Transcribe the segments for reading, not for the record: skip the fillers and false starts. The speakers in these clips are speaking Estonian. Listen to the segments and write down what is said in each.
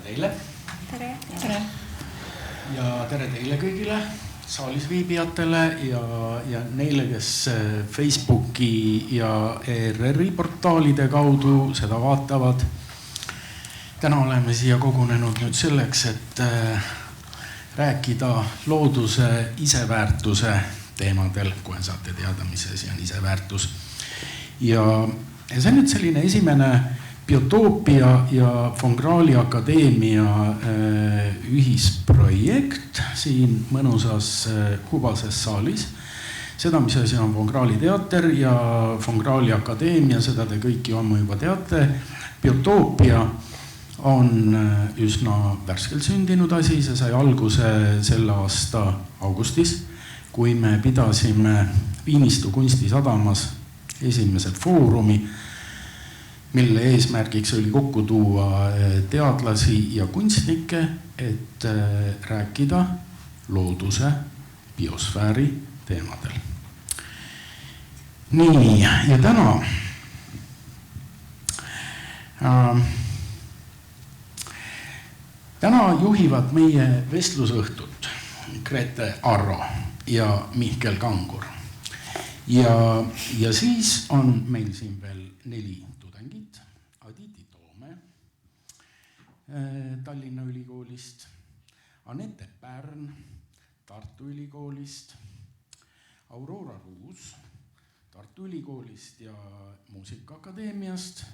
teile. Tere. Tere. Ja tere teile kõigile saalis viibijatele ja neile, kes Facebooki ja ERR-i portaalide kaudu seda vaatavad. Täna oleme siia kogunenud nüüd selleks, et rääkida looduse iseväärtuse teemadel, kohe saate teada, mis asi on iseväärtus. Ja see on nüüd selline esimene Biotoopia ja Von Krahli Akadeemia ühisprojekt siin mõnusas Hubases saalis. Seda, mis asi on Von Krahli teater ja Von Krahli Akadeemia, seda te kõik ju ammu juba teate. Biotoopia on üsna värskelt sündinud asi, see sai alguse selle aasta augustis, kui me pidasime Viinistu kunstisadamas esimesed foorumi, mille eesmärgiks oli kokku tuua teadlasi ja kunstnikke, et rääkida looduse, biosfääri teemadel. Nii, ja täna juhivad meie vestlusõhtut Grete Arro ja Mihkel Kangur. Ja siis on meil siin veel 4 tudengit. Aditi Toome Tallinna Ülikoolist, Anette Pärn Tartu Ülikoolist, Aurora Ruus Tartu Ülikoolist ja Muusikaakadeemiast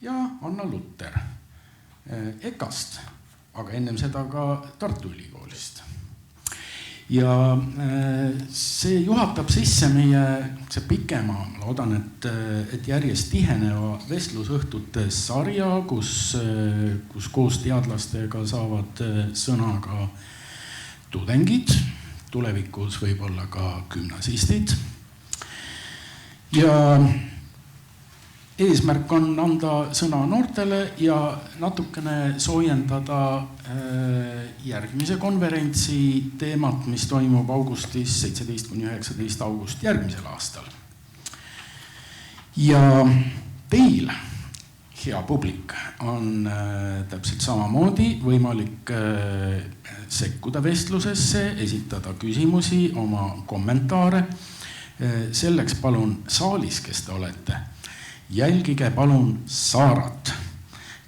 ja Anna Lutter EKAst, aga ennem seda ka Tartu Ülikoolist. Ja see juhatab sisse meie see pikema, loodan, et järjest tiheneva vestlusõhtute sarja, kus koos teadlastega saavad sõna ka tudengid, tulevikus võib-olla ka gümnasistid. Ja eesmärk on anda sõna noortele ja natukene soojendada järgmise konverentsi teemat, mis toimub augustis 17–19 august järgmisel aastal. Ja teil, hea publik, on täpselt samamoodi võimalik sekkuda vestlusesse, esitada küsimusi, oma kommentaare. Selleks palun saalis, kes te olete, jälgige palun Saarat,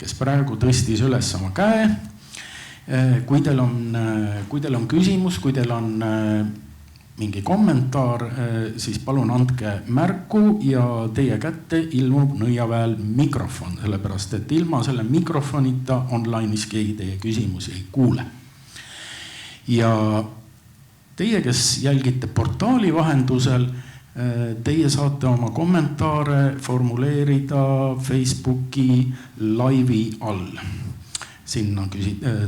kes praegu tõstis üles oma käe. Kui teil on küsimus, kui teil on mingi kommentaar, siis palun andke märku ja teie kätte ilmub nõiaväel mikrofon, sellepärast et ilma selle mikrofonita online'is keegi teie küsimusi ei kuule. Ja teie, kes jälgite portaali vahendusel, teie saate oma kommentaare formuleerida Facebooki laivi all. Sinna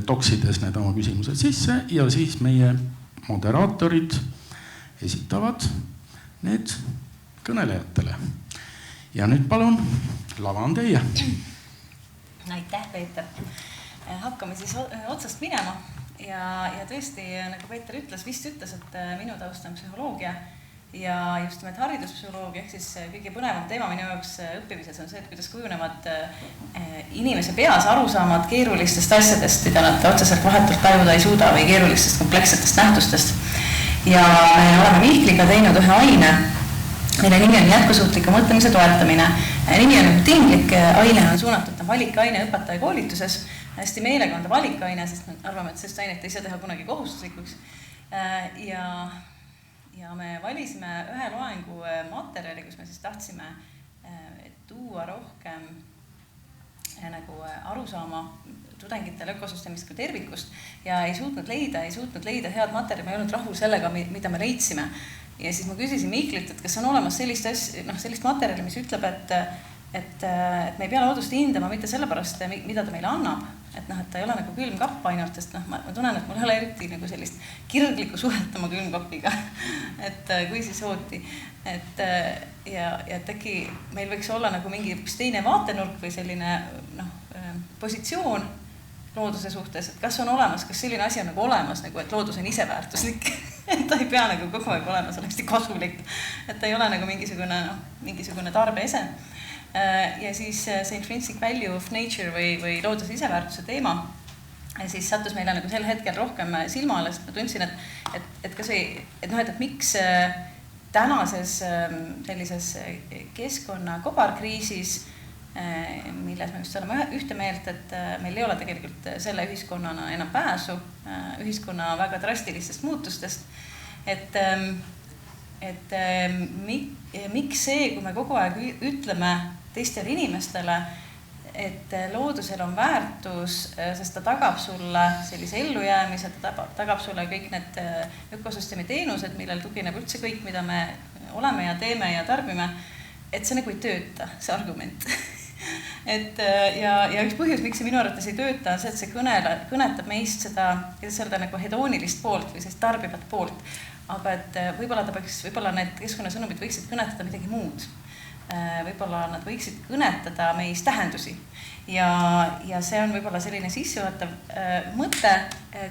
toksides need oma küsimused sisse ja siis meie moderaatorid esitavad need kõnelejatele. Ja nüüd palun, lava on teie. Aitäh, Peeter. Hakkame siis otsast minema ja tõesti, nagu Peeter vist ütles, et minu taust on psühholoogia ja just nimelt hariduspsühholoogia, ehk siis kõige põnevam teema minu jaoks õppimises on see, et kuidas kujunevad inimese peas arusaamad keerulistest asjadest, mida nad otseselt vahetult tajuda ei suuda või keerulistest komplekssetest nähtustest. Ja me oleme Mihkliga teinud ühe aine, mille nimi on jätkusuutliku mõtlemise toetamine. Nimi on tinglik, aine on suunatud valikaine õpetaja koolituses. Hästi meelega on ta valikaine, sest me arvame, et sellist ainet ei saa teha kunagi kohustuslikuks. Ja me valisime ühe loengu materjali, kus me siis tahtsime tuua rohkem nagu arusaama tudengitele ökosüsteemist kui tervikust ja ei suutnud leida head materjali, ma ei olnud rahul sellega, mida me leidsime. Ja siis ma küsisin Mihklilt, et kas on olemas sellist materjali, mis ütleb, et me ei pea loodust hindama mitte sellepärast, mida ta meile annab, et ta ei ole nagu külmkapp ainult, sest ma tunnen, et mul ei ole eriti nagu sellist kirglikku suhet oma külmkapiga, et kui siis ooti. Ja äkki meil võiks olla nagu mingi teine vaatenurk või selline positsioon looduse suhtes, et kas on olemas, kas selline asi on nagu olemas, nagu, et loodus on iseväärtuslik, et ta ei pea nagu kogu aeg olema selleks kasulik, et ta ei ole nagu mingisugune tarbeese. Ja siis see intrinsic value of nature või looduse iseväärtuse teema siis sattus meile nagu sel hetkel rohkem silmale, sest ma tundsin, et kas või, et miks tänases sellises keskkonna kobarkriisis, milles me vist oleme ühte meelt, et meil ei ole tegelikult selle ühiskonnana enam pääsu ühiskonna väga drastilistest muutustest, et miks see, kui me kogu aeg ütleme teistele inimestele, et loodusel on väärtus, sest ta tagab sulle sellise ellujäämise, ta tagab sulle kõik need ökosüsteemi teenused, millel tugineb üldse kõik, mida me oleme ja teeme ja tarbime, et see nagu ei tööta, see argument. ja üks põhjus, miks see minu arvates ei tööta, on see, et see kõnetab meist seda, kuidas öelda, nagu hedoonilist poolt või sellist tarbivat poolt, aga et võib-olla need keskkonnasõnumid võiksid kõnetada midagi muud. Võib-olla nad võiksid kõnetada meis tähendusi ja see on võib-olla selline sissejuhatav mõte,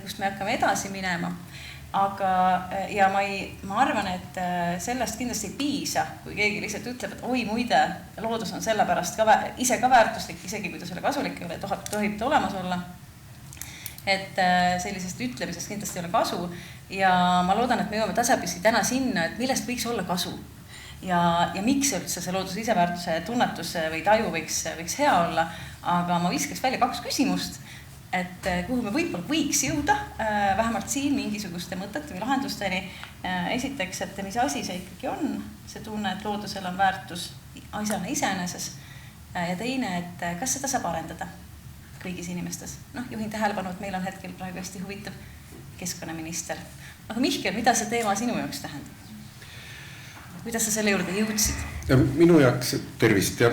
kust me hakkame edasi minema, aga ja ma arvan, et sellest kindlasti ei piisa, kui keegi lihtsalt ütleb, et oi muide, loodus on sellepärast ise ka väärtuslik, isegi kui ta selle kasulik ei ole, tohib ta olemas olla, et sellisest ütlemisest kindlasti ei ole kasu ja ma loodan, et me jõuame tasapisi täna sinna, et millest võiks olla kasu. Ja miks üldse see looduse iseväärtuse tunnetus või taju võiks hea olla, aga ma viskaks välja 2 küsimust, et kuhu me võib-olla võiks jõuda, vähemalt siin mingisuguste mõtete või lahendusteni. Esiteks, et mis asi see ikkagi on, see tunne, et loodusel on väärtus asjana iseeneses ja teine, et kas seda saab arendada kõigis inimestes. Juhin tähelepanu, et meil on hetkel praegu hästi huvitav keskkonnaminister. Aga Mihkel, mida see teema sinu jaoks tähendab? Kuidas sa selle juurde jõudsid? Ja minu jaoks tervist ja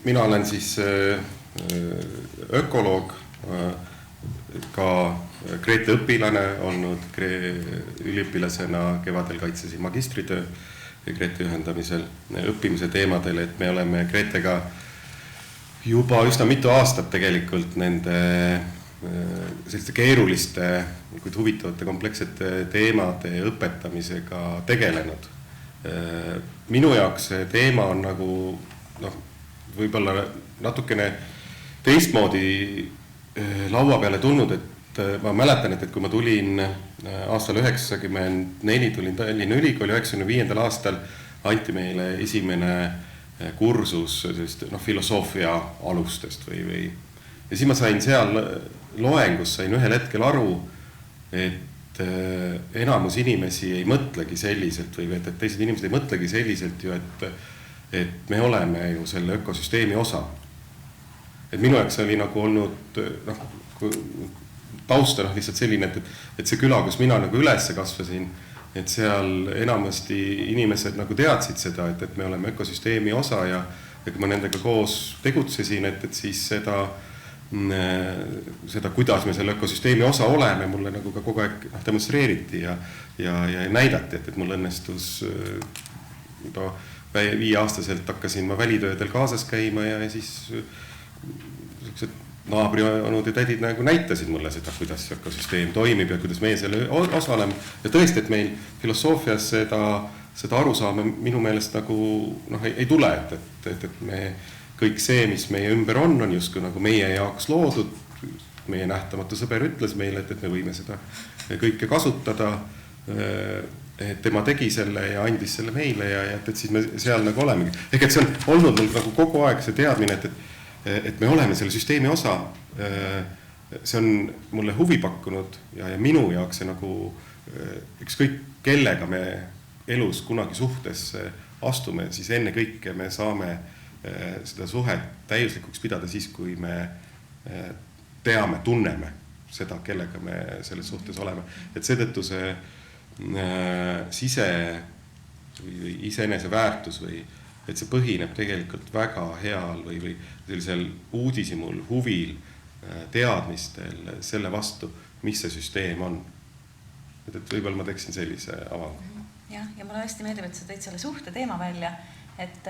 mina olen siis ökoloog, ka Grete õpilane olnud üliõpilasena kevadel kaitsesin magistritöö Grete ühendamisel õppimise teemadel, et me oleme Gretega juba üsna mitu aastat tegelikult nende selliste keeruliste, kuid huvitavate komplekssete teemade õpetamisega tegelenud. Minu jaoks see teema on nagu võib-olla natukene teistmoodi laua peale tulnud, et ma mäletan, et kui ma tulin aastal 1994, tulin Tallinna Ülikooli 1995. aastal, anti meile esimene kursus filosoofia alustest või ja siis ma sain seal loengus, sain ühel hetkel aru, et enamus inimesi ei mõtlegi selliselt või et teised inimesed ei mõtlegi selliselt ju, et me oleme ju selle ökosüsteemi osa. Et minu jaoks oli nagu olnud tausta lihtsalt selline, et see küla, kus mina nagu üles kasvasin, et seal enamasti inimesed nagu teadsid seda, et me oleme ökosüsteemi osa ja kui ma nendega koos tegutsesin, et siis seda, kuidas me selle ökosüsteemi osa oleme, mulle nagu ka kogu aeg demonstreeriti ja näidati, et mul õnnestus juba 5-aastaselt hakkasin ma välitöödel kaasas käima ja siis naabrionud ja tädid nagu näitasid mulle seda, kuidas ökosüsteem toimib ja kuidas meie selle osaleme. Ja tõesti, et meil filosoofias seda arusaama minu meelest nagu ei tule, et me kõik see, mis meie ümber on justkui nagu meie jaoks loodud. Meie nähtamatu sõber ütles meile, et me võime seda kõike kasutada. Et tema tegi selle ja andis selle meile ja et siis me seal nagu olemegi. Ehk et see on olnud mul nagu kogu aeg see teadmine, et me oleme selle süsteemi osa. See on mulle huvi pakkunud ja minu jaoks see nagu ükskõik kellega me elus kunagi suhtesse astume, siis enne kõike me saame seda suhet täiuslikuks pidada siis, kui me teame, tunneme seda, kellega me selles suhtes oleme. Et seetõttu see või iseenese väärtus või et see põhineb tegelikult väga heal või sellisel uudishimul, huvil, teadmistel selle vastu, mis see süsteem on. Et võib-olla ma teeksin sellise avangu. Ja mulle hästi meeldib, et sa tõid selle suhte teema välja, et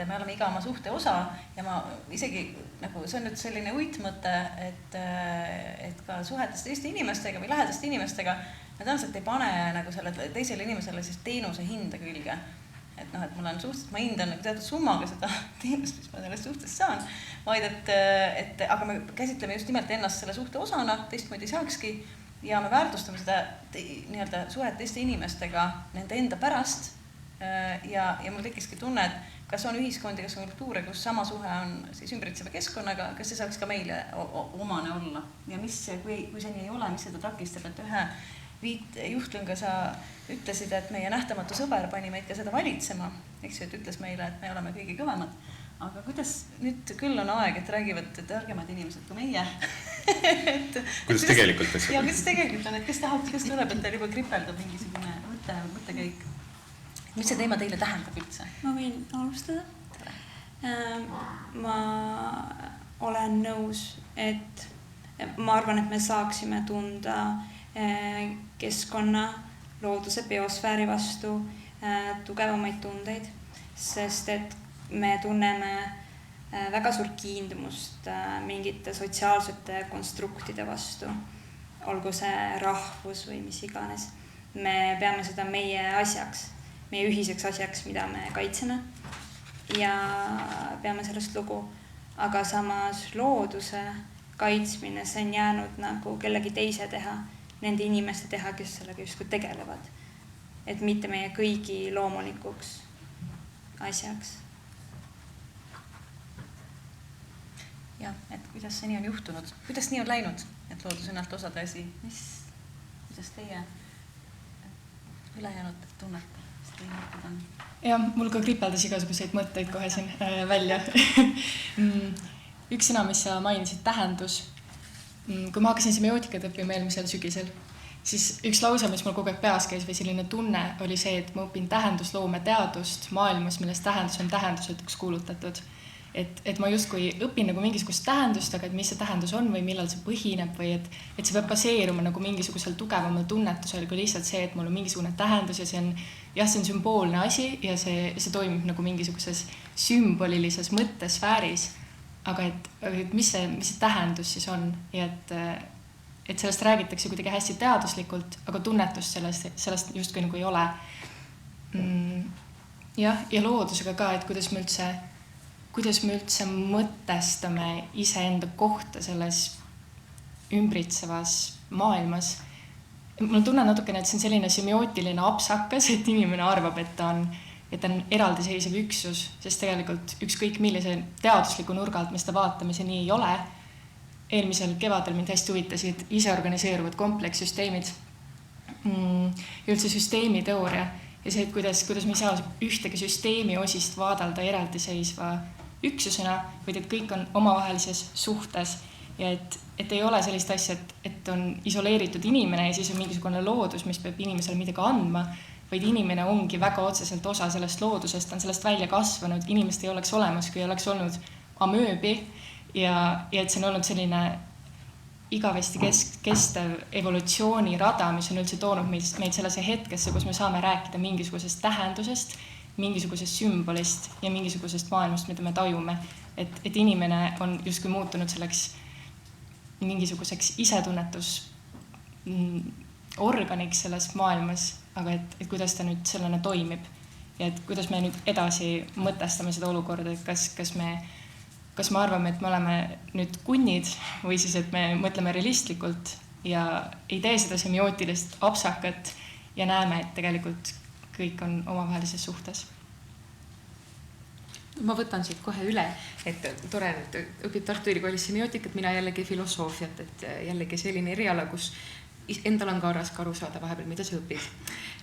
me oleme iga oma suhte osa ja ma isegi, nagu see on nüüd selline uitmõte, et ka suhetes teiste inimestega või lähedaste inimestega, me tõenäoliselt ei pane nagu selle teisele inimesele siis teenuse hinda külge. Et mul on suhteliselt, ma hindan nagu teatud summaga seda teenust, mis ma selles suhtes saan, vaid aga me käsitleme just nimelt ennast selle suhte osana, teistmoodi saakski, ja me väärtustame seda nii-öelda suhet teiste inimestega nende enda pärast ja mul tekkiski tunne, et kas on ühiskondi, kas on kultuure, kus sama suhe on siis ümbritseva keskkonnaga, kas see saaks ka meile omane olla ja mis, kui see nii ei ole, mis seda takistab, et ühe juhtlõnga sa ütlesid, et meie nähtamatu sõber pani meid ka seda valitsema, eks ju, et ütles meile, et me oleme kõige kõvemad, aga kuidas nüüd küll on aeg, et räägivad targemad inimesed kui meie kuidas tegelikult asjad? Ja kuidas tegelikult on, et kes tahab, kes tuleb, et teil juba kripeldab mingisugune mõttekäik. Mis see teema teile tähendab üldse? Ma võin alustada. Ma olen nõus, et ma arvan, et me saaksime tunda keskkonna, looduse, biosfääri vastu tugevamaid tundeid, sest et me tunneme väga suurt kiindumust mingite sotsiaalsete konstruktide vastu, olgu see rahvus või mis iganes. Me peame seda meie asjaks, meie ühiseks asjaks, mida me kaitseme ja peame sellest lugu. Aga samas looduse kaitsmine, see on jäänud nagu kellegi teise teha, nende inimeste teha, kes sellega justkui tegelevad. Et mitte meie kõigi loomulikuks asjaks. Ja, et kuidas see nii on juhtunud? Kuidas nii on läinud, et loodus ennalt osade asi? Kuidas teie ülejäänud tunnete? Ja, mul ka kripeldas igasuguseid mõtteid kohe siin välja. Üks sõna, mis sa mainisid, tähendus. Kui ma hakkasin semiootikat õppima eelmisel sügisel, siis üks lause, mis mul kogu aeg peas käis või selline tunne oli see, et ma õpin tähendusloome teadust maailmas, milles tähendus on tähendusetuks kuulutatud. Et ma justkui õpin nagu mingisugust tähendust, aga et mis see tähendus on või millal see põhineb või et see peab baseeruma nagu mingisugusel tugevamal tunnetusel kui lihtsalt see, et mul on mingisugune tähendus ja see on sümboolne asi ja see toimib nagu mingisuguses sümbolilises mõttesfääris. Aga et mis see tähendus siis on ja et sellest räägitakse kuidagi hästi teaduslikult, aga tunnetust sellest justkui nagu ei ole. Ja loodusega ka, et kuidas me üldse mõtestame iseenda kohta selles ümbritsevas maailmas. Mul tunnen natukene, et see on selline semiootiline apsakas, et inimene arvab, et ta on eraldiseisev üksus, sest tegelikult ükskõik millise teadusliku nurga alt me seda vaatame, see nii ei ole. Eelmisel kevadel mind hästi huvitasid iseorganiseeruvad komplekssüsteemid ja üldse süsteemiteooria ja see, et kuidas me ei saa ühtegi süsteemi osist vaadelda eraldiseisva üksusena, vaid et kõik on omavahelises suhtes ja et ei ole sellist asja, et on isoleeritud inimene ja siis on mingisugune loodus, mis peab inimesele midagi andma, vaid inimene ongi väga otseselt osa sellest loodusest, on sellest välja kasvanud, inimest ei oleks olemas, kui ei oleks olnud amööbi ja et see on olnud selline igavesti kestev evolutsioonirada, mis on üldse toonud meid sellesse hetkesse, kus me saame rääkida mingisugusest tähendusest, mingisugusest sümbolist ja mingisugusest maailmast, mida me tajume. Et inimene on justkui muutunud selleks mingisuguseks isetunnetus organiks selles maailmas, aga et kuidas ta nüüd sellena toimib ja et kuidas me nüüd edasi mõtestame seda olukorda, et kas me arvame, et me oleme nüüd kunnid või siis, et me mõtleme realistlikult ja ei tee seda semiootilist apsakat ja näeme, et tegelikult kõik on omavahelises suhtes. Ma võtan siit kohe üle, et tore, et õpib Tartu Ülikoolis semiootikat, mina jällegi filosoofiat, et jällegi selline eriala, kus endal on ka raske aru saada vahepeal, mida sa õpid.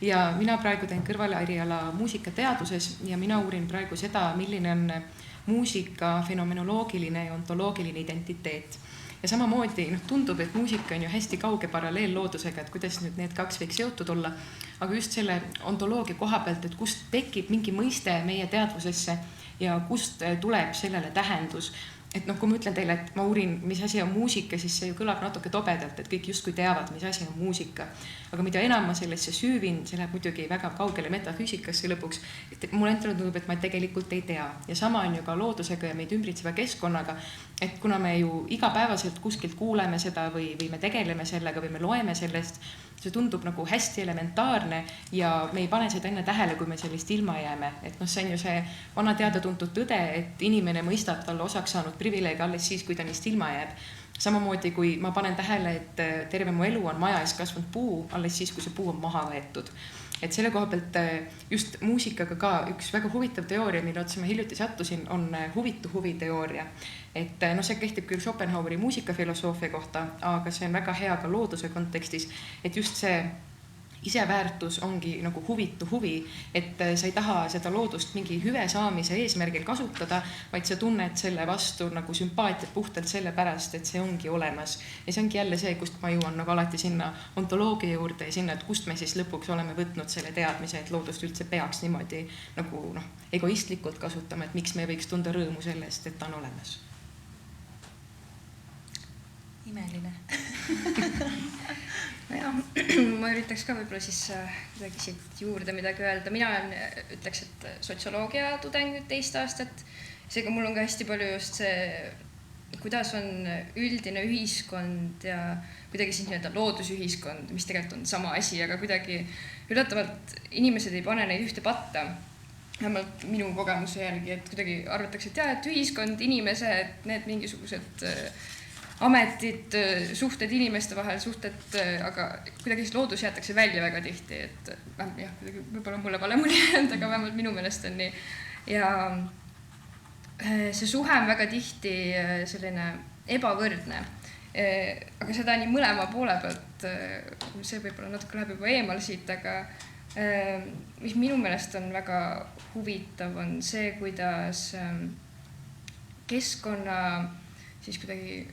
Ja mina praegu teen kõrvale eriala muusikateaduses ja mina uurin praegu seda, milline on muusika fenomenoloogiline ja ontoloogiline identiteet. Ja samamoodi tundub, et muusika on ju hästi kauge paralleel loodusega, et kuidas nüüd need kaks võiks seotud olla, aga just selle ontoloogia koha pealt, et kust tekib mingi mõiste meie teadvusesse ja kust tuleb sellele tähendus. et noh, kui ma ütlen teile, et ma uurin, mis asi on muusika, siis see ju kõlab natuke tobedalt, et kõik justkui teavad, mis asi on muusika. Aga mida enam ma sellesse süüvin, see läheb muidugi väga kaugele metafüüsikasse lõpuks, et mulle endale tundub, et ma tegelikult ei tea. Ja sama on ju ka loodusega ja meid ümbritseva keskkonnaga, et kuna me ju igapäevaselt kuskilt kuuleme seda või me tegeleme sellega või me loeme sellest, see tundub nagu hästi elementaarne ja me ei pane seda enne tähele, kui me sellist ilma jääme. Et noh, see on ju see vana teada-tuntud tõde, et inimene mõistab talle osaks saanud privileeg alles siis, kui ta neist ilma jääb. Samamoodi kui ma panen tähele, et terve mu elu on maja ees kasvanud puu alles siis, kui see puu on maha võetud. Et selle koha pealt just muusikaga ka üks väga huvitav teooria, mille otsa ma hiljuti sattusin, on huvitu huvi teooria. Et no see kehtib küll Schopenhaueri muusikafilosoofia kohta, aga see on väga hea ka looduse kontekstis, et just see iseväärtus ongi nagu huvitu huvi, et sa ei taha seda loodust mingi hüve saamise eesmärgil kasutada, vaid sa tunned selle vastu nagu sümpaatiat puhtalt selle pärast, et see ongi olemas. Ja see ongi jälle see, kust ma jõuan nagu alati sinna ontoloogia juurde ja sinna, et kust me siis lõpuks oleme võtnud selle teadmise, et loodust üldse peaks niimoodi nagu egoistlikult kasutama, et miks me võiks tunda rõõmu sellest, et ta on olemas. Imeline. Ma üritaks ka võib-olla siis kuidagi siit juurde midagi öelda. Mina ütleks, et sotsioloogia tudeng nüüd 2 aastat. Seega mul on ka hästi palju just see, kuidas on üldine ühiskond ja kuidagi siis nii-öelda loodusühiskond, mis tegelikult on sama asi, aga kuidagi üllatavalt inimesed ei pane neid ühte patta. Vähemalt minu kogemuse järgi, et kuidagi arvatakse, et jah, et ühiskond, inimesed, need mingisugused ametid, suhted inimeste vahel, suhted, aga kuidagi siis loodus jäetakse välja väga tihti, et jah, kuidagi võib-olla mulle vale mulje jäänud, aga vähemalt minu meelest on nii. Ja see suhe on väga tihti selline ebavõrdne, aga seda nii mõlema poole pealt, see võib-olla natuke läheb juba eemal siit, aga mis minu meelest on väga huvitav, on see, kuidas keskkonna siis kuidagi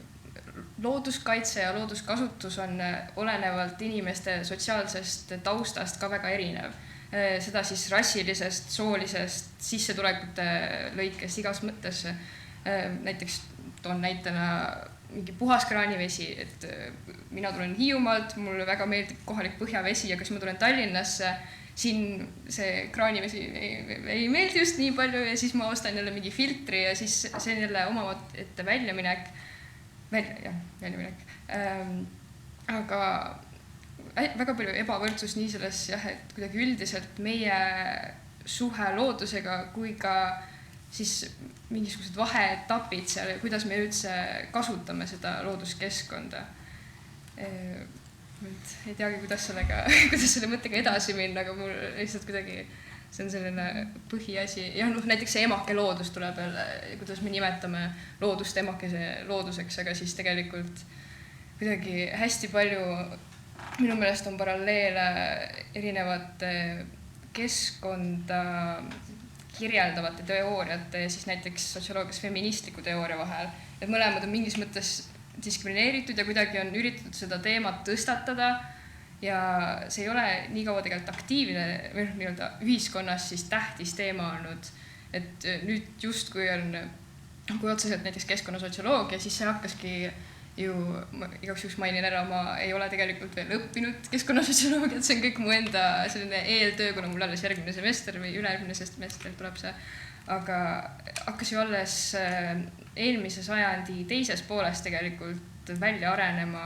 looduskaitse ja looduskasutus on olenevalt inimeste sotsiaalsest taustast ka väga erinev. Seda siis rassilisest, soolisest, sissetulekute lõikest igas mõttes. Näiteks toon näitena mingi puhas kraanivesi, et mina tulen Hiiumaalt, mulle väga meeldib kohalik põhjavesi ja kas ma tulen Tallinnasse, siin see kraanivesi ei meeldi just nii palju ja siis ma ostan jälle mingi filtri ja siis see on jälle omavad ette väljaminek. Aga väga palju ebavõrdsus nii selles, et kuidagi üldiselt meie suhe loodusega kui ka siis mingisugused vaheetapid seal, kuidas me üldse kasutame seda looduskeskkonda. Ei teagi, kuidas selle mõttega edasi minna, aga mul lihtsalt kuidagi see on selline põhiasi. Ja näiteks see emake loodus tuleb veel, kuidas me nimetame loodust emakese looduseks, aga siis tegelikult kuidagi hästi palju minu meelest on paralleele erinevate keskkonda kirjeldavate teooriate ja siis näiteks sotsioloogias feministliku teooria vahel. Et mõlemad on mingis mõttes diskrimineeritud ja kuidagi on üritatud seda teemat tõstatada ja see ei ole nii kaua tegelikult aktiivne või nii-öelda ühiskonnas siis tähtis teema olnud. Et nüüd just kui on, kui otseselt näiteks keskkonnasotsioloogia, siis see hakkaski ju, igaks juhuks mainin ära, ma ei ole tegelikult veel õppinud keskkonnasotsioloogiat, see on kõik mu enda selline eeltöö, kuna mul alles järgmine semester või üleelmine semester tuleb see. Aga hakkas ju alles eelmise sajandi teises pooles tegelikult välja arenema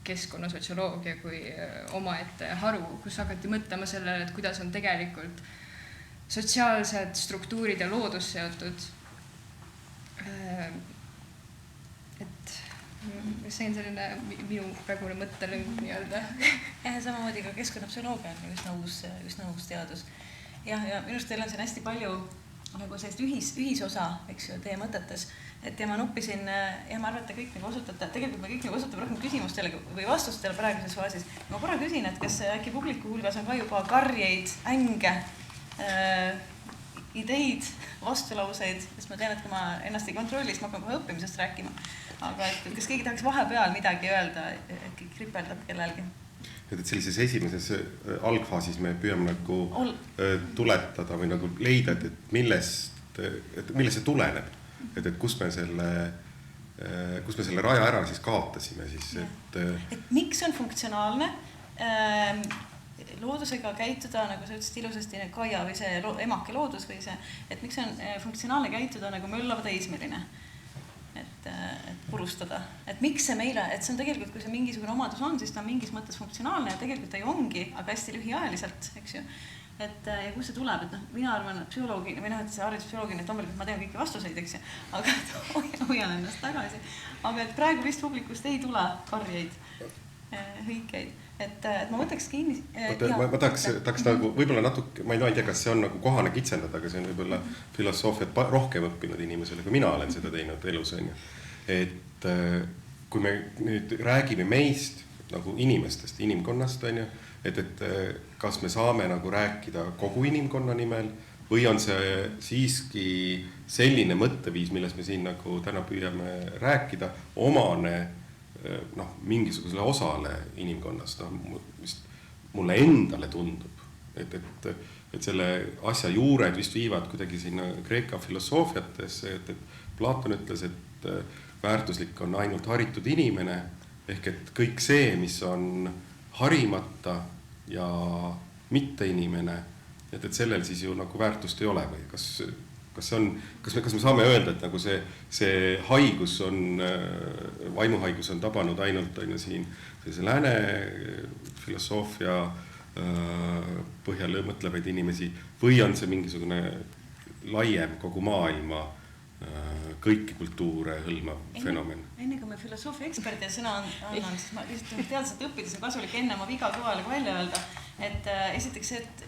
keskkonnasotsioloogia kui omaette haru, kus hakati mõtlema sellele, et kuidas on tegelikult sotsiaalsed struktuurid ja loodus seotud. Et see on selline minu praegune mõttelõng nii-öelda. Ja samamoodi ka keskkonnapsühholoogia on üsna uus teadus. Ja minust teil on siin hästi palju nagu sellist ühisosa, eks ju, teie mõtetes. Et ja ma nuppisin, ja ma arvan, et te kõik nagu osutate, tegelikult me kõik nagu osutame rohkem küsimustele või vastustele praeguses faasis. Ma korra küsin, et kas äkki publiku hulgas on ka juba karjeid, änge, ideid, vastulauseid, sest ma tean, et kui ma ennast ei kontrolli, siis ma hakkan kohe õppimisest rääkima. Aga et kas keegi tahaks vahepeal midagi öelda, äkki kripeldab kellelgi? Et sellises esimeses algfaasis me püüame nagu tuletada või nagu leida, et millest see tuleneb. Et kus me selle kus me selle raja ära siis kaotasime siis, et miks on funktsionaalne loodusega käituda, nagu sa ütlesid ilusasti, Kaia või see emake loodus või see, et miks on funktsionaalne käituda nagu möllav teismeline, et purustada, et miks see meile, et see on tegelikult, kui see mingisugune omadus on, siis ta on mingis mõttes funktsionaalne ja tegelikult ta ju ongi, aga hästi lühiajaliselt, eks ju. Et ja kus see tuleb, et mina arvan, et psühholoogina, või et see hariduspsühholoogina, et loomulikult ma tean kõiki vastuseid, eks ju, aga hoian ennast tagasi. Aga et praegu vist publikust ei tule karjeid, hõikeid, et ma võtaks kinni. Ma tahaks nagu, võib-olla natuke, ma ei tea, kas see on nagu kohane kitsendada, aga see on võib-olla filosoofiat rohkem õppinud inimesele, kui mina olen seda teinud elus, on ju. Et kui me nüüd räägime meist nagu inimestest, inimkonnast, on ju, et kas me saame nagu rääkida kogu inimkonna nimel või on see siiski selline mõtteviis, milles me siin nagu täna püüame rääkida, omane mingisugusele osale inimkonnast. Mulle endale tundub, et selle asja juured vist viivad kuidagi sinna Kreeka filosoofiatesse, et Platon ütles, et väärtuslik on ainult haritud inimene, ehk et kõik see, mis on harimata ja mitte inimene, et sellel siis ju nagu väärtust ei ole või kas me saame öelda, et nagu see haigus on, vaimuhaigus on tabanud ainult siin sellise lääne filosoofia põhjal mõtlevaid inimesi või on see mingisugune laiem kogu maailma kõiki kultuure hõlmav fenomen. Enne kui me filosoofia eksperdi ja sõna annan, siis ma lihtsalt teadselt õppides on kasulik enne oma viga kõvale välja öelda, et esiteks see, et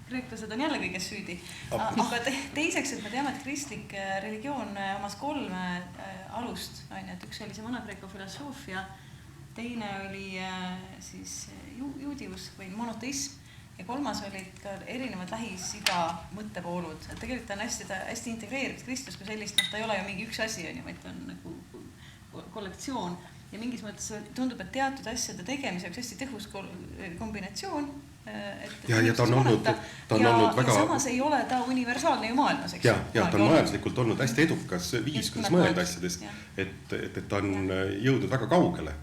kreeklased on jälle kõiges süüdi, aga teiseks, et me teame, et kristlik religioon omas 3 alust, et üks oli see Vana-Kreeka filosoofia, teine oli siis juudius või monoteism ja 3. olid ka erinevad Lähis-Ida mõttepoolud, et tegelikult ta on hästi integreeritud Kristus kui sellist, ta ei ole ju mingi üks asi, vaid ta on nagu kollektsioon ja mingis mõttes tundub, et teatud asjade tegemiseks hästi tõhus kombinatsioon. Ja ta on olnud väga... Ja samas ei ole ta universaalne ju maailmas, eks? Ja ta on majanduslikult olnud hästi edukas viis, kuidas mõelda asjadest, et ta on jõudnud väga kaugele.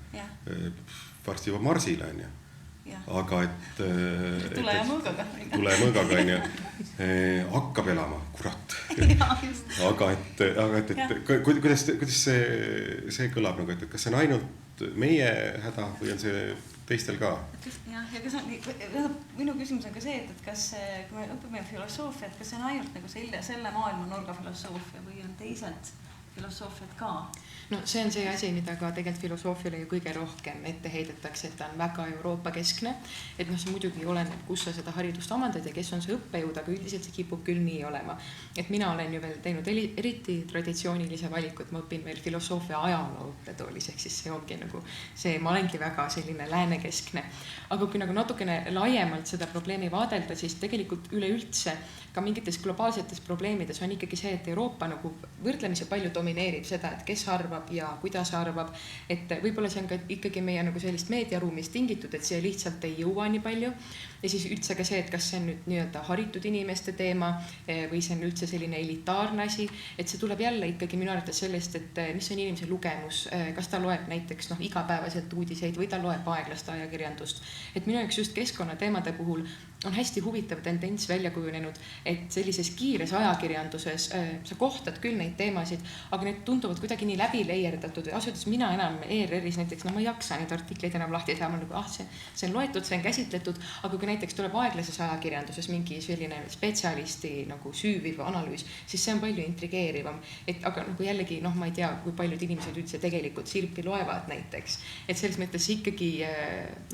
Varsti juba Marsile on ju. Aga tule ja mõõgaga on ju, hakkab elama, kurat. Aga kuidas see kõlab, et kas see on ainult meie häda või on see teistel ka? Ja minu küsimus on ka see, et kas kui me õpime filosoofiat, kas see on ainult nagu selle maailma nurga filosoofia või on teised filosoofiad ka? No see on see asi, mida ka tegelikult filosoofiale ju kõige rohkem ette heidetakse, et ta on väga Euroopa keskne, et see muidugi oleneb, kus sa seda haridust omandad ja kes on see õppejõud, aga üldiselt see kipub küll nii olema. Et mina olen ju veel teinud eriti traditsioonilise valiku, et ma õpin veel filosoofia ajaloo õppetoolis, ehk siis see ongi nagu see, ma olengi väga selline läänekeskne. Aga kui nagu natukene laiemalt seda probleemi vaadelda, siis tegelikult üleüldse ka mingites globaalsetes probleemides on ikkagi see, et Euroopa nagu võrdlemisi palju domineerib seda, et kes arvab ja kuidas arvab, et võib-olla see on ka ikkagi meie nagu sellist meediaruumist tingitud, et see lihtsalt ei jõua nii palju ja siis üldse ka see, et kas see on nüüd nii-öelda haritud inimeste teema või see on üldse selline elitaarne asi, et see tuleb jälle ikkagi minu arvates sellest, et mis on inimese lugemus, kas ta loeb näiteks igapäevaselt uudiseid või ta loeb aeglast ajakirjandust, et minu jaoks just keskkonnateemade puhul on hästi huvitav tendents välja kujunenud, et sellises kiires ajakirjanduses sa kohtad küll neid teemasid, aga need tunduvad kuidagi nii läbi leierdatud või asjades mina enam ERR-is näiteks, ma ei jaksa neid artikleid enam lahti teha, ma nagu, see on loetud, see on käsitletud, aga kui näiteks tuleb aeglases ajakirjanduses mingi selline spetsialisti nagu süüviv analüüs, siis see on palju intrigeerivam, et aga nagu jällegi, ma ei tea, kui paljud inimesed üldse tegelikult sirpi loevad näiteks, et selles mõttes ikkagi,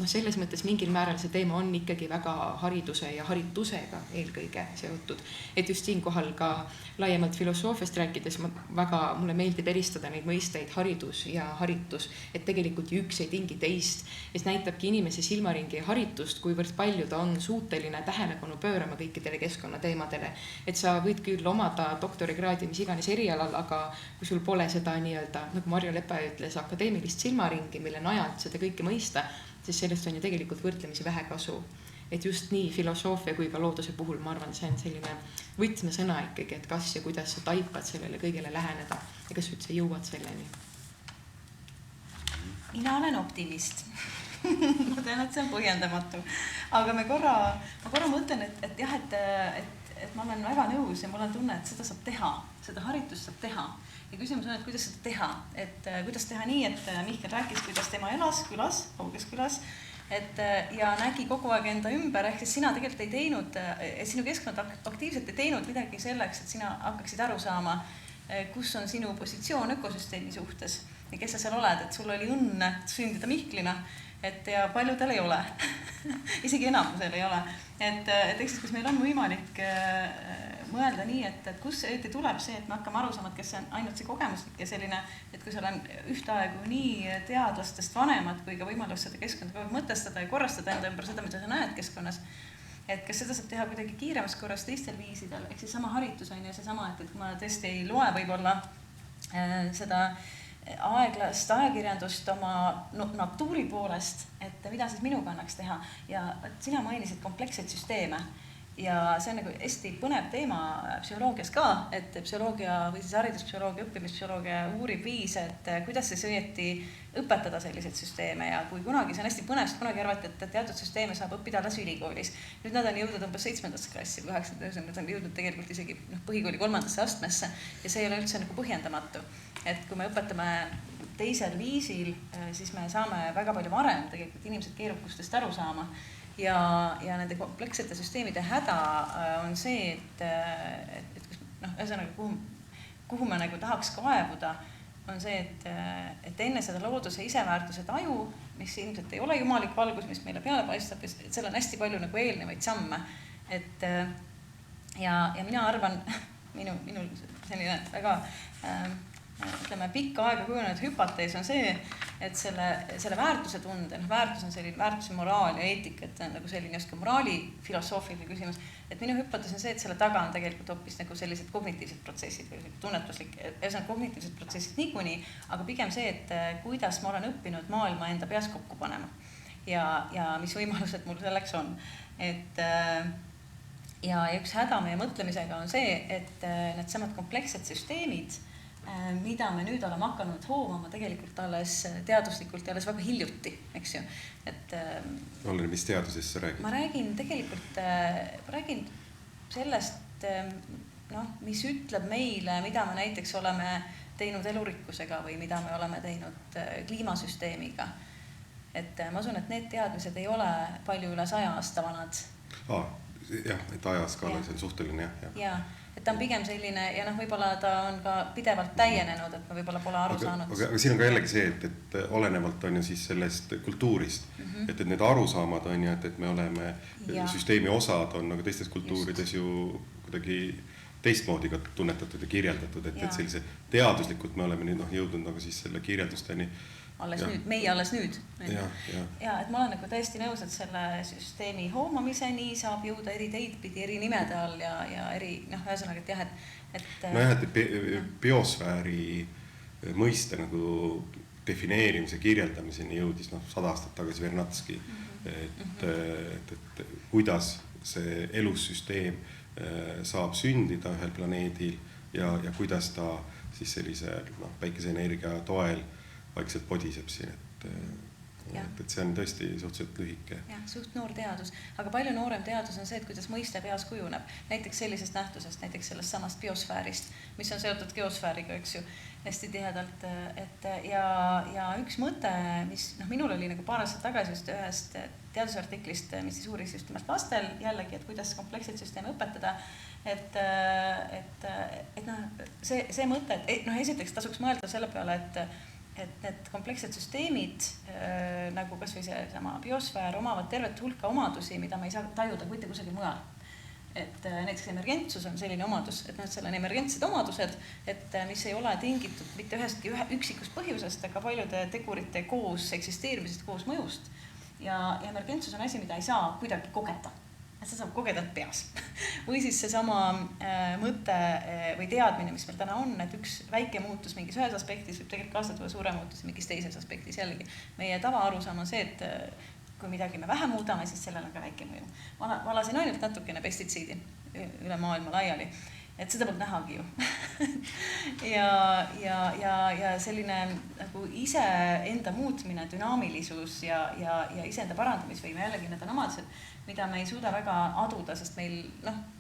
selles mõttes mingil määral see teema on ikkagi väga hariduse ja haritusega eelkõige seotud. Et just siinkohal ka laiemalt filosoofiast rääkides mulle meeldib eristada neid mõisteid haridus ja haritus, et tegelikult ju üks ei tingi teist, et näitabki inimese silmaringi haritust, kuivõrd palju ta on suuteline tähelepanu pöörama kõikidele keskkonnateemadele. Et sa võid küll omada doktorikraadi mis iganes erialal, aga kui sul pole seda nii-öelda, nagu Marju Lepa ütles, akadeemilist silmaringi, mille najalt seda kõike mõista, siis sellest on ju tegelikult võrdlemisi vähe kasu. Et just nii filosoofia kui ka looduse puhul, ma arvan, see on selline võtmesõna ikkagi, et kas ja kuidas sa taipad sellele kõigele läheneda ja kas üldse jõuad selleni. mina olen optimist. Ma tean, et see on põhjendamatu, aga ma korra mõtlen, et jah, et ma olen väga nõus ja mul on tunne, et seda saab teha, seda haritust saab teha. Ja küsimus on, et kuidas seda teha, et kuidas teha nii, et Mihkel rääkis, kuidas tema elas külas, kauges külas, ja nägi kogu aeg enda ümber, ehk siis sina tegelikult ei teinud, sinu keskkond aktiivselt ei teinud midagi selleks, et sina hakkaksid aru saama, kus on sinu positsioon ökosüsteemi suhtes ja kes sa seal oled, et sul oli õnne sündida Mihklina, ja paljudel ei ole, isegi enamusel ei ole, et eks siis, kus meil on võimalik mõelda nii, et kus see tuleb see, et me hakkame aru saama, et kes on ainult see kogemuslik ja selline, et kui seal on ühtaegu nii teadlastest vanemad kui ka võimalus seda keskkonda kogu aeg mõtestada ja korrastada enda ümber seda, mida sa näed keskkonnas, et kas seda saab teha kuidagi kiiremas korras teistel viisidel, ehk siis sama haritus on ja seesama, et kui ma tõesti ei loe võib-olla seda aeglast ajakirjandust oma natuuri poolest, et mida siis minuga annaks teha ja sina mainisid kompleksseid süsteeme ja see on nagu hästi põnev teema psühholoogias ka, et psühholoogia või siis hariduspsühholoogia, õppimispsühholoogia uurib viise, et kuidas siis õieti õpetada selliseid süsteeme ja kui kunagi, see on hästi põnev, sest kunagi arvati, et teatud süsteeme saab õppida alles ülikoolis. Nüüd nad on jõudnud umbes 7. klassi või 8. Nad on jõudnud tegelikult isegi põhikooli 3. astmesse ja see ei ole üldse nagu põhjendamatu. Et kui me õpetame teisel viisil, siis me saame väga palju varem tegelikult inimesed keerukustest aru saama ja nende komplekssete süsteemide häda on see, et ühesõnaga, kuhu me nagu tahaks kaevuda, on see, et enne seda looduse iseväärtuse taju, mis ilmselt ei ole jumalik valgus, mis meile peale paistab, et seal on hästi palju nagu eelnevaid samme. Ja mina arvan, minul selline väga pikka aega kujunenud hüpotees on see, et selle väärtuse tunde, väärtus on selline väärtuse moraal ja eetika, et on nagu selline moraali filosoofiline küsimus, et minu hüpotees on see, et selle taga on tegelikult hoopis nagu sellised kognitiivsed protsessid või tunnetuslik, kognitiivsed protsessid niikuinii, aga pigem see, et kuidas ma olen õppinud maailma enda peas kokku panema ja mis võimalused mul selleks on. Ja üks häda meie mõtlemisega on see, et need samad komplekssed süsteemid, mida me nüüd oleme hakanud hoomama tegelikult alles teaduslikult ja alles väga hiljuti, eks ju. Oleneb, mis teadusest sa räägid? Ma räägin sellest, mis ütleb meile, mida me näiteks oleme teinud elurikkusega või mida me oleme teinud kliimasüsteemiga. Ma usun, et need teadmised ei ole palju üle 100 aasta vanad. Jah, et ajaskaala see on suhteline, jah. Et ta on pigem selline ja võib-olla ta on ka pidevalt täienenud, et me võib-olla pole aru saanud. Aga siin on ka jällegi see, et olenevalt on ju siis sellest kultuurist, et need arusaamad on ju, et me oleme süsteemi osad on nagu teistes kultuurides ju kuidagi teistmoodi ka tunnetatud ja kirjeldatud, et sellise teaduslikult me oleme nüüd jõudnud nagu siis selle kirjeldusteni. Meie alles nüüd. Ja, et ma olen nagu täiesti nõus, et selle süsteemi hoomamiseni saab jõuda eri teid pidi, eri nimede all ja eri, ühesõnaga, et jah, et biosfääri mõiste nagu defineerimise kirjeldamiseni jõudis 100 aastat tagasi Vernatski, et kuidas see elussüsteem saab sündida ühel planeedil ja kuidas ta siis sellise päikeseenergia toel vaikselt podiseb siin, et see on tõesti suhteliselt lühike. Jah, suht noor teadus, aga palju noorem teadus on see, et kuidas mõiste peas kujuneb. Näiteks sellisest nähtusest, näiteks sellest samast biosfäärist, mis on seotud geosfääriga, eks ju, hästi tihedalt. Ja üks mõte, mis minul oli nagu paar aastat tagasi just ühest teadusartiklist, mis siis uuris just nimelt lastel jällegi, et kuidas kompleksseid süsteeme õpetada, et see mõte, et esiteks tasuks mõelda selle peale, et need komplekssed süsteemid, nagu kas või see sama biosfäär, omavad tervet hulka omadusi, mida me ei saa tajuda mitte kusagil mujal. Et näiteks emergentsus on selline omadus, et seal on emergentsed omadused, et mis ei ole tingitud mitte ühestki üksikust põhjusest, aga paljude tegurite koos eksisteerimisest, koos mõjust. Ja emergentsus on asi, mida ei saa kuidagi kogeda. Et see saab kogeda peas. Või siis see sama mõte või teadmine, mis meil täna on, et üks väike muutus mingis ühes aspektis võib tegelikult kaasa tuua suure muutus mingis teises aspektis jällegi. Meie tava arusaam on see, et kui midagi me vähe muudame, siis sellel on ka väike mõju. Valasin ainult natukene pestitsiidi üle maailma laiali et seda polnud nähagi ju. ja selline nagu iseenda muutmine, dünaamilisus ja iseenda parandamisvõime, jällegi need on omadused, mida me ei suuda väga aduda, sest meil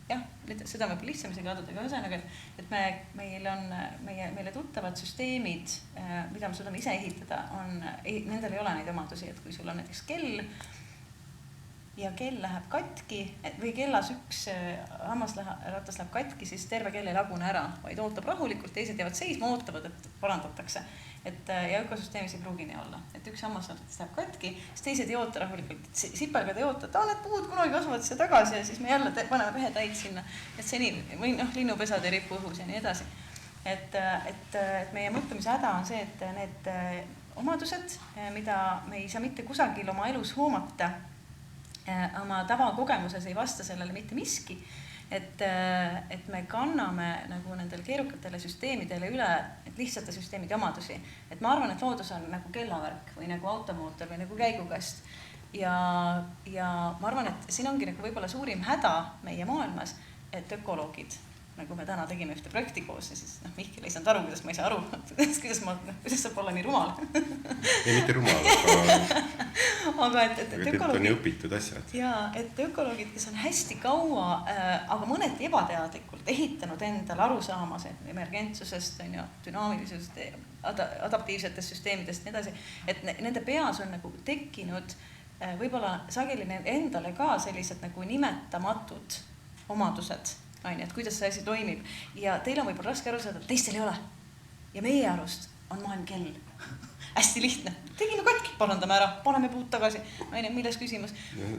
jah, seda võib lihtsam isegi aduda, aga ühesõnaga, et meile tuttavad süsteemid, mida me suudame ise ehitada, nendel ei ole neid omadusi, et kui sul on näiteks kell ja kell läheb katki või kellas üks hammasratas läheb katki, siis terve kell ei lagune ära, vaid ootab rahulikult, teised jäävad seisma, ootavad, et parandatakse. Ja ökosüsteemis ei pruugi nii olla, et üks hammasratas läheb katki, siis teised ei oota rahulikult, sipelgad ei oota, et need puud kunagi kasvavad siia tagasi ja siis me jälle paneme ühetäid sinna, et seni, või linnupesad ei ripu õhus ja nii edasi. Et meie mõtlemise häda on see, et need omadused, mida me ei saa mitte kusagil oma elus hoomata, oma tavakogemuses ei vasta sellele mitte miski, et me kanname nagu nendele keerukatele süsteemidele üle lihtsate süsteemide omadusi. Et ma arvan, et loodus on nagu kellavärk või nagu automootor või nagu käigukast. Ja ma arvan, et siin ongi nagu võib-olla suurim häda meie maailmas, et ökoloogid, nagu me täna tegime ühte projekti koos ja siis Mihkel ei saanud aru, kuidas ma ei saa aru, kuidas saab olla nii rumal. Ei, mitte rumal, aga et ökoloogid... on ju õpitud asjad. Jaa, et ökoloogid, kes on hästi kaua, aga mõneti ebateadlikult ehitanud endal arusaamase emergentsusest, dünaamilisusest, adaptiivsetest süsteemidest, nii edasi, et nende peas on nagu tekkinud võib-olla sageli endale ka sellised nagu nimetamatud omadused, et kuidas see asi toimib. Ja teil on võib-olla raske aru saada, et teistel ei ole. Ja meie arust on maailm kell. Hästi lihtne. Tegime katki, parandame ära, paneme puud tagasi. Milles küsimus?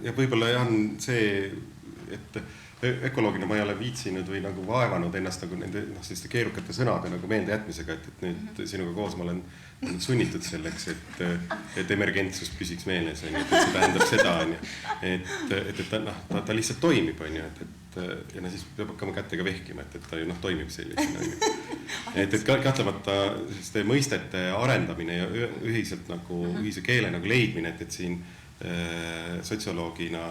Ja võib-olla on see, et ökoloogina ma ei ole viitsinud või nagu vaevanud ennast nagu nende selliste keerukate sõnade nagu meelde jätmisega, et nüüd sinuga koos ma olen sunnitud selleks, et emergentsus püsiks meeles, et see tähendab seda, et ta lihtsalt toimib, ja siis peab hakkama kätega vehkima, et ta ju toimib sellisena. Et kahtlemata mõistete arendamine ja ühiselt nagu ühise keele nagu leidmine, et siin sotsioloogina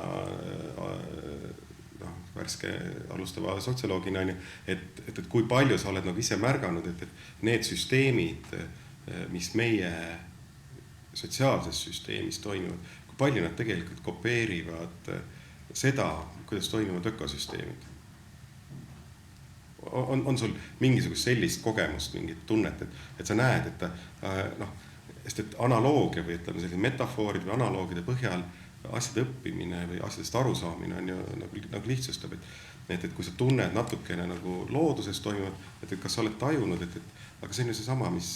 värske alustava sotsioloogina, et kui palju sa oled nagu ise märganud, et need süsteemid, mis meie sotsiaalses süsteemis toimivad, kui palju nad tegelikult kopeerivad seda, kuidas toimivad ökosüsteemid. On sul mingisugust sellist kogemust, mingit tunnet, et sa näed, et analoogia või ütleme selline metafoorid või analoogide põhjal asjade õppimine või asjadest arusaamine on ju nagu lihtsustab, et kui sa tunned natukene nagu looduses toimuvad, et kas sa oled tajunud, aga see on ju see sama, mis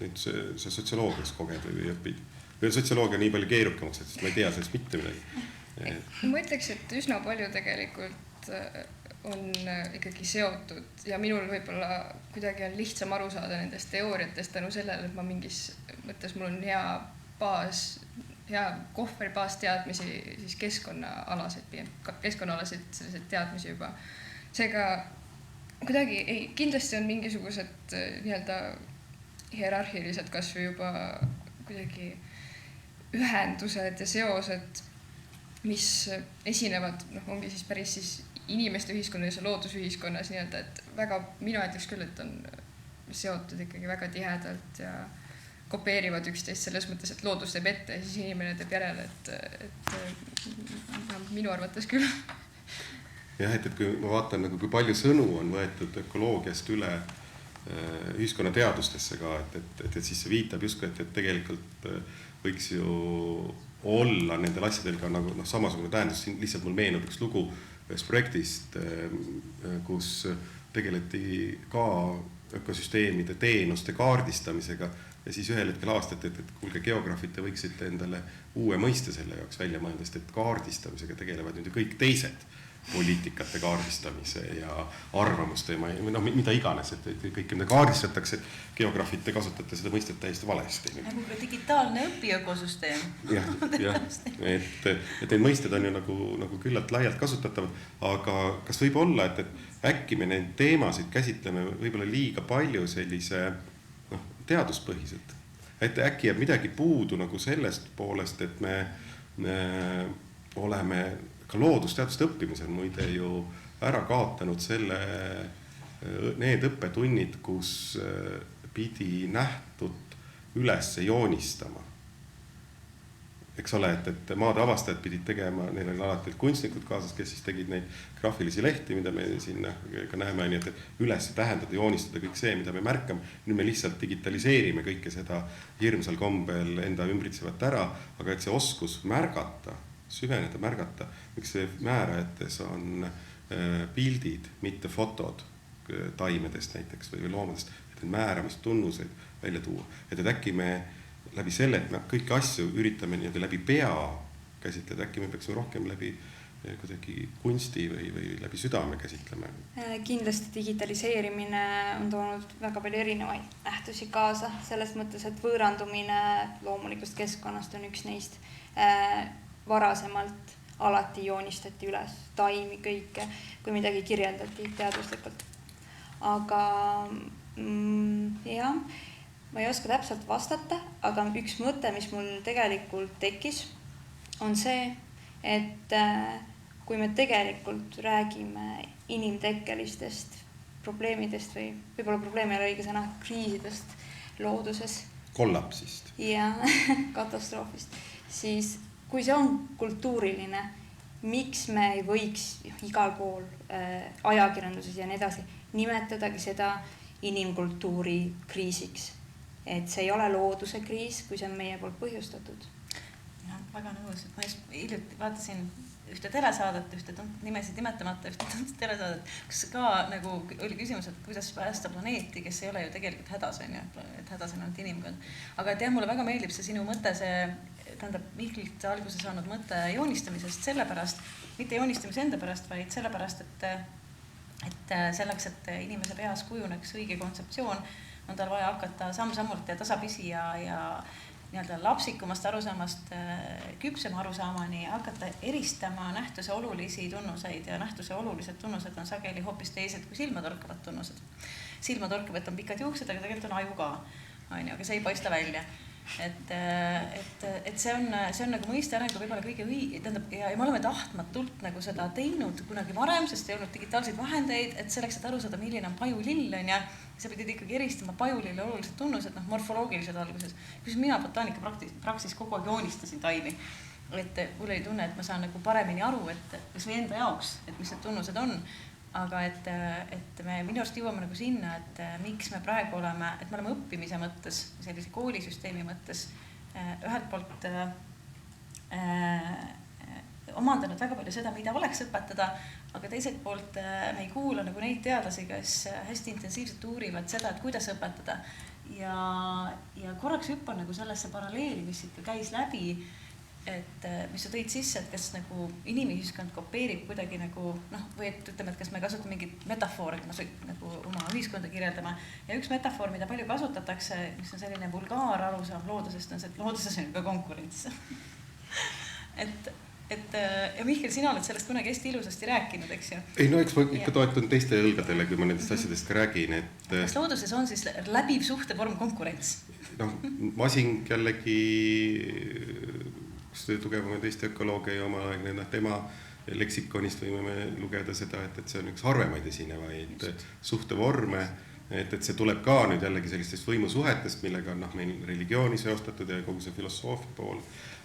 nüüd sa sotsioloogias koged või õpid. Või sotsioloogia nii palju keerukamaks, et ma ei tea sellest mitte midagi. Ma ütleks, et üsna palju tegelikult on ikkagi seotud ja minul võib-olla kuidagi on lihtsam aru saada nendest teooriatest tänu sellele, et ma mingis mõttes mul on hea kohveri baasteadmisi siis keskkonnaalaseid selliseid teadmisi juba. Seega kuidagi kindlasti on mingisugused nii-öelda hierarhilised kas või juba kuidagi ühendused ja seosed, mis esinevad, ongi siis päris siis inimeste ühiskonnas ja loodusühiskonnas nii-öelda, et väga, mina ütleks küll, et on seotud ikkagi väga tihedalt ja kopeerivad üksteist selles mõttes, et loodus teeb ette ja siis inimene teeb järele, et minu arvates küll. Jah, et kui ma vaatan, kui palju sõnu on võetud ökoloogiast üle ühiskonnateadustesse ka, et siis see viitab justkui, et tegelikult võiks ju olla nendel asjadel ka nagu samasugune tähendus. Siin lihtsalt mul meenub üks lugu ühest projektist, kus tegeleti ka ökosüsteemide teenuste kaardistamisega ja siis ühel hetkel aastati, et kuulge geograafid, te võiksite endale uue mõiste selle jaoks välja mõelda, et kaardistamisega tegelevad nüüd kõik teised poliitikate kaardistamise ja arvamuste ja mida iganes, et kõik, mida kaardistatakse, geograafid te kasutate seda mõistet täiesti valesti. Nagu ka digitaalne õpiökosüsteem. Jah, et need mõisted on ju nagu küllalt laialt kasutatavad, aga kas võib olla, et äkki me neid teemasid käsitleme võib-olla liiga palju sellise teaduspõhiselt, et äkki jääb midagi puudu nagu sellest poolest, et me oleme ka loodusteaduste õppimisel muide ju ära kaotanud need õppetunnid, kus pidi nähtud üles joonistama. Eks ole, et maade avastajad pidid tegema, neil oli alati kunstnikud kaasas, kes siis tegid neid graafilisi lehti, mida me siin ka näeme, nii et üles tähendada, joonistada kõik see, mida me märkame. Nüüd me lihtsalt digitaliseerime kõike seda hirmsal kombel enda ümbritsevat ära, aga et see oskus märgata, süveneda, märgata, miks see määrajates on pildid, mitte fotod taimedest näiteks või loomadest, et määramistunnuseid välja tuua. Et äkki me läbi selle, et me kõiki asju üritame nii läbi pea käsitleda, äkki me peaksime rohkem läbi kuidagi kunsti või läbi südame käsitleme. Kindlasti digitaliseerimine on toonud väga palju erinevaid nähtusi kaasa, selles mõttes, et võõrandumine loomulikust keskkonnast on üks neist. Varasemalt alati joonistati üles taimi kõike, kui midagi kirjeldati teaduslikult. Aga jah, ma ei oska täpselt vastata, aga üks mõte, mis mul tegelikult tekkis, on see, et kui me tegelikult räägime inimtekkelistest probleemidest või võib-olla probleem ei ole õige sõna, kriisidest looduses. Kollapsist. Ja katastroofist. Siis kui see on kultuuriline, miks me ei võiks igal pool ajakirjanduses ja nii edasi nimetadagi seda inimkultuuri kriisiks? Et see ei ole looduse kriis, kui see on meie poolt põhjustatud. Ja, väga nõus. Ma just hiljuti vaatasin ühte telesaadet, ühte nimesid nimetamata, ühte telesaadet, kus ka nagu oli küsimus, et kuidas päästa planeeti, kes ei ole ju tegelikult hädas, et hädas on ainult inimkond. Aga et jah, mulle väga meeldib see sinu mõte, tähendab Mihklilt alguse saanud mõte joonistamisest sellepärast, mitte joonistamise enda pärast, vaid sellepärast, et selleks, et inimese peas kujuneks õige kontseptsioon, on tal vaja hakata samm-sammult ja tasapisi ja nii-öelda lapsikumast arusaamast küpsema arusaamani hakata eristama nähtuse olulisi tunnuseid ja nähtuse olulised tunnused on sageli hoopis teised kui silmatorkavad tunnused. Silmatorkavad on pikad juuksed, aga tegelikult on aju ka, aga see ei paista välja. Et see on nagu mõiste arengu võib-olla kõige ja me oleme tahtmatult nagu seda teinud kunagi varem, sest ei olnud digitaalseid vahendeid, et selleks, et aru saada, milline on pajulill, ja sa pidid ikkagi eristama pajulille olulised tunnused, morfoloogilised alguses. Kus mina botaanika praksis kogu aeg joonistasin taimi, et mul oli tunne, et ma saan nagu paremini aru, et kas või enda jaoks, et mis need tunnused on. Aga et me minu arust jõuame nagu sinna, et miks me praegu oleme, et me oleme õppimise mõttes, sellise koolisüsteemi mõttes ühelt poolt omandanud väga palju seda, mida oleks õpetada, aga teiselt poolt me ei kuula nagu neid teadlasi, kes hästi intensiivselt uurivad seda, et kuidas õpetada. Ja korraks hüppan nagu sellesse paralleeli, mis ikka käis läbi, et mis sa tõid sisse, et kas nagu inimühiskond kopeerib kuidagi nagu, või et ütleme, et kas me kasutame mingit metafoori, nagu oma ühiskonda kirjeldama. Ja üks metafoor, mida palju kasutatakse, mis on selline vulgaar arusaam loodusest, on see, et looduses on ka konkurents. Ja Mihkel, sina oled sellest kunagi hästi ilusasti rääkinud, eks ju? Ei, no eks ma ikka toetun teiste õlgadele, kui ma nendest asjadest ka räägin. Kas looduses on siis läbiv suhtevorm konkurents? Masing jällegi tugevame teiste ökoloogia ja omaaegne, tema leksikonist võime me lugeda seda, et see on üks harvemaid esinevaid suhtevorme, et see tuleb ka nüüd jällegi sellistest võimusuhetest, millega on meil religiooni seostatud ja kogu see filosoofia pool,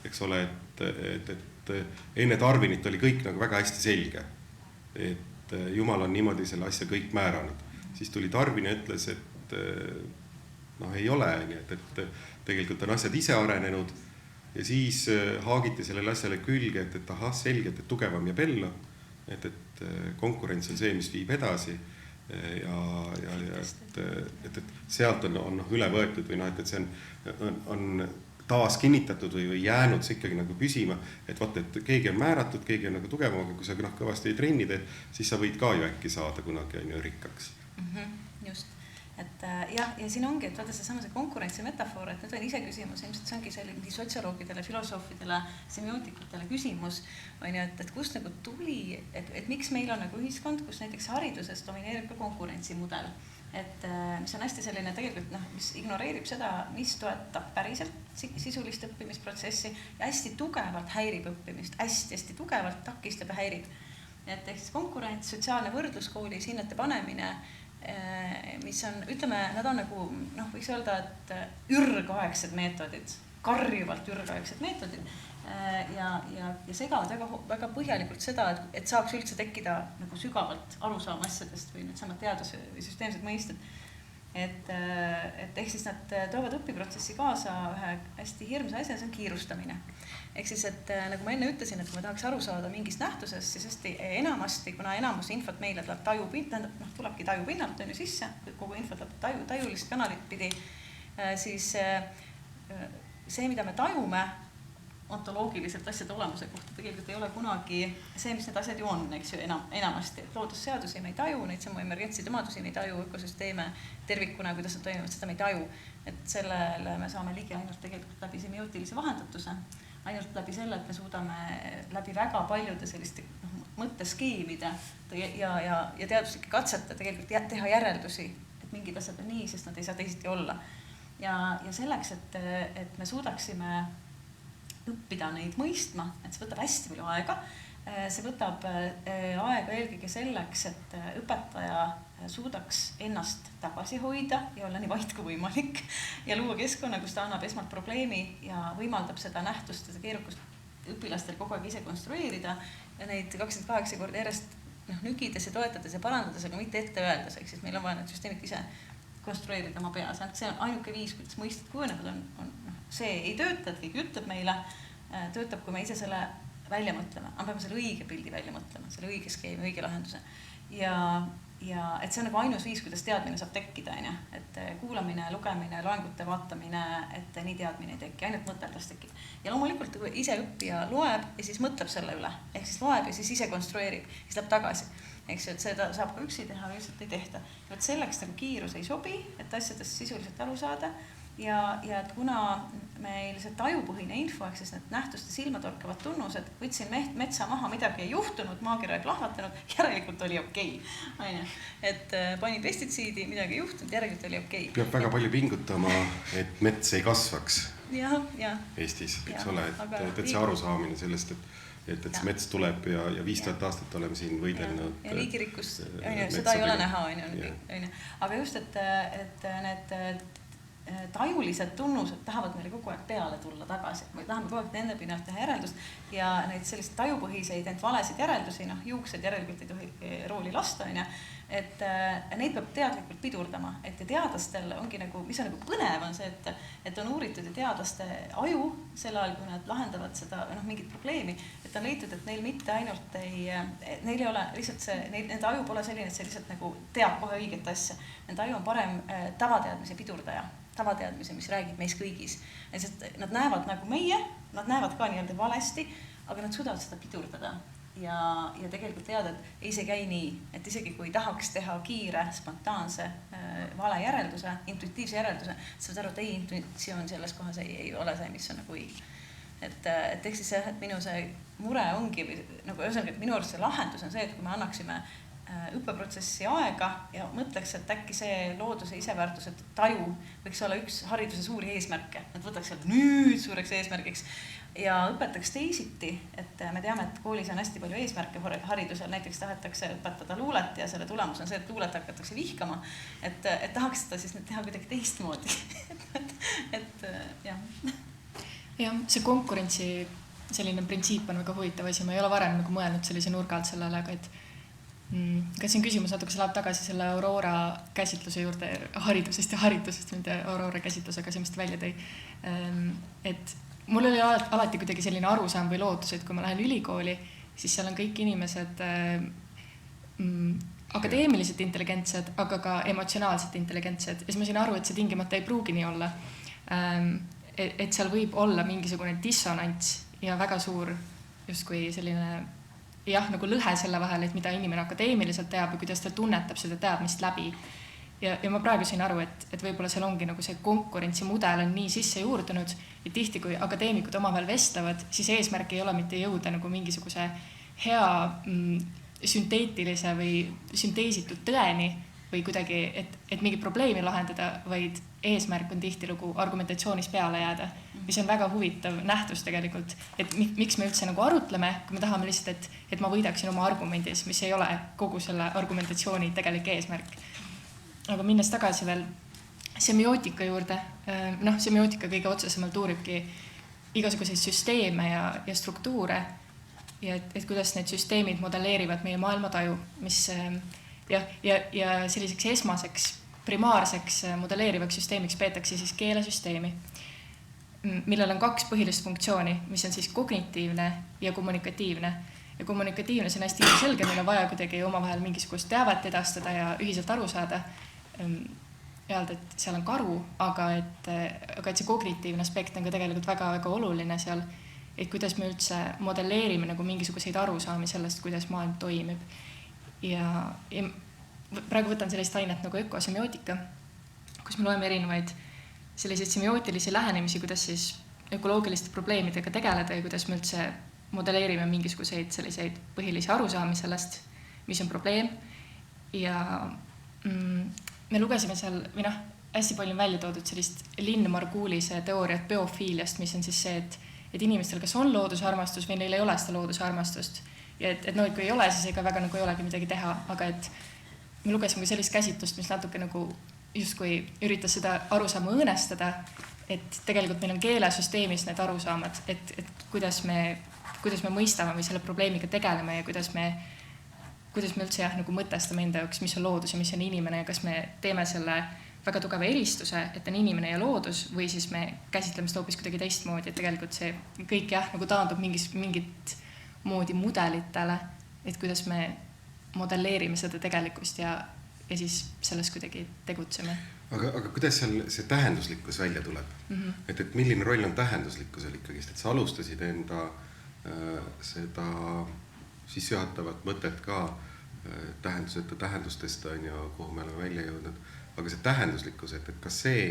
eks ole, et enne Darwinit oli kõik nagu väga hästi selge, et Jumal on niimoodi selle asja kõik määranud. Siis tuli Darwin ja ütles, et ei ole, et tegelikult on asjad ise arenenud. Ja siis haagiti sellele asjale külge, et ahah, selgelt, et tugevam jääb ellu, et konkurents on see, mis viib edasi ja et sealt on üle võetud või et see on taas kinnitatud või jäänud see ikkagi nagu püsima, et vaata, et keegi on määratud, keegi on nagu tugevam, aga kui sa kõvasti ei trennid, siis sa võid ka ju äkki saada kunagi rikkaks. Just. Ja siin ongi, et vaata seesama see konkurentsi metafoor, et nüüd on ise küsimus, ilmselt see ongi selline sotsioloogidele, filosoofidele, semiootikutele küsimus, et kust nagu tuli, et miks meil on nagu ühiskond, kus näiteks hariduses domineerib ka konkurentsimudel, et mis on hästi selline tegelikult, mis ignoreerib seda, mis toetab päriselt sisulist õppimisprotsessi ja hästi tugevalt häirib õppimist, hästi tugevalt takistab ja häirib. et ehk siis konkurents, sotsiaalne võrdlus koolis, hinnete panemine, mis on, ütleme, nad on nagu, võiks öelda, et ürgaegsed meetodid, karjuvalt ürgaegsed meetodid ja segavad väga põhjalikult seda, et saaks üldse tekkida nagu sügavalt arusaama asjadest või needsamad teadus- või süsteemsed mõisted. Et ehk siis nad toovad õpiprotsessi kaasa ühe hästi hirmsa asja, see on kiirustamine. Ehk siis, et nagu ma enne ütlesin, et kui me tahaks aru saada mingist nähtusest, siis hästi enamasti, kuna enamus infot meile tuleb tulebki tajupinnalt on ju sisse, kogu info tuleb tajulist kanalit pidi, siis see, mida me tajume ontoloogiliselt asjade olemuse kohta, tegelikult ei ole kunagi see, mis need asjad ju on, eks ju, enamasti. Loodusseadusi me ei taju, neid samu emergentsid omadusi me ei taju, ökosüsteeme tervikuna, kuidas nad toimivad, seda me ei taju. Et sellele me saame ligi ainult tegelikult läbi semiootilise vahendatuse, ainult läbi selle, et me suudame läbi väga paljude selliste mõtteskeemide ja teaduslike katsete tegelikult teha järeldusi, et mingid asjad on nii, sest nad ei saa teisiti olla. Ja selleks, et me suudaksime õppida neid mõistma, et see võtab hästi palju aega. See võtab aega eelkõige selleks, et õpetaja suudaks ennast tagasi hoida ja olla nii vait kui võimalik ja luua keskkonna, kus ta annab esmalt probleemi ja võimaldab seda nähtust, seda keerukust õpilastel kogu aeg ise konstrueerida ja neid 28 korda järjest nügides ja toetades ja parandades, aga mitte ette öeldes, ehk siis meil on vaja need süsteemid ise konstrueerida oma peas. See on ainuke viis, kuidas mõisted kujunevad, see ei tööta, et keegi ütleb meile, töötab, kui me ise selle välja mõtleme. Me peame selle õige pildi välja mõtlema, selle õige skeemi, õige lahenduse. Ja et see on nagu ainus viis, kuidas teadmine saab tekkida, et kuulamine, lugemine, loengute vaatamine, et nii teadmine ei teki, ainult mõteldas tekib. Ja loomulikult ise õppija loeb ja siis mõtleb selle üle, ehk siis loeb ja siis ise konstrueerib, siis läheb tagasi. Eks ju, et seda saab ka üksi teha, üldiselt ei tehta. Ja selleks nagu kiirus ei sobi, et asjadest sisuliselt aru saada. Ja et kuna meil see tajupõhine info, ehk siis need nähtuste silmatorkavad tunnused, võtsin metsa maha, midagi ei juhtunud, maakera ei plahvatanud, järelikult oli okei. Et panin pestitsiidi, midagi ei juhtunud, järelikult oli okei. Peab väga palju pingutama, et mets ei kasvaks ja. Eestis, eks ole, et see arusaamine sellest, et see mets tuleb ja 5000 aastat oleme siin võidelnud. Ja liigirikkus, seda ei ole näha, aga just, et need tajulised tunnused tahavad meile kogu aeg peale tulla tagasi. Me tahame kogu aeg nende pinnalt teha järeldust ja neid selliseid tajupõhiseid, ent valesid järeldusi, juuksed järelikult ei tohi rooli lasta, et neid peab teadlikult pidurdama. Et teadlastel ongi nagu, mis on nagu põnev, on see, et on uuritud ja teadlaste aju sel ajal, kui nad lahendavad seda mingit probleemi, et on leitud, et neil mitte ainult neil ei ole lihtsalt see, nende aju pole selline, et see lihtsalt nagu teab kohe õiget asja. Nende aju on parem tavateadmise pidurdaja. Tavateadmise, mis räägib meis kõigis. Nad näevad nagu meie, nad näevad ka nii-öelda valesti, aga nad suudavad seda pidurdada ja tegelikult teada, et ei see käi nii, et isegi kui tahaks teha kiire, spontaanse, vale järelduse, intuitiivse järelduse, saavad aru, et ei intuitsioon selles kohas ei ole see, mis on nagu õige. Et ehk siis minu see mure ongi, nagu ühesõnaga, et minu arust see lahendus on see, et kui me annaksime õppeprotsessi aega ja mõtleks, et äkki see looduse iseväärtuse taju võiks olla üks hariduse suuri eesmärke. Nad võtaks sealt nüüd suureks eesmärgiks ja õpetaks teisiti, et me teame, et koolis on hästi palju eesmärke haridusel, näiteks tahetakse õpetada luulet ja selle tulemus on see, et luulet hakatakse vihkama, et tahaks seda siis teha kuidagi teistmoodi. jah, see konkurentsi selline printsiip on väga huvitav asi, ma ei ole varem nagu mõelnud sellise nurga alt sellele, aga kas siin küsimus natuke läheb tagasi selle Aurora käsitluse juurde haridusest ja haritusest, mida Aurora käsitlusega semmoist välja tõi. Et mul oli alati kuidagi selline arusaam või lootus, et kui ma lähen ülikooli, siis seal on kõik inimesed akadeemiliselt intelligentsed, aga ka emotsionaalselt intelligentsed. Ja siis ma sain aru, et see tingimata ei pruugi nii olla. Et seal võib olla mingisugune dissonants ja väga suur justkui selline nagu lõhe selle vahel, et mida inimene akadeemiliselt teab ja kuidas ta tunnetab seda teadmist läbi. Ja ma praegu sain aru, et võib-olla seal ongi nagu see konkurentsimudel on nii sisse juurdunud ja tihti, kui akadeemikud omavahel vestlevad, siis eesmärk ei ole mitte jõuda nagu mingisuguse hea sünteetilise või sünteesitud tõeni või kuidagi, et mingi probleemi lahendada, vaid eesmärk on tihtilugu argumentatsioonis peale jääda. mis on väga huvitav nähtus tegelikult, et miks me üldse nagu arutleme, kui me tahame lihtsalt, et ma võidaksin oma argumendis, mis ei ole kogu selle argumentatsiooni tegelik eesmärk. Aga minnes tagasi veel semiootika juurde, semiootika kõige otsesemalt uuribki igasuguseid süsteeme ja struktuure ja et kuidas need süsteemid modelleerivad meie maailmataju, mis ja selliseks esmaseks primaarseks modelleerivaks süsteemiks peetakse siis keelesüsteemi, millel on 2 põhilist funktsiooni, mis on siis kognitiivne ja kommunikatiivne. Ja kommunikatiivne, see on hästi selge, meil on vaja kuidagi omavahel mingisugust teavet edastada ja ühiselt aru saada. Öelda, et seal on karu, aga et see kognitiivne aspekt on ka tegelikult väga-väga oluline seal, et kuidas me üldse modelleerime nagu mingisuguseid arusaami sellest, kuidas maailm toimib. Ja praegu võtan sellist ainet nagu ökosemiootika, kus me loeme erinevaid selliseid semiootilisi lähenemisi, kuidas siis ökoloogiliste probleemidega tegeleda ja kuidas me üldse modelleerime mingisuguseid selliseid põhilisi arusaami sellest, mis on probleem. Ja me lugesime seal, hästi palju on välja toodud sellist Lynn Margulis'e teooriat biofiiliast, mis on siis see, et inimestel kas on loodusarmastus või neil ei ole seda loodusarmastust. Ja et kui ei ole, siis ega väga nagu ei olegi midagi teha, aga et me lugesime sellist käsitlust, mis natuke nagu justkui üritas seda arusaama õõnestada, et tegelikult meil on keelesüsteemis need arusaamad, et kuidas me mõistame või selle probleemiga tegeleme ja kuidas me üldse nagu mõtestame enda jaoks, mis on loodus ja mis on inimene ja kas me teeme selle väga tugeva eristuse, et on inimene ja loodus või siis me käsitleme seda hoopis kuidagi teistmoodi, et tegelikult see kõik nagu taandub mingit moodi mudelitele, et kuidas me modelleerime seda tegelikkust ja siis selles kuidagi tegutseme. Aga kuidas seal see tähenduslikkus välja tuleb? Et milline roll on tähenduslikkusel ikkagist? Et sa alustasid enda seda sissejuhatavat mõtet ka tähenduseta tähendustest on ja kuhu me oleme välja jõudnud. Aga see tähenduslikkus, et kas see,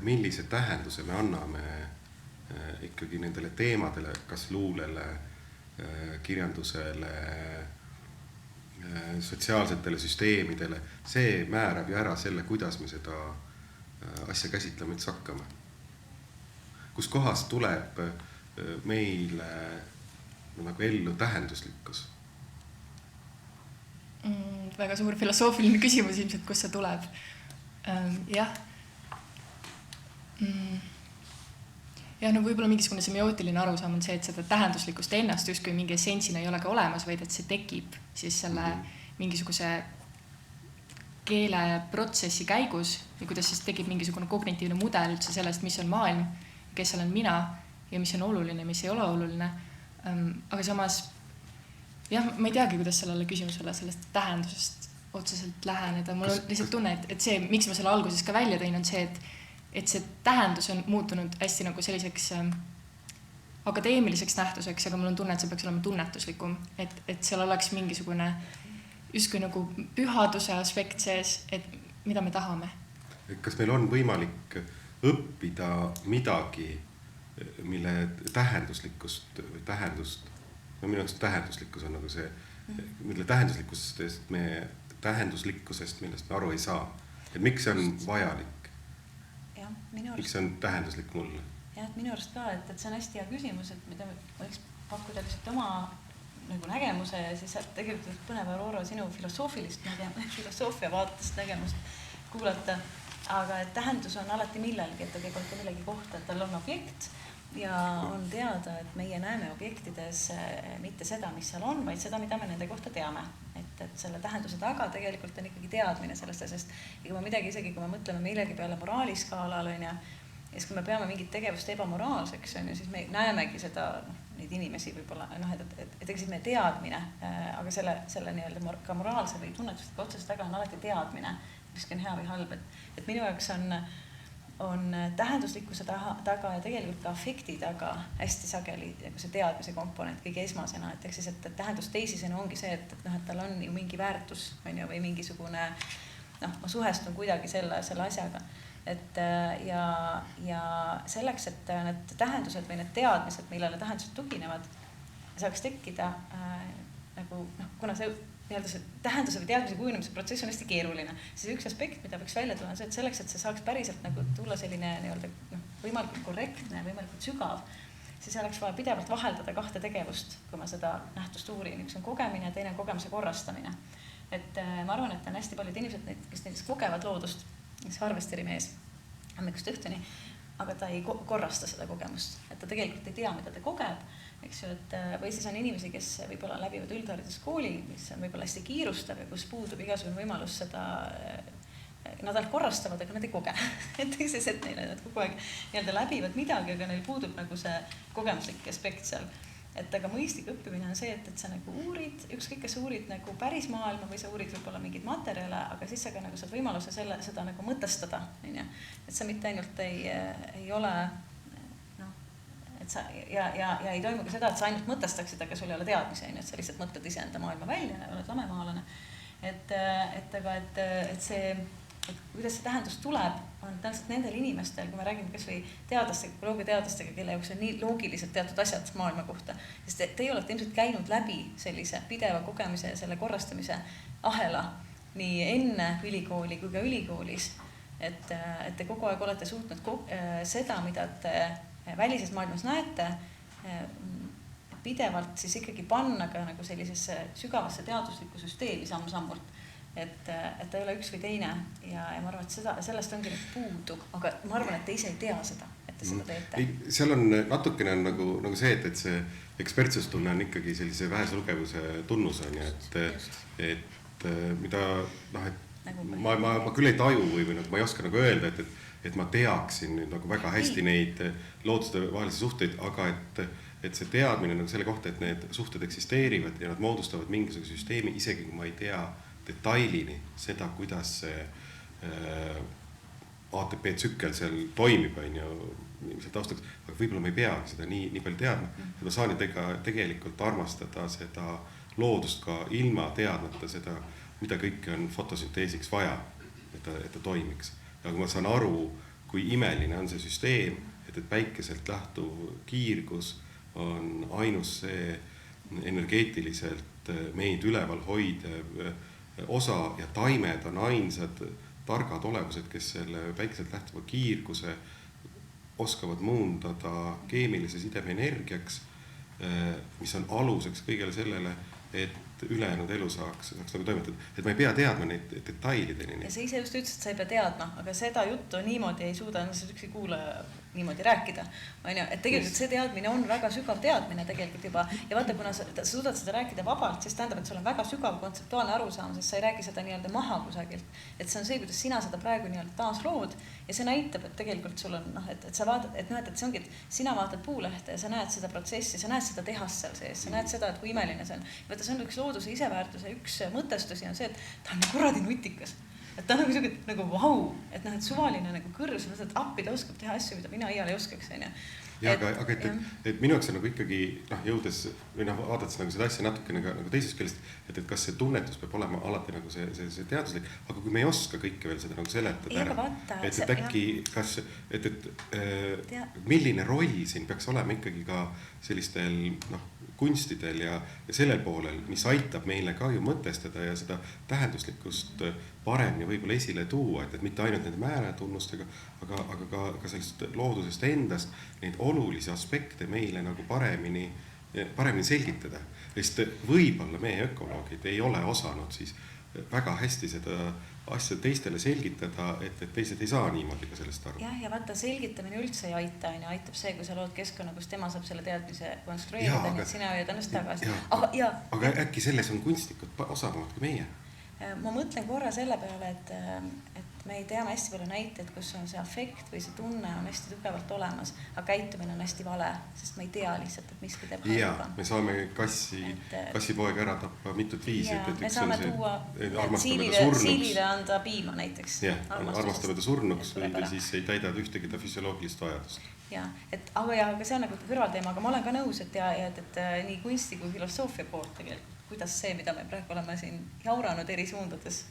millise tähenduse me anname ikkagi nendele teemadele, kas luulele, kirjandusele, sotsiaalsetele süsteemidele, see määrab ju ära selle, kuidas me seda asja käsitlema üldse hakkame. Kus kohas tuleb meile nagu ellu tähenduslikkus? Väga suur filosoofiline küsimus ilmselt, kus see tuleb. Jah, võib-olla mingisugune semiootiline arusaam on see, et seda tähenduslikkust ennast justkui mingi essentsina ei ole ka olemas, vaid et see tekib siis selle mingisuguse keeleprotsessi käigus ja kuidas siis tekib mingisugune kognitiivne mudel üldse sellest, mis on maailm, kes olen mina ja mis on oluline, mis ei ole oluline. Aga samas, ma ei teagi, kuidas sellele küsimusele sellest tähendusest otseselt läheneda. Mul on lihtsalt tunne, et see, miks ma selle alguses ka välja tõin, on see, et see tähendus on muutunud hästi nagu selliseks akadeemiliseks nähtuseks, aga mul on tunne, et see peaks olema tunnetuslikum, et seal oleks mingisugune justkui nagu pühaduse aspekt sees, et mida me tahame. Kas meil on võimalik õppida midagi, mille tähenduslikkust või tähendust, minu jaoks tähenduslikkus on nagu see, mille tähenduslikkusest, millest me aru ei saa. Et miks see on vajalik? Miks see on tähenduslik mulle? Jah, et minu arust ka, et see on hästi hea küsimus, et mida võiks pakkuda lihtsalt oma nagu nägemuse ja siis tegelikult põnev Aurora sinu filosoofilist filosoofia vaatest nägemust kuulata. Aga et tähendus on alati millelgi, et tegelikult millegi kohta, et tal on objekt ja on teada, et meie näeme objektides mitte seda, mis seal on, vaid seda, mida me nende kohta teame. Et selle tähenduse taga tegelikult on ikkagi teadmine sellest asjast. Ja kui me midagi isegi, kui me mõtleme millegi peale moraaliskaalal, ja siis kui me peame mingit tegevust ebamoraalseks, siis me näemegi seda, neid inimesi võib-olla, et siis meie teadmine, aga selle nii-öelda ka moraalse või tunnetustega otsest taga on alati teadmine, mis on hea või halb. Et minu jaoks on tähenduslikkuse taga ja tegelikult ka afekti taga hästi sageli see teadmise komponent kõige esmasena, et ehk siis, et tähendus teisisena ongi see, et tal on ju mingi väärtus või mingisugune, ma suhestun kuidagi selle asjaga. Ja selleks, et need tähendused või need teadmised, millele tähendused tuginevad, saaks tekkida kuna see nii-öelda see tähenduse või teadmise kujunemise protsess on hästi keeruline, siis üks aspekt, mida võiks välja tulla, on see, et selleks, et see saaks päriselt nagu tulla selline nii-öelda võimalikult korrektne, võimalikult sügav, siis oleks vaja pidevalt vaheldada kahte tegevust, kui ma seda nähtust uurin. Üks on kogemine ja teine on kogemuse korrastamine. Et ma arvan, et on hästi paljud inimesed, kes näiteks kogevad loodust, kes harvesteri mees hommikust õhtuni, aga ta ei korrasta seda kogemust, et ta tegelikult ei tea, mida ta kogeb, eks ju, et või siis on inimesi, kes võib-olla läbivad üldhariduskooli, mis on võib-olla hästi kiirustav ja kus puudub igasugune võimalus seda, nad ainult korrastavad, aga nad ei koge. Et siis, et neile nad kogu aeg nii-öelda läbivad midagi, aga neil puudub nagu see kogemuslik aspekt seal. Et aga mõistlik õppimine on see, et sa nagu uurid, ükskõik, kas sa uurid nagu päris maailma või sa uurid võib-olla mingeid materjale, aga siis sa ka nagu saad võimaluse seda nagu mõtestada, on ju. Et sa mitte ainult ei ole, et sa, ja ei toimu ka seda, et sa ainult mõtestaksid, aga sul ei ole teadmisi, on ju, et sa lihtsalt mõtled iseenda maailma välja ja oled lamemaalane. Et see, et kuidas see tähendus tuleb, on tõenäoliselt nendel inimestel, kui me räägime kas või teadlastega, ökoloogiateadlastega, kelle jaoks on nii loogiliselt teatud asjad maailma kohta, sest teie olete ilmselt käinud läbi sellise pideva kogemise ja selle korrastamise ahela nii enne ülikooli kui ka ülikoolis, et te kogu aeg olete suutnud seda, mida te välises maailmas näete, pidevalt siis ikkagi panna ka nagu sellisesse sügavasse teaduslikku süsteemi samm-sammult. Et ta ei ole üks või teine ja ma arvan, et sellest ongi nüüd puudu, aga ma arvan, et te ise ei tea seda, et te seda teete. Seal on natukene nagu see, et see ekspertsustunne on ikkagi sellise vähese lugevuse tunnus on ja et mida ma küll ei taju või ma ei oska nagu öelda, et ma teaksin nüüd nagu väga hästi neid looduste vahelisi suhteid, aga et see teadmine nagu selle kohta, et need suhted eksisteerivad ja nad moodustavad mingisuguse süsteemi, isegi kui ma ei tea detailini seda, kuidas see ATP tsükkel seal toimib, on ju, seal taustaks, aga võib-olla ma ei peagi seda nii palju teadma, et ma saan tegelikult armastada seda loodust ka ilma teadmata seda, mida kõike on fotosünteesiks vaja, et ta toimiks. Ja kui ma saan aru, kui imeline on see süsteem, et päikeselt lähtuv kiirgus on ainus see energeetiliselt meid üleval hoidev osa ja taimed on ainsad targad olevused, kes selle päikeselt lähtuva kiirguse oskavad muundada keemilise sideme energiaks, mis on aluseks kõigele sellele, et ülejäänud elu saaks nagu toimetada. Et ma ei pea teadma neid detailideni. Ja sa ise just ütlesid, et sa ei pea teadma, aga seda juttu niimoodi ei suuda üksi kuulaja niimoodi rääkida. Et tegelikult see teadmine on väga sügav teadmine tegelikult juba. Ja vaata, kuna sa suudad seda rääkida vabalt, siis tähendab, et sul on väga sügav kontseptuaalne arusaam, sest sa ei räägi seda nii-öelda maha kusagilt. Et see on see, kuidas sina seda praegu nii-öelda taas lood ja see näitab, et tegelikult sul on, et sa vaatad, et see ongi, et sina vaatad puulehte ja sa näed seda protsessi, sa näed seda tehast seal sees, sa näed seda, et kui imeline see on. Vaata, see on üks looduse iseväärtuse üks mõtestusi on see, et ta on kuradi nutikas. Et ta on nagu vau, et suvaline nagu kõrvus, et appi ta oskab teha asju, mida mina iial ei oskaks. Ja, aga et minu jaoks on nagu ikkagi jõudes või vaadates nagu seda asja natukene nagu teisest küljest, et kas see tunnetus peab olema alati nagu see teaduslik, aga kui me ei oska kõike veel seda nagu seletada ära, et äkki kas, et milline roll siin peaks olema ikkagi ka sellistel kunstidel ja sellel poolel, mis aitab meile ka ju mõtestada ja seda tähenduslikkust paremini võib-olla esile tuua, et mitte ainult nende määretunnustega, aga ka sellest loodusest endast neid olulisi aspekte meile nagu paremini selgitada. Sest võib-olla meie ökoloogid ei ole osanud siis väga hästi seda asja teistele selgitada, et teised ei saa niimoodi ka sellest aru. Ja vaata, selgitamine üldse ei aita, aitab see, kui sa lood keskkonna, kus tema saab selle teadmise konstrueerida, nii et sina hoiad ennast tagasi. Aga äkki selles on kunstnikud osavamad kui meie? Ma mõtlen korra selle peale, et me ei teame hästi palju näiteid, kus on see afekt või see tunne on hästi tugevalt olemas, aga käitumine on hästi vale, sest ma ei tea lihtsalt, et miski teeb halba. Ja, me saame kassipoega ära tappa mitut viisi. Me saame tuua siilile anda piima näiteks. Armastame ta surnuks või siis ei täida ühtegi ta füsioloogilist vajadust. Aga see on nagu kõrvalteema, aga ma olen ka nõus, et nii kunsti kui filosoofia poolt tegelikult, kuidas see, mida me praegu oleme siin jauranud eri suundades.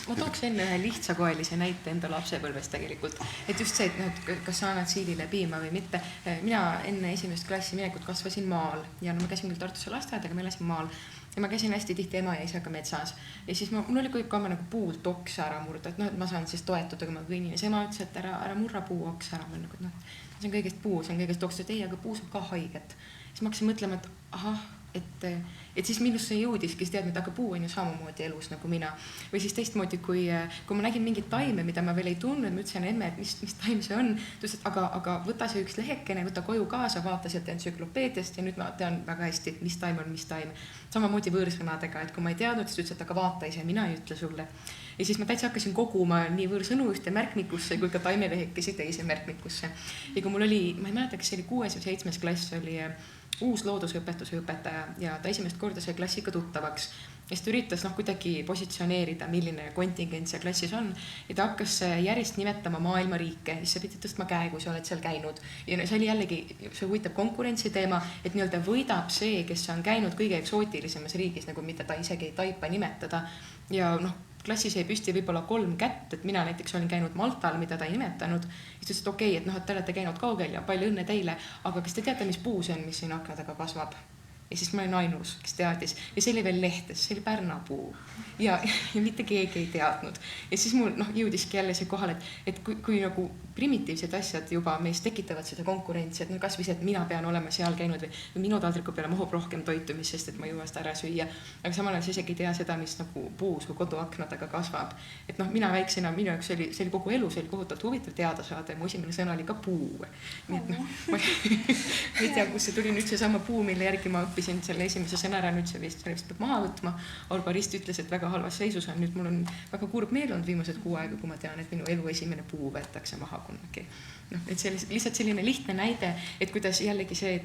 Ma tooks enne ühe lihtsakoelise näite enda lapsepõlvest tegelikult, et just see, et kas sa annad siilile piima või mitte. Mina enne esimest klassi minekut kasvasin maal ja ma käisin küll Tartusse lasteaed, aga ma elasin maal ja ma käisin hästi tihti ema ja isaga metsas ja siis mul oli kõik oma nagu puult oksa ära murda, et noh, et ma saan siis toetuda, kui ma kõnnin ja siis ema ütles, et ära murra puu oksa ära, ma nagu, et noh, see on kõigest puu, see on kõigest oksa, et ei, aga puus on ka haiget. Siis ma hakkasin mõtlema, et ahah, et siis minusse jõudiski teadma, et aga puu on ju samamoodi elus nagu mina. Või siis teistmoodi, kui ma nägin mingit taime, mida ma veel ei tundnud, ma ütlesin emme, et mis taim see on. Ta ütles, et aga võta see üks lehekene, võta koju kaasa, vaata sealt entsüklopeediast ja nüüd ma tean väga hästi, et mis taim on, mis taim. Samamoodi võõrsõnadega, et kui ma ei teadnud, siis ütles, et aga vaata ise, mina ei ütle sulle. Ja siis ma täitsa hakkasin koguma nii võõrsõnu ühte märkmikusse kui ka taimelehekesi teise märkmikusse. Ja kui mul oli, ma ei mäleta, kas see oli 6. või 7. klass, oli uus loodusõpetuse õpetaja ja ta esimest korda sai klassiga tuttavaks. Ja siis ta üritas kuidagi positsioneerida, milline kontingent see klassis on. Ja ta hakkas järjest nimetama maailma riike, siis sa pidid tõstma käe, kui sa oled seal käinud. Ja see oli jällegi, see huvitav konkurentsi teema, et nii-öelda võidab see, kes on käinud kõige eksootilisemas riigis, nagu mida ta isegi ei taipa nimetada. Ja klassis jäi püsti võib-olla 3 kätt, et mina näiteks olin käinud Maltal, mida ta ei nimetanud. Siis ütles, et okei, et te olete käinud kaugel ja palju õnne teile, aga kas te teate, mis puu see on, mis siin akna taga kasvab? Ja siis ma olin ainus, kes teadis. Ja see oli veel lehtes, see oli pärnapuu. Ja mitte keegi ei teadnud. Ja siis mul jõudiski jälle see kohal, et kui nagu primitiivsed asjad juba meis tekitavad seda konkurentsi, et kas või see, et mina pean olema seal käinud või minu taldriku peale mahub rohkem toitumist, sest et ma jõuan seda ära süüa. Aga samal ajal isegi ei tea seda, mis nagu puus või koduakna taga kasvab. Et mina väiksena, minu jaoks see oli kogu elu, see oli kohutavalt huvitav teada saada ja mu esimene sõna oli ka puu. Nii et ma ei tea, kus see tuli nüüd seesama puu, mille järgi ma õppisin selle esimese sõna ära, nüüd see vist peab maha võtma. Arborist ütles, et väga halvas seisus on, nüüd mul on väga kurb meel olnud viimased 6 aega, kui ma tean, et minu elu esimene puu võetakse maha kunagi. Et see lihtsalt selline lihtne näide, et kuidas jällegi see,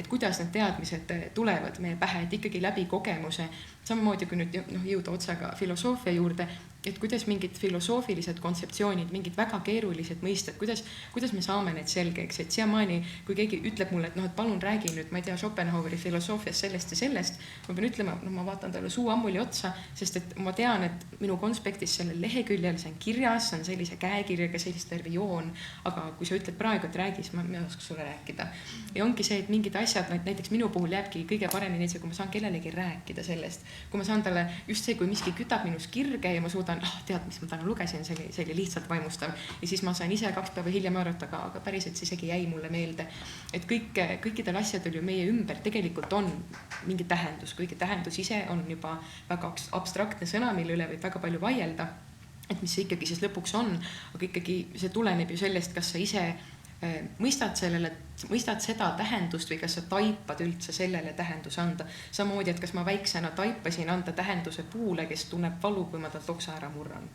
et kuidas need teadmised tulevad meie pähe, et ikkagi läbi kogemuse, samamoodi kui nüüd jõuda otsaga filosoofia juurde, et kuidas mingid filosoofilised kontseptsioonid, mingid väga keerulised mõisted, kuidas me saame need selgeks, et siiamaani, kui keegi ütleb mulle, et palun räägi nüüd, ma ei tea, Schopenhaueri filosoofiast sellest ja sellest, ma pean ütlema, ma vaatan talle suu ammuli otsa, sest et ma tean, et minu konspektis sellel leheküljel, see on kirjas, see on sellise käekirjaga, sellist terve joon, aga kui sa ütled praegu, et räägi, siis ma oskaks sulle rääkida. Ja ongi see, et mingid asjad, näiteks minu puhul jääbki kõige paremini see, kui ma saan kellelegi rääkida sellest, kui ma saan talle just see, kui miski kütab minus kirge ja ma suudan, tead, mis ma täna lugesin, see oli lihtsalt vaimustav. Ja siis ma sain ise 2 päeva hiljem arvata, aga päriselt see isegi jäi mulle meelde. Et kõikidel asjadel ju meie ümber tegelikult on mingi tähendus, kuigi tähendus ise on juba väga abstraktne sõna, mille üle võib väga palju vaielda, et mis see ikkagi siis lõpuks on, aga ikkagi see tuleneb ju sellest, kas sa ise mõistad seda tähendust või kas sa taipad üldse sellele tähendus anda. Samamoodi, et kas ma väiksena taipasin anda tähenduse puule, kes tunneb valu, kui ma talt oksa ära murran.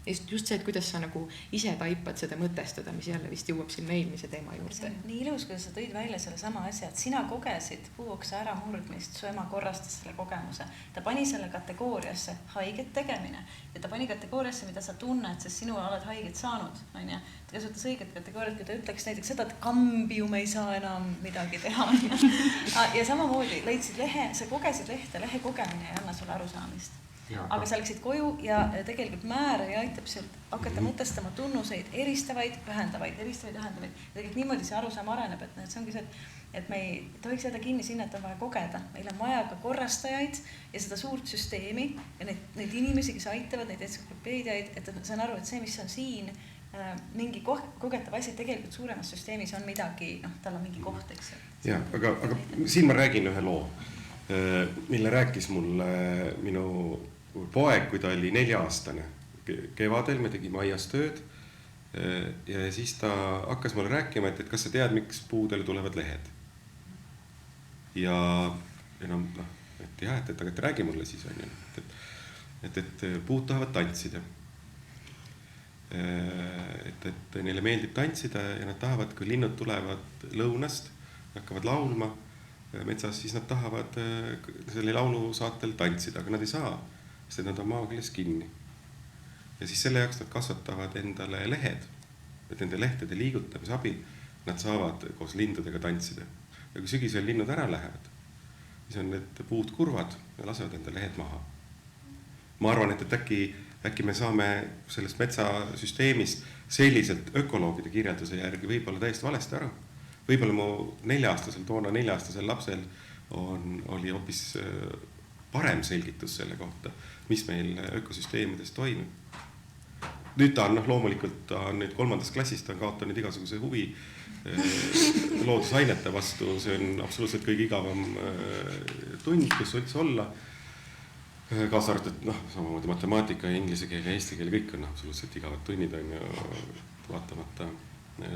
Just see, et kuidas sa nagu ise taipad seda mõtestada, mis jälle vist jõuab sinna eelmise teema juurde. See on nii ilus, kuidas sa tõid välja selle sama asja, et sina kogesid puuoksa ära murdmist, su ema korrastas selle kogemuse. Ta pani selle kategooriasse haiget tegemine ja ta pani kategooriasse, mida sa tunned, sest sinu oled haiget saanud. Ta kasutas õiget kategooriat, kui ta ütleks näiteks seda, et kambium ei saa enam midagi teha. Ja samamoodi leidsid lehe, sa kogesid lehte, lehe kogemine ei anna sulle arusaamist. Aga sa läksid koju ja tegelikult määraja aitab sealt hakata mõtestama tunnuseid, eristavaid, ühendavaid. Tegelikult niimoodi see arusaam areneb, et see ongi see, et me ei tohiks jääda kinni sinna, et on vaja kogeda. Meil on vaja ka korrastajaid ja seda suurt süsteemi ja neid inimesi, kes aitavad, neid entsüklopeediaid, et saan aru, et see, mis on siin, mingi kogetav asi tegelikult suuremas süsteemis on midagi, tal on mingi koht, eks. Ja, aga siin ma räägin ühe loo, mille rääkis mulle minu poeg, kui ta oli 4-aastane. Kevadel me tegime aias tööd ja siis ta hakkas mulle rääkima, et kas sa tead, miks puudele tulevad lehed. Ja enam, et jah, et räägi mulle siis on, et puud tahavad tantsida. Et neile meeldib tantsida ja nad tahavad, kui linnud tulevad lõunast, hakkavad laulma metsas, siis nad tahavad selle laulu saatel tantsida, aga nad ei saa, sest nad on maaküles kinni. Ja siis selle jaoks nad kasvatavad endale lehed, et nende lehtede liigutamise abil nad saavad koos lindudega tantsida. Ja kui sügisel linnud ära lähevad, siis on need puud kurvad ja lasevad enda lehed maha. Ma arvan, et äkki me saame sellest metsasüsteemist selliselt ökoloogide kirjelduse järgi võib-olla täiesti valesti aru. Võib-olla mu 4-aastasel lapsel oli hoopis parem selgitus selle kohta, mis meil ökosüsteemides toimub. Nüüd ta on loomulikult ta on nüüd 3. klassist, ta on kaotanud igasuguse huvi loodusainete vastu, see on absoluutselt kõige igavam tund, kus üldse olla. Kaasa arvatud, samamoodi matemaatika ja inglise keel ja eesti keel, kõik on absoluutselt igavad tunnid, on ju, vaatamata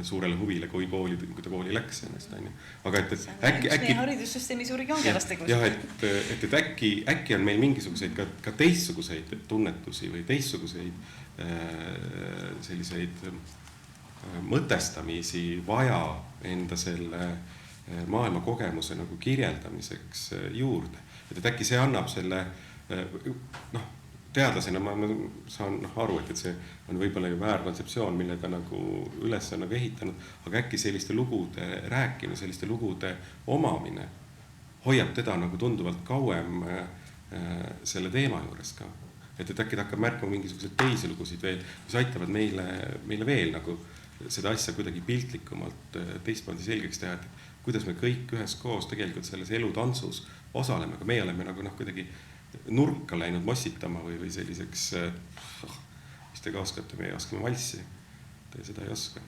suurele huvile, kui ta kooli läks ennast, on ju. Aga äkki haridussüsteemi suuri kangelastegust. Jah, et äkki on meil mingisuguseid ka teistsuguseid tunnetusi või teistsuguseid selliseid mõtestamisi vaja enda selle maailma kogemuse nagu kirjeldamiseks juurde. Et äkki see annab selle, teadlasena ma saan aru, et see on võib-olla ju väärkontseptsioon, millega nagu üles on nagu ehitanud, aga äkki selliste lugude rääkimine, selliste lugude omamine hoiab teda nagu tunduvalt kauem selle teema juures ka. Et äkki ta hakkab märkama mingisuguseid teisi lugusid veel, mis aitavad meile veel nagu seda asja kuidagi piltlikumalt teistmoodi selgeks teha, et kuidas me kõik üheskoos tegelikult selles elutantsus osaleme, aga meie oleme nagu kuidagi nurka läinud mossitama või selliseks, mis te ka oskate, me oskame valssi, te seda ei oska.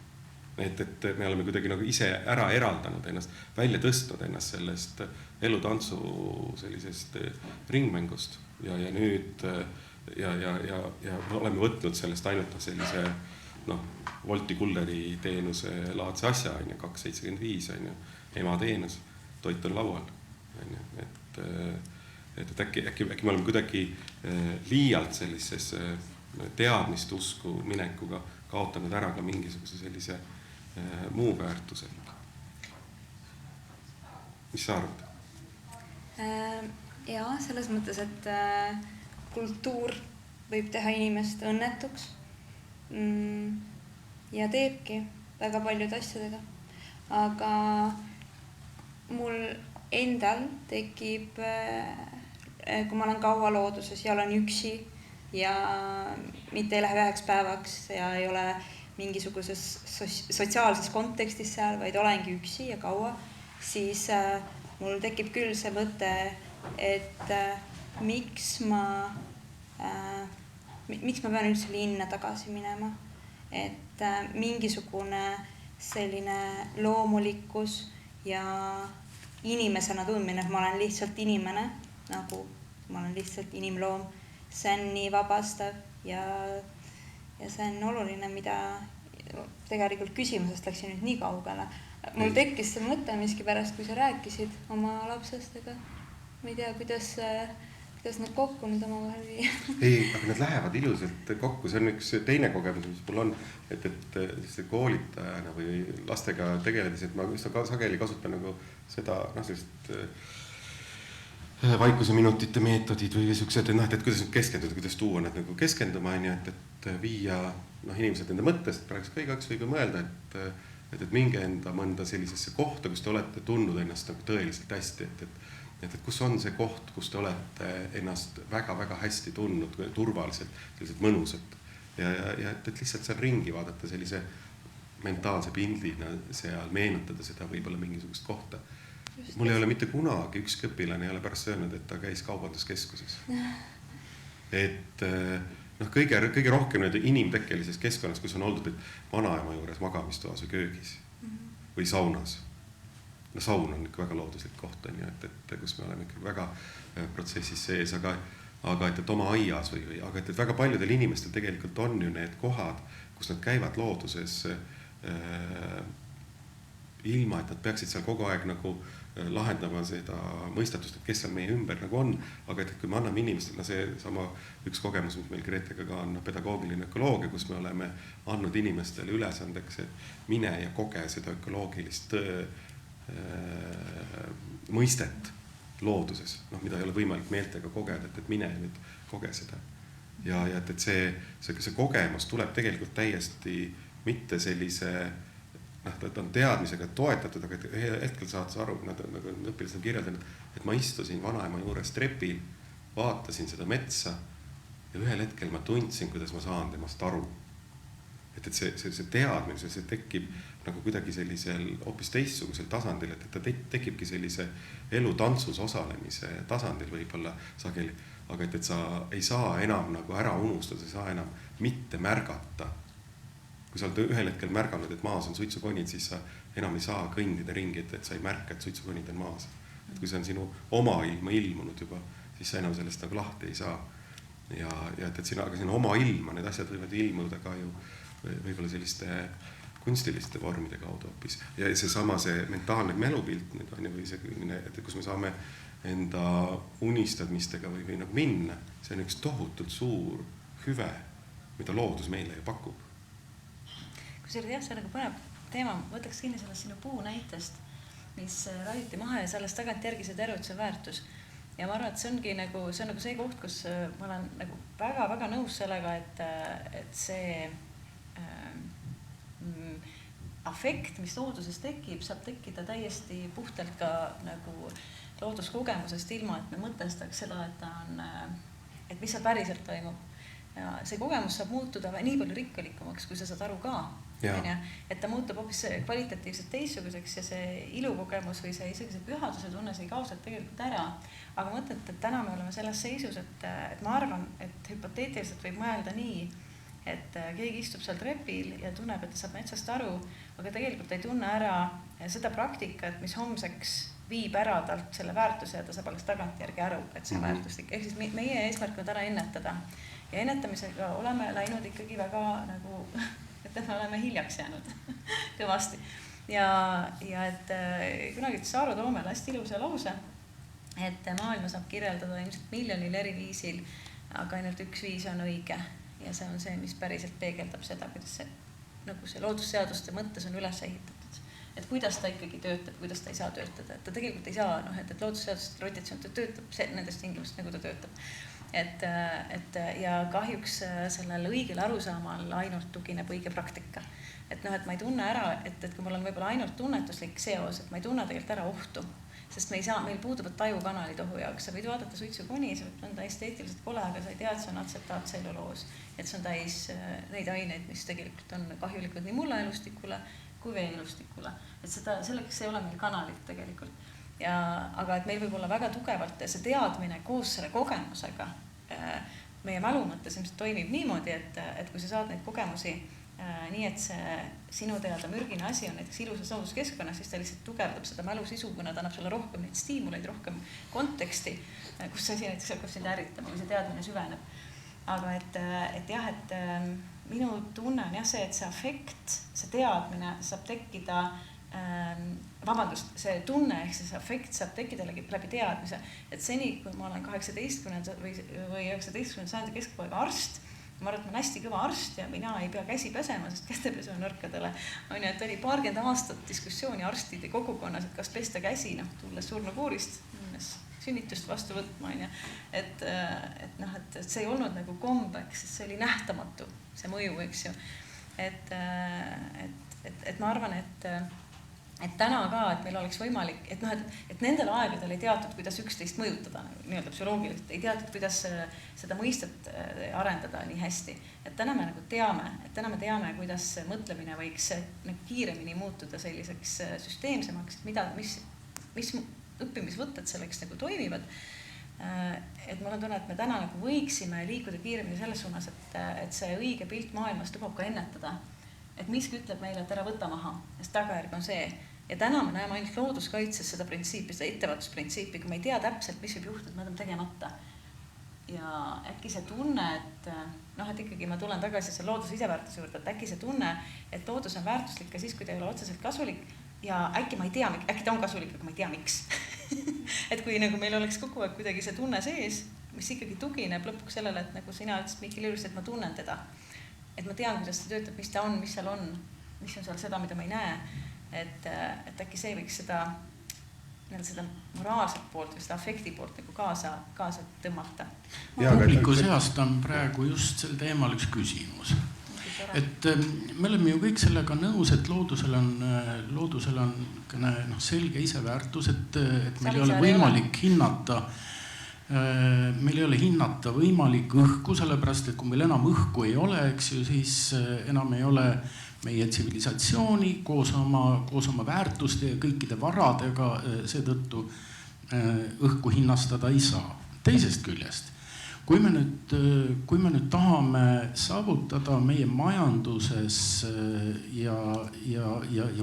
Et me oleme kuidagi nagu ise ära eraldanud ennast, välja tõstnud ennast sellest elutantsu sellisest ringmängust ja nüüd ja oleme võtnud sellest ainult sellise Wolti Kulleri teenuse laadse asja, 2.75, ema teenus, toit on laual. Et äkki me oleme kuidagi liialt sellises teadmist usku minekuga kaotanud ära ka mingisuguse sellise muu väärtuse. Mis sa arvad? Ja, selles mõttes, et kultuur võib teha inimest õnnetuks ja teebki väga paljude asjadega. Aga mul endal tekib, kui ma olen kaua looduses ja olen üksi ja mitte ei lähe 1 päevaks ja ei ole mingisuguses sotsiaalses kontekstis seal, vaid olengi üksi ja kaua, siis mul tekib küll see mõte, et miks ma pean üldse linna tagasi minema, et mingisugune selline loomulikkus ja inimesena tundmine, et ma olen lihtsalt inimene, nagu ma olen lihtsalt inimloom, see on nii vabastav ja see on oluline, mida tegelikult küsimusest läksin nüüd nii kaugele. Mul tekkis see mõte miski pärast, kui sa rääkisid oma lapsest, aga ma ei tea, kuidas need kokku nüüd oma vahel viia. Ei, aga need lähevad ilusalt kokku. See on üks teine kogemus, mis mul on, et koolitajana või lastega tegeledes, et ma sageli kasutan nagu seda, sellist vaikuseminutite meetodid või sellised, et kuidas nüüd keskenduda, kuidas tuua nad nagu keskenduma, et viia inimesed enda mõttest, praegu ka igaüks võib mõelda, et minge enda mõnda sellisesse kohta, kus te olete tundnud ennast nagu tõeliselt hästi, et kus on see koht, kus te olete ennast väga-väga hästi tundnud, turvaliselt, selliselt mõnusalt ja et lihtsalt seal ringi vaadata sellise mentaalse pildina seal, meenutada seda võib-olla mingisugust kohta. Mul ei ole mitte kunagi üks õpilane ei ole pärast öelnud, et ta käis kaubanduskeskuses. Et kõige rohkem nüüd inimtekkelises keskkonnas, kus on oldud, et vanaema juures magamistoas või köögis või saunas. Saun on ikka väga looduslik koht, et kus me oleme ikka väga protsessis sees, aga et oma aias aga et väga paljudel inimestel tegelikult on ju need kohad, kus nad käivad looduses ilma, et nad peaksid seal kogu aeg nagu lahendama seda mõistatust, et kes seal meie ümber nagu on, aga et kui me anname inimestele see sama üks kogemus, mis meil Gretega ka on pedagoogiline ökoloogia, kus me oleme andnud inimestele ülesandeks, et mine ja koge seda ökoloogilist mõistet looduses, mida ei ole võimalik meeltega kogeda, et mine ja nüüd koge seda. Ja et see kogemus tuleb tegelikult täiesti mitte sellise, ta on teadmisega toetatud, aga hetkel saad sa aru, nagu õpilased on kirjeldanud, et ma istusin vanaema juures trepil, vaatasin seda metsa ja ühel hetkel ma tundsin, kuidas ma saan temast aru. et see teadmine, see tekib nagu kuidagi sellisel hoopis teistsugusel tasandil, et ta tekibki sellise elutantsus osalemise tasandil võib-olla sageli, aga et sa ei saa enam nagu ära unustada, ei saa enam mitte märgata. Kui sa oled ühel hetkel märganud, et maas on suitsukonid, siis sa enam ei saa kõndida ringi, et sa ei märka, et suitsukonid on maas. Et kui see on sinu oma ilma ilmunud juba, siis sa enam sellest nagu lahti ei saa. Ja et aga sinu oma ilma, need asjad võivad ilmuda ka ju võib-olla selliste kunstiliste vormide kaudu hoopis. Ja see mentaalne mälupilt nüüd on ju, või see, et kus me saame enda unistadmistega või nagu minna, see on üks tohutult suur hüve, mida loodus meile ju pakub. Kui see oli see nagu põnev teema, võtaks kinni sellest sinu puu näitest, mis raiuti maha ja sellest tagantjärgi see tervituse väärtus. Ja ma arvan, et see ongi nagu see koht, kus ma olen nagu väga-väga nõus sellega, et see afekt, mis looduses tekib, saab tekkida täiesti puhtalt ka nagu looduskogemusest ilma, et me mõtestaks seda, et mis seal päriselt toimub. Ja see kogemus saab muutuda nii palju rikkalikumaks, kui sa saad aru ka. Et ta muutub hoopis kvalitatiivselt teissuguseks ja see ilukogemus või see isegi see pühaduse tunne, see ei kao sealt tegelikult ära. Aga mõtlen, et täna me oleme selles seisus, et ma arvan, et hüpoteetiliselt võib mõelda nii, et keegi istub seal trepil ja tunneb, et ta saab metsast aru, aga tegelikult ei tunne ära seda praktikat, mis homseks viib ära talt selle väärtuse ja ta saab alles tagantjärgi aru, et see on väärtuslik. Ehk siis meie eesmärk on täna ennetada. Ja ennetamisega oleme läinud ikkagi väga nagu, et me oleme hiljaks jäänud kõvasti. Ja et kunagi Saaro Toomel hästi ilusa lause, et maailma saab kirjeldada ilmselt miljonil eri viisil, aga ainult üks viis on õige. Ja see on see, mis päriselt peegeldab seda, kuidas see, nagu see loodusseaduste mõttes on üles ehitatud. Et kuidas ta ikkagi töötab, kuidas ta ei saa töötada. Et ta tegelikult ei saa, et loodusseaduste rotatsioon töötab nendest tingimust, nagu ta töötab. Ja kahjuks sellel õigel arusaamal ainult tugineb õige praktika. Et ma ei tunne ära, et kui mul on võib-olla ainult tunnetuslik seos, et ma ei tunne tegelikult ära ohtu. Sest meil puuduvad tajukanalid ohu jaoks. Sa võid vaadata suitsukoni, see võib anda esteetiliselt kole, aga sa ei tea, et see on atsetaatselluloos. Et see on täis neid aineid, mis tegelikult on kahjulikud nii mulla elustikule kui vee elustikule. Et selleks ei ole meil kanalit tegelikult. Aga et meil võib olla väga tugevalt see teadmine koos selle kogemusega meie mälu mõttes ilmselt toimib niimoodi, et kui sa saad neid kogemusi nii, et see sinu teada mürgine asi on näiteks ilusas looduskeskkonnas, siis ta lihtsalt tugevdab seda mälu sisu, kuna ta annab sulle rohkem neid stiimuleid, rohkem konteksti, kus see asi näiteks hakkab sind ärritama või see teadmine süveneb. Aga et minu tunne on see, et see afekt, see teadmine saab tekkida, see tunne ehk see afekt saab tekkida läbi teadmise, et seni, kui ma olen 18. või 19. sajandi keskpaiga arst, ma arvan, et ma olen hästi kõva arst ja mina ei pea käsi pesema, sest kätepesu on nõrkadele. Et oli 20 aastat diskussiooni arstide kogukonnas, et kas pesta käsi, tulles surnukuurist, sünnitust vastu võtma. Et see ei olnud nagu kombeks, sest see oli nähtamatu, see mõju, eks ju. Et ma arvan, et täna ka, et meil oleks võimalik, et nendel aegadel ei teatud, kuidas üksteist mõjutada, nii-öelda psühholoogiliselt, ei teatud, kuidas seda mõistet arendada nii hästi. Et täna me nagu teame, kuidas mõtlemine võiks kiiremini muutuda selliseks süsteemsemaks, mis õppimisvõtted selleks nagu toimivad. Et mul on tunne, et me täna nagu võiksime liikuda kiiremini selles suunas, et see õige pilt maailmast lubab ka ennetada. Et miski ütleb meile, et ära võta maha, sest tagajärg on see. Ja täna me näeme ainult looduskaitses seda printsiipi, seda ettevaastusprintsiipi, kui me ei tea täpselt, mis võib juhtuda, et me oleme tegemata. Ja äkki see tunne, et ikkagi ma tulen tagasi selle looduse iseväärtuse juurde, et äkki see tunne, et loodus on väärtuslik ka siis, kui ta ei ole otseselt kasulik ja äkki ma ei tea, äkki ta on kasulik, aga ma ei tea, miks. Et kui nagu meil oleks kogu aeg kuidagi see tunne sees, mis ikkagi tugineb lõpuks sellele, et nagu sina ütlesid Mikil Jüristi, et ma tunnen teda. Et ma tean, kuidas ta töötab, mis ta on, mis seal on, mis on seal seda, mida ma ei näe. Et äkki see võiks seda moraalset poolt või seda afekti poolt nagu kaasa tõmmata. Publiku seast on praegu just sel teemal üks küsimus. Et me oleme ju kõik sellega nõus, et loodusel on selge iseväärtus, et meil ei ole võimalik hinnata meil ei ole hinnata võimalik õhku, sellepärast et kui meil enam õhku ei ole, eks ju, siis enam ei ole meie tsivilisatsiooni koos oma väärtuste ja kõikide varadega, seetõttu õhku hinnastada ei saa. Teisest küljest, kui me nüüd tahame saavutada meie majanduses ja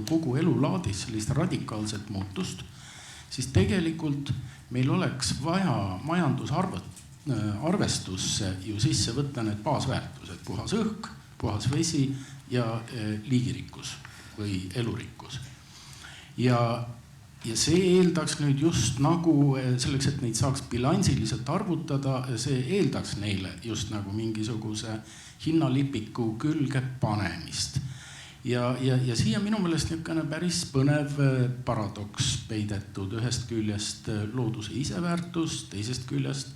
kogu elulaadis sellist radikaalset muutust, siis tegelikult meil oleks vaja majandusarvestusse ju sisse võtta need baasväärtused, puhas õhk, puhas vesi ja liigirikkus või elurikkus. Ja see eeldaks nüüd just nagu selleks, et neid saaks bilansiliselt arvutada, see eeldaks neile just nagu mingisuguse hinnalipiku külge panemist. Ja siia minu meelest niisugune päris põnev paradoks peidetud, ühest küljest looduse iseväärtus, teisest küljest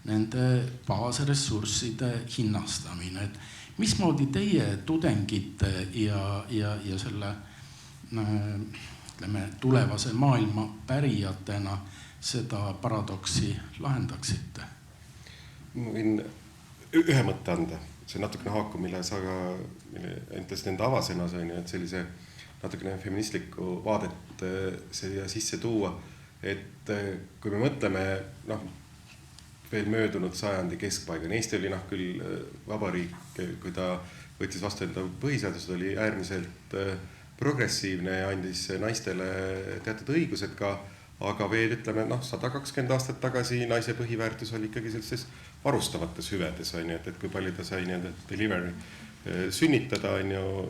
nende baasressursside hinnastamine. Et mismoodi teie tudengite ja selle tulevase maailma pärijatena seda paradoksi lahendaksite? Ma võin ühe mõtte anda. See natukene haakub, mille sa ka entlasid enda avasõnas, et sellise natukene feministlikku vaadet siia sisse tuua. Et kui me mõtleme veel möödunud sajandi keskpaigan, Eesti oli küll vabariik, kui ta võttis vastu enda põhiseadused, oli äärmiselt progressiivne ja andis naistele teatud õigused ka, aga veel ütleme, 120 aastat tagasi naise põhiväärtus oli ikkagi sellises varustavates hüvedes, et kui palju ta sai deliver sünnitada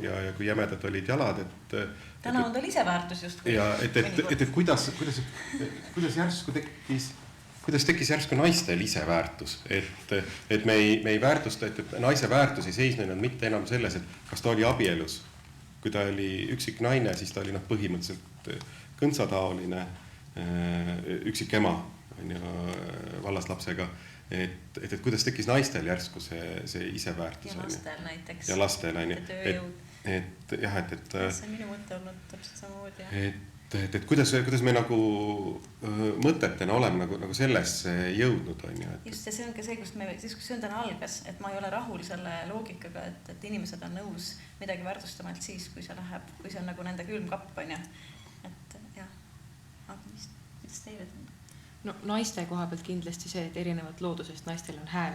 ja kui jämedad olid jalad, täna on tal iseväärtus just. Ja et kuidas tekkis järsku naistel iseväärtus, et me ei väärtusta, et naise väärtus ei seisnenud mitte enam selles, et kas ta oli abielus. Kui ta oli üksik naine, siis ta oli põhimõtteliselt kõntsataoline üksik ema vallas lapsega, et kuidas tekkis naistel järsku see iseväärtus. Ja lastel näiteks. Ja lastel, et jah, see on minu mõte olnud täpselt samamoodi. Et kuidas me nagu mõtetena oleme nagu sellesse jõudnud. Just, ja see on ka see, kus diskussioon täna algas, et ma ei ole rahul selle loogikaga, et inimesed on nõus midagi väärtustama siis, kui see on nagu nende külmkapp. Et jah, aga mis teile tundub? No naiste koha pealt kindlasti see, et erinevat loodusest naistel on hääl.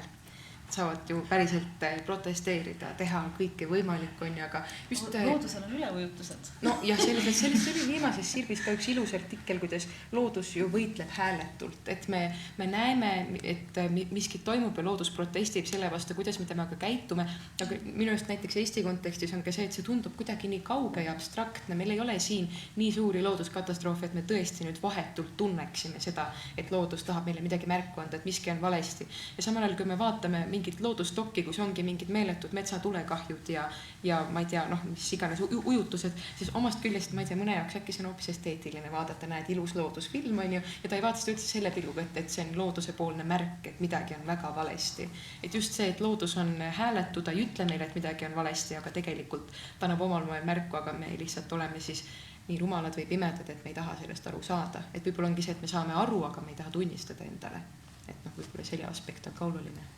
Saavad ju päriselt protesteerida, teha kõike võimalikku, aga just... Loodusel on üleujutused. No ja sellest oli viimases sirvis ka üks ilus artikkel, kuidas loodus ju võitleb hääletult, et me näeme, et miskit toimub ja loodus protestib selle vastu, kuidas me temaga käitume, aga minu just näiteks Eesti kontekstis on ka see, et see tundub kuidagi nii kauge ja abstraktne, meil ei ole siin nii suuri looduskatastroofi, et me tõesti nüüd vahetult tunneksime seda, et loodus tahab meile midagi märku anda, et miski on valesti. Ja samal ajal, kui me vaatame mingit loodustokki, kus ongi mingid meeletud metsatulekahjud ja ma ei tea, mis iganes ujutused, siis omast küljest, ma ei tea, mõne jaoks äkki see on hoopis esteetiline vaadata, näed ilus loodusfilm ja ta ei vaata seda üldse selle pilguga, et see on looduse poolne märk, et midagi on väga valesti. Et just see, et loodus on hääletu, ta ei ütle meile, et midagi on valesti, aga tegelikult ta annab omal moel märku, aga me lihtsalt oleme siis nii rumalad või pimedad, et me ei taha sellest aru saada. Et võib-olla ongi see, et me saame aru, aga me ei taha tunnistada endale. Et võib-olla selle aspekt on ka oluline.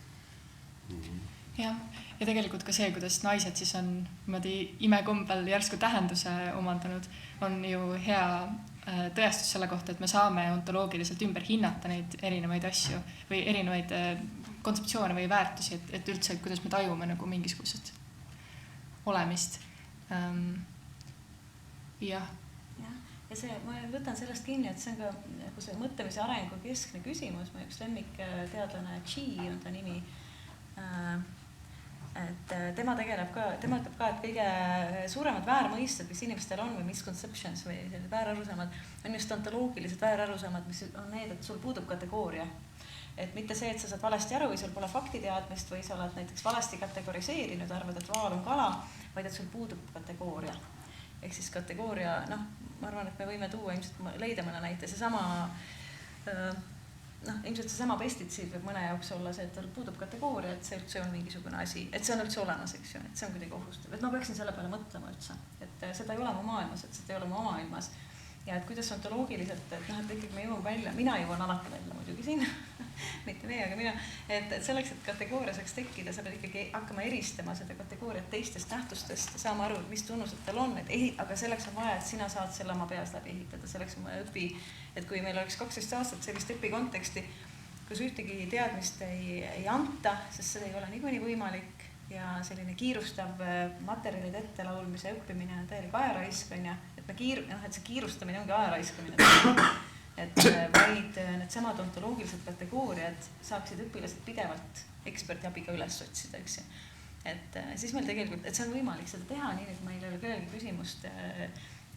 Ja tegelikult ka see, kuidas naised siis on imekombel järsku tähenduse omandanud, on ju hea tõestus selle kohta, et me saame ontoloogiliselt ümber hinnata neid erinevaid asju või erinevaid kontseptsioone või väärtusi, et üldse, kuidas me tajume nagu mingisugused olemist. Jah. Ja see, ma võtan sellest kinni, et see on ka nagu see mõtlemise arengu keskne küsimus. Ma üks lemmikteadlane Chi on ta nimi. Et tema ütleb ka, et kõige suuremad väärmõisted, mis inimestel on või misconceptions või väärarusaamad, on just ontoloogilised väärarusaamad, mis on need, et sul puudub kategooria. Et mitte see, et sa saad valesti aru või sul pole faktiteadmist või sa oled näiteks valesti kategoriseerinud, arvad, et vaal on kala, vaid et sul puudub kategooria. Ehk siis kategooria, ma arvan, et me võime tuua ilmselt leida mõne näite, ilmselt seesama pestitsiid võib mõne jaoks olla see, et tal puudub kategooria, et see üldse on mingisugune asi, et see on üldse olemas, eks ju, et see on kuidagi ohustav. Et ma peaksin selle peale mõtlema üldse, et seda ei ole mu maailmas, et seda ei ole mu maailmas. Ja et kuidas ontoloogiliselt, et ikkagi me jõuame välja, mina jõuan alati välja muidugi siin, mitte meie, aga mina, et selleks, et kategooria saaks tekkida, sa pead ikkagi hakkama eristama seda kategooriat teistest nähtustest ja saama aru, mis tunnused tal on, aga selleks on vaja, et sina saad selle oma peas läbi ehitada, selleks on vaja et kui meil oleks 12 aastat sellist õpikonteksti, kus ühtegi teadmist ei anta, sest seda ei ole niikuinii võimalik ja selline kiirustav materjalide ettelaulmise õppimine on täielik ajaraisk, on ja, et see kiirustamine ongi ajaraiskimine. Et vaid need samad ontoloogilised kategooriad saaksid õpilased pidevalt eksperti abiga üles otsida, eks ju. Et siis meil tegelikult, et see on võimalik seda teha, nii et meil ei ole kellelgi küsimust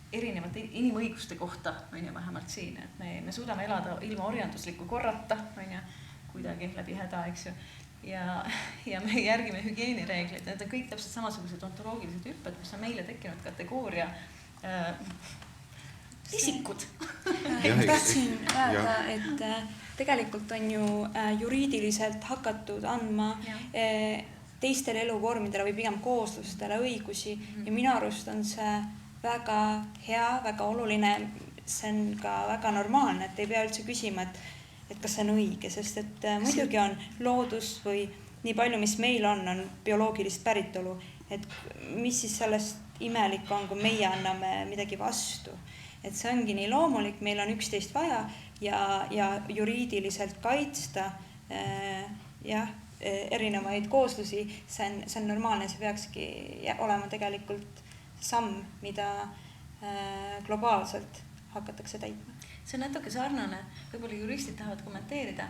erinevate inimõiguste kohta, on ju, vähemalt siin, et me suudame elada ilma orjandusliku korrata, on ju, kuidagi läbi häda, eks ju. Ja me järgime hügieenireegleid, need on kõik täpselt samasugused ontoloogilised hüpped, mis on meile tekkinud kategooria isikud. Tahtsin öelda, et tegelikult on ju juriidiliselt hakatud andma teistele eluvormidele või pigem kooslustele õigusi ja minu arust on see väga hea, väga oluline, see on ka väga normaalne, et ei pea üldse küsima, et kas see on õige, sest et muidugi on loodus või nii palju, mis meil on bioloogilist päritolu, et mis siis sellest imelik on, kui meie anname midagi vastu. Et see ongi nii loomulik, meil on üksteist vaja ja juriidiliselt kaitsta erinevaid kooslusi, see on normaalne, see peakski olema tegelikult samm, mida globaalselt hakatakse täitma. See on natuke sarnane, võib-olla juristid tahavad kommenteerida,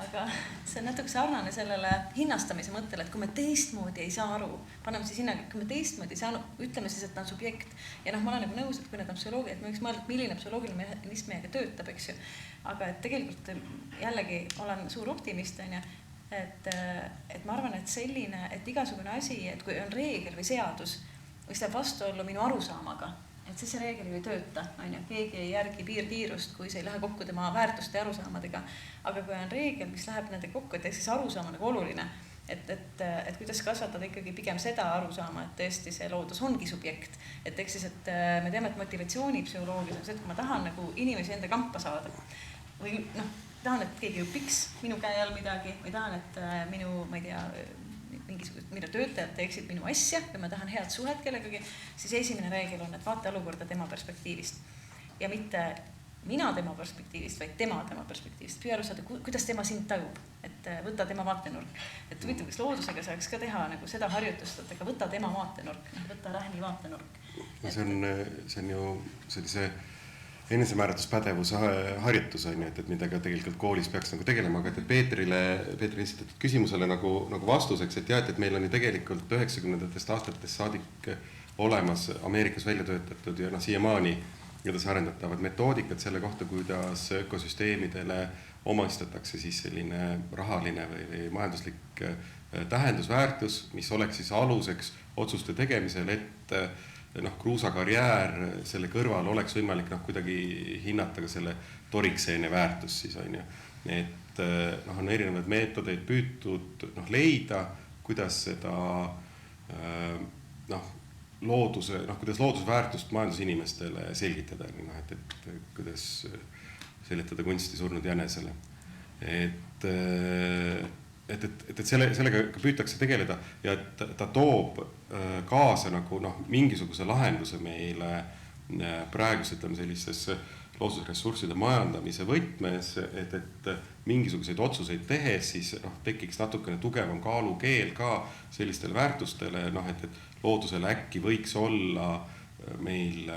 aga see on natuke sarnane sellele hinnastamise mõttele, et kui me teistmoodi ei saa aru, paneme siis hinnaga, kui me teistmoodi ei saa, ütleme siis, et ta on subjekt. Ja ma olen nagu nõus, et kui need on psühholoogia, et me võiks mõelda, et milline psühholoogiline mehhanism meiega töötab, eks ju. Aga et tegelikult jällegi olen suur optimist, on ja, et ma arvan, et selline, et igasugune asi, et kui on reegel või seadus, mis läheb vastuollu minu arusaamaga, et siis see reegel ju ei tööta, on ju, keegi ei järgi piirkiirust, kui see ei lähe kokku tema väärtuste ja arusaamadega. Aga kui on reegel, mis läheb nende kokku, et siis arusaama nagu oluline, et kuidas kasvatada ikkagi pigem seda arusaama, et tõesti see loodus ongi subjekt. Et eks siis, et me teame, et motivatsioonipsühholoogias on see, et kui ma tahan nagu inimesi enda kampa saada või tahan, et keegi õpiks minu käe all midagi või tahan, et minu, ma ei tea, mingisugust, mida töötajad teeksid minu asja ja ma tahan head suhet kellegagi, siis esimene reegel on, et vaata olukorda tema perspektiivist. Ja mitte mina tema perspektiivist, vaid tema perspektiivist. Püüa aru saada, kuidas tema sind tajub, et võta tema vaatenurk. Et huvitav, kas loodusega saaks ka teha nagu seda harjutust, et aga võta tema vaatenurk, võta rähni vaatenurk. See on ju sellise enesemääratuspädevuse harjutus on ju, et midagi tegelikult koolis peaks nagu tegelema, aga et Peetrile esitatud küsimusele nagu vastuseks, et jah, et meil on ju tegelikult 90-ndatest aastatest saadik olemas Ameerikas välja töötatud ja siiamaani kuidas arendatavad metoodikad selle kohta, kuidas ökosüsteemidele omastatakse siis selline rahaline või majanduslik tähendusväärtus, mis oleks siis aluseks otsuste tegemisel, et kruusakarjäär selle kõrval oleks võimalik kuidagi hinnata ka selle torikseene väärtus siis on ju. Et on erinevaid meetodeid püütud leida, kuidas seda kuidas loodusväärtust majandusinimestele selgitada, et kuidas seletada kunsti surnud jänesele. Et sellega püütakse tegeleda ja et ta toob kaasa mingisuguse lahenduse meile praeguse sellises loodusressursside majandamise võtmes, et mingisuguseid otsuseid tehes siis tekiks natukene tugevam kaalukeel ka sellistele väärtustele, et loodusele äkki võiks olla meil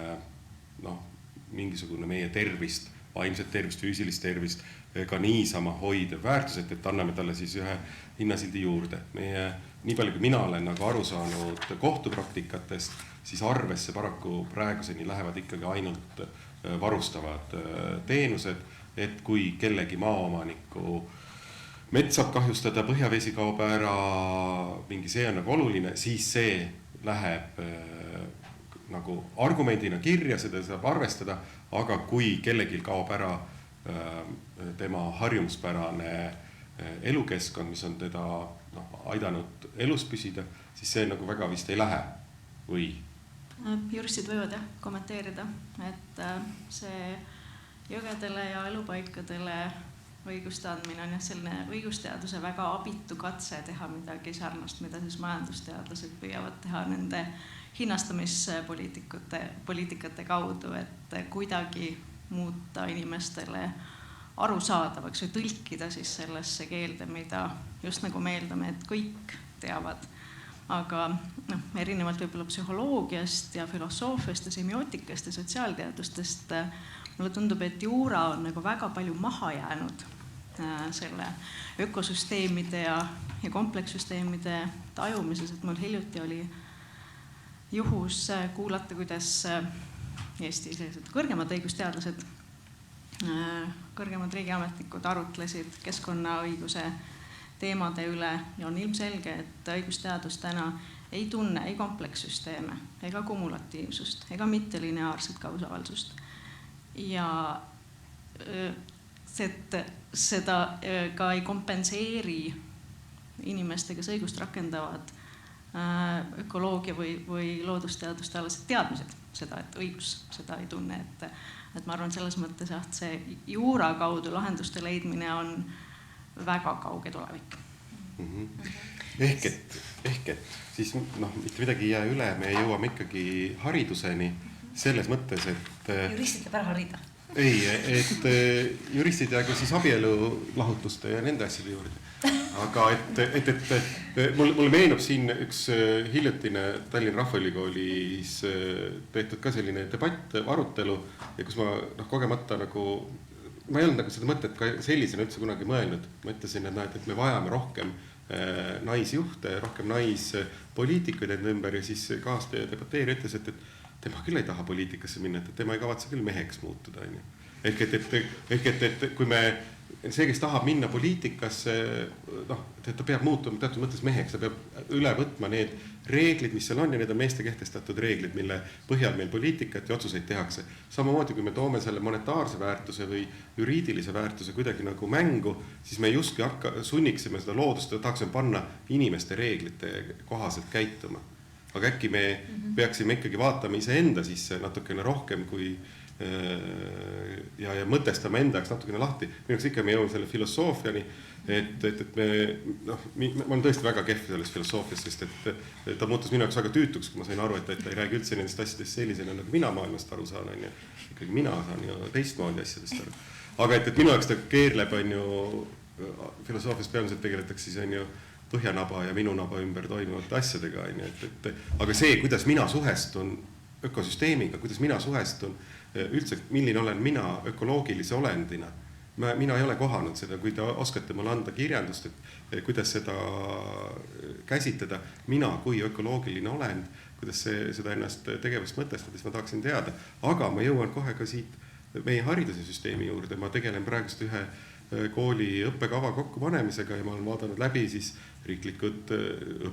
mingisugune meie tervist, vaimset tervist, füüsilist tervist ka niisama hoidev väärtus, et anname talle siis ühe hinnasildi juurde. Nii palju, kui mina olen aru saanud kohtupraktikatest, siis arvesse paraku praeguseni lähevad ikkagi ainult varustavad teenused, et kui kellegi maaomaniku mets saab kahjustada, põhjavesi kaob ära, mingi see on oluline, siis see läheb argumendina kirja, seda saab arvestada, aga kui kellelgi kaob ära tema harjumuspärane elukeskkond, mis on teda aidanud elus püsida, siis see väga vist ei lähe või? Juristid võivad kommenteerida, et see jõgedele ja elupaikadele õiguste andmine on jah selline õigusteaduse väga abitu katse teha midagi sarnast, mida siis majandusteadlased püüavad teha nende hinnastamispoliitikate kaudu, et kuidagi muuta inimestele arusaadavaks või tõlkida siis sellesse keelde, mida just nagu me eeldame, et kõik teavad. Aga erinevalt võib-olla psühholoogiast ja filosoofiast ja semiootikast ja sotsiaalteadustest mulle tundub, et juura on nagu väga palju maha jäänud selle ökosüsteemide ja komplekssüsteemide tajumises, et mul hiljuti oli juhus kuulata, kuidas Eesti sellised kõrgemad õigusteadlased, kõrgemad riigiametnikud arutlesid keskkonnaõiguse teemade üle ja on ilmselge, et õigusteadus täna ei tunne ei komplekssüsteeme ega kumulatiivsust ega mittelineaarset kausaalsust. Ja seda ka ei kompenseeri inimeste, kes õigust rakendavad ökoloogia või loodusteaduste alased teadmised, seda, et õigus seda ei tunne. Et ma arvan, selles mõttes see juura kaudu lahenduste leidmine on väga kauge tulevik. Ehk et siis mitte midagi ei jää üle, me jõuame ikkagi hariduseni selles mõttes, et juristid peab ära harida. Ei, et juristid jäägu siis abielu lahutuste ja nende asjade juurde. Aga mulle meenub siin üks hiljutine Tallinna Rahvaülikoolis tehtud ka selline debatt, arutelu, ja kus ma kogemata ma ei olnud seda mõtet ka sellisena üldse kunagi mõelnud. Ma ütlesin, et me vajame rohkem naisjuhte, rohkem naispoliitikuid enda ümber ja siis kaastaja debateerija ütles, et tema küll ei taha poliitikasse minna, et tema ei kavatse küll meheks muutuda. Ehk et kui see, kes tahab minna poliitikasse, ta peab muutuma teatud mõttes meheks, ta peab üle võtma need reeglid, mis seal on ja need on meeste kehtestatud reeglid, mille põhjal meil poliitikat ja otsuseid tehakse. Samamoodi, kui me toome selle monetaarse väärtuse või juriidilise väärtuse kuidagi nagu mängu, siis me justkui sunniksime seda loodust ja tahaksime panna inimeste reeglite kohaselt käituma. Aga äkki me peaksime ikkagi vaatama iseenda sisse natukene rohkem kui ja mõtestama enda jaoks natukene lahti. Minuks ikka me jõuame selle filosoofiani, et ma olen tõesti väga kehv selles filosoofias, sest et ta muutus minu jaoks väga tüütuks, kui ma sain aru, et ta ei räägi üldse nendest asjadest sellisena, nagu mina maailmast aru saan. Ikkagi mina saan ju teistmoodi asjadest aru. Aga et minu jaoks ta keerleb filosoofias peamiselt tegeletakse siis põhjanaba ja minu naba ümber toimuvate asjadega. Aga see, kuidas mina suhestun ökosüsteemiga, kuidas mina suhestun üldse, milline olen mina ökoloogilise olendina. Mina ei ole kohanud seda, kui te oskate mulle anda kirjandust, et kuidas seda käsitleda mina kui ökoloogiline olend, kuidas seda ennast tegevust mõtestada, siis ma tahaksin teada. Aga ma jõuan kohe ka siit meie haridusesüsteemi juurde. Ma tegelen praegust ühe kooli õppekava kokkupanemisega ja ma olen vaadanud läbi siis riiklikud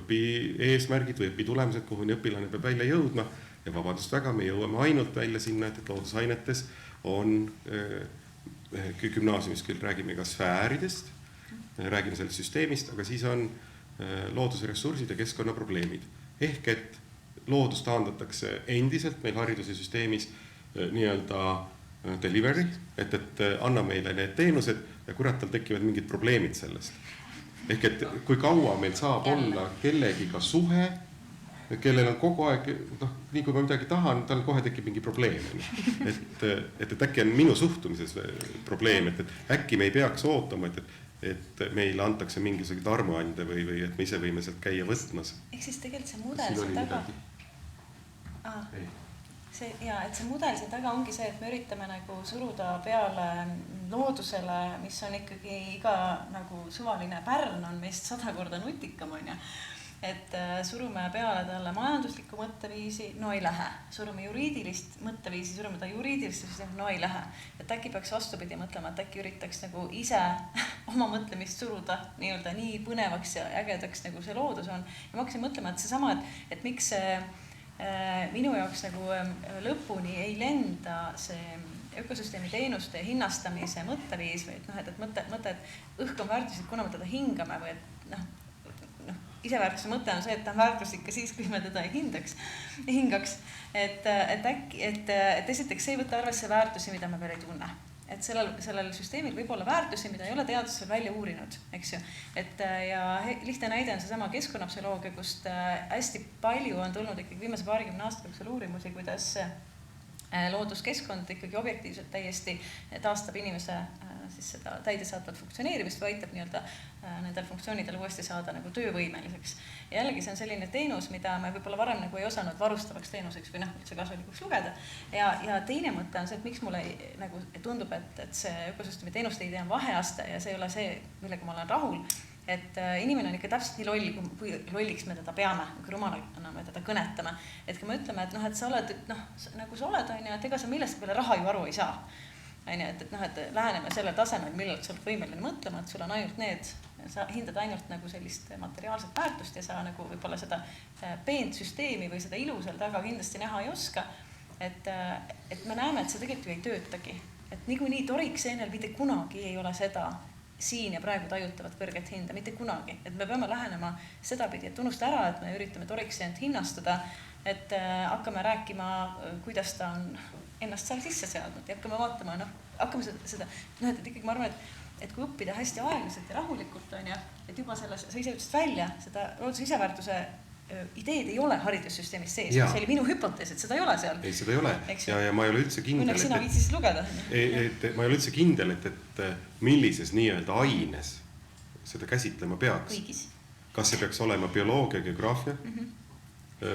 õpieesmärgid või õpitulemused, kuhu õpilane peab välja jõudma. Ja vabandust väga, me jõuame ainult välja sinna, et loodusainetes on gümnaasiumis küll räägime ka sfääridest, räägime sellest süsteemist, aga siis on looduse ressursid ja keskkonnaprobleemid. Ehk et loodus taandatakse endiselt meil hariduse süsteemis nii-öelda delivery, et anna meile need teenused ja kurat tal tekivad mingid probleemid sellest. Ehk et kui kaua meil saab olla kellegiga suhe, kellel on kogu aeg, nii kui ma midagi tahan, tal kohe tekib mingi probleem. Et äkki on minu suhtumises probleem, et äkki me ei peaks ootama, et meile antakse mingisugused armuande või et me ise võime sealt käia võtmas. Ehk siis tegelikult see mudel siin taga... see mudel siin taga ongi see, et me üritame nagu suruda peale loodusele, mis on ikkagi iga nagu suvaline pärn on meist 100 korda nutikam, on ju. Et surume peale talle majanduslikku mõtteviisi, no ei lähe. Surume juriidilist mõtteviisi, surume ta juriidilist süsteemi, no ei lähe. Et äkki peaks vastupidi mõtlema, et äkki üritaks nagu ise oma mõtlemist suruda nii põnevaks ja ägedaks, nagu see loodus on. Ja ma hakkasin mõtlema, et seesama, et miks minu jaoks nagu lõpuni ei lenda see ökosüsteemi teenuste hinnastamise mõtteviis või et mõte, et õhk on väärtuslik, kuna me teda hingame või et iseväärtuse mõte on see, et ta on väärtuslik ka siis, kui me teda ei hingaks. Et esiteks see ei võta arvesse väärtusi, mida me veel ei tunne. et sellel süsteemil võib olla väärtusi, mida ei ole teadusel välja uurinud, eks ju. Ja lihtne näide on seesama keskkonnapsühholoogia, kust hästi palju on tulnud ikkagi viimase 20 aasta jooksul uurimusi, kuidas looduskeskkond ikkagi objektiivselt täiesti taastab inimese siis seda täidesaatvat funktsioneerimist või aitab nii-öelda nendel funktsioonidel uuesti saada nagu töövõimeliseks. Ja jällegi see on selline teenus, mida me võib-olla varem nagu ei osanud varustavaks teenuseks või üldse kasulikuks lugeda. Ja teine mõte on see, et miks mulle nagu tundub, et see ökosüsteemi teenuste idee on vaheaste ja see ei ole see, millega ma olen rahul. Et inimene on ikka täpselt nii loll, kui lolliks me teda peame, kui rumalana me teda kõnetame. Et kui me ütleme, et sa oled, nagu sa oled, et ega sa millest peale raha ju aru ei saa. Et läheneme selle tasemel, millal sa oled võimeline mõtlema, et sul on ainult need, sa hindad ainult nagu sellist materiaalset väärtust ja sa nagu võib-olla seda peent süsteemi või seda ilu seal taga kindlasti näha ei oska. Et me näeme, et see tegelikult ju ei töötagi. Et niikuinii torikseenel mitte kunagi ei ole seda siin ja praegu tajutavat kõrget hinda, mitte kunagi. Et me peame lähenema sedapidi, et unusta ära, et me üritame torikseent hinnastada, et hakkame rääkima, kuidas ta on ennast seal sisse seadnud ja hakkame vaatama, hakkame seda, et ikkagi ma arvan, et kui õppida hästi aeglaselt ja rahulikult on ja, et juba selles, sa ise ütlesid välja, seda looduse iseväärtuse ideed ei ole haridussüsteemis sees. See oli minu hüpotees, et seda ei ole seal. Ei, seda ei ole. Ja ma ei ole üldse kindel, õnneks sina viitsisid lugeda. Ma ei ole üldse kindel, et millises nii-öelda aines seda käsitlema peaks. Kõigis. Kas see peaks olema bioloogia, geograafia,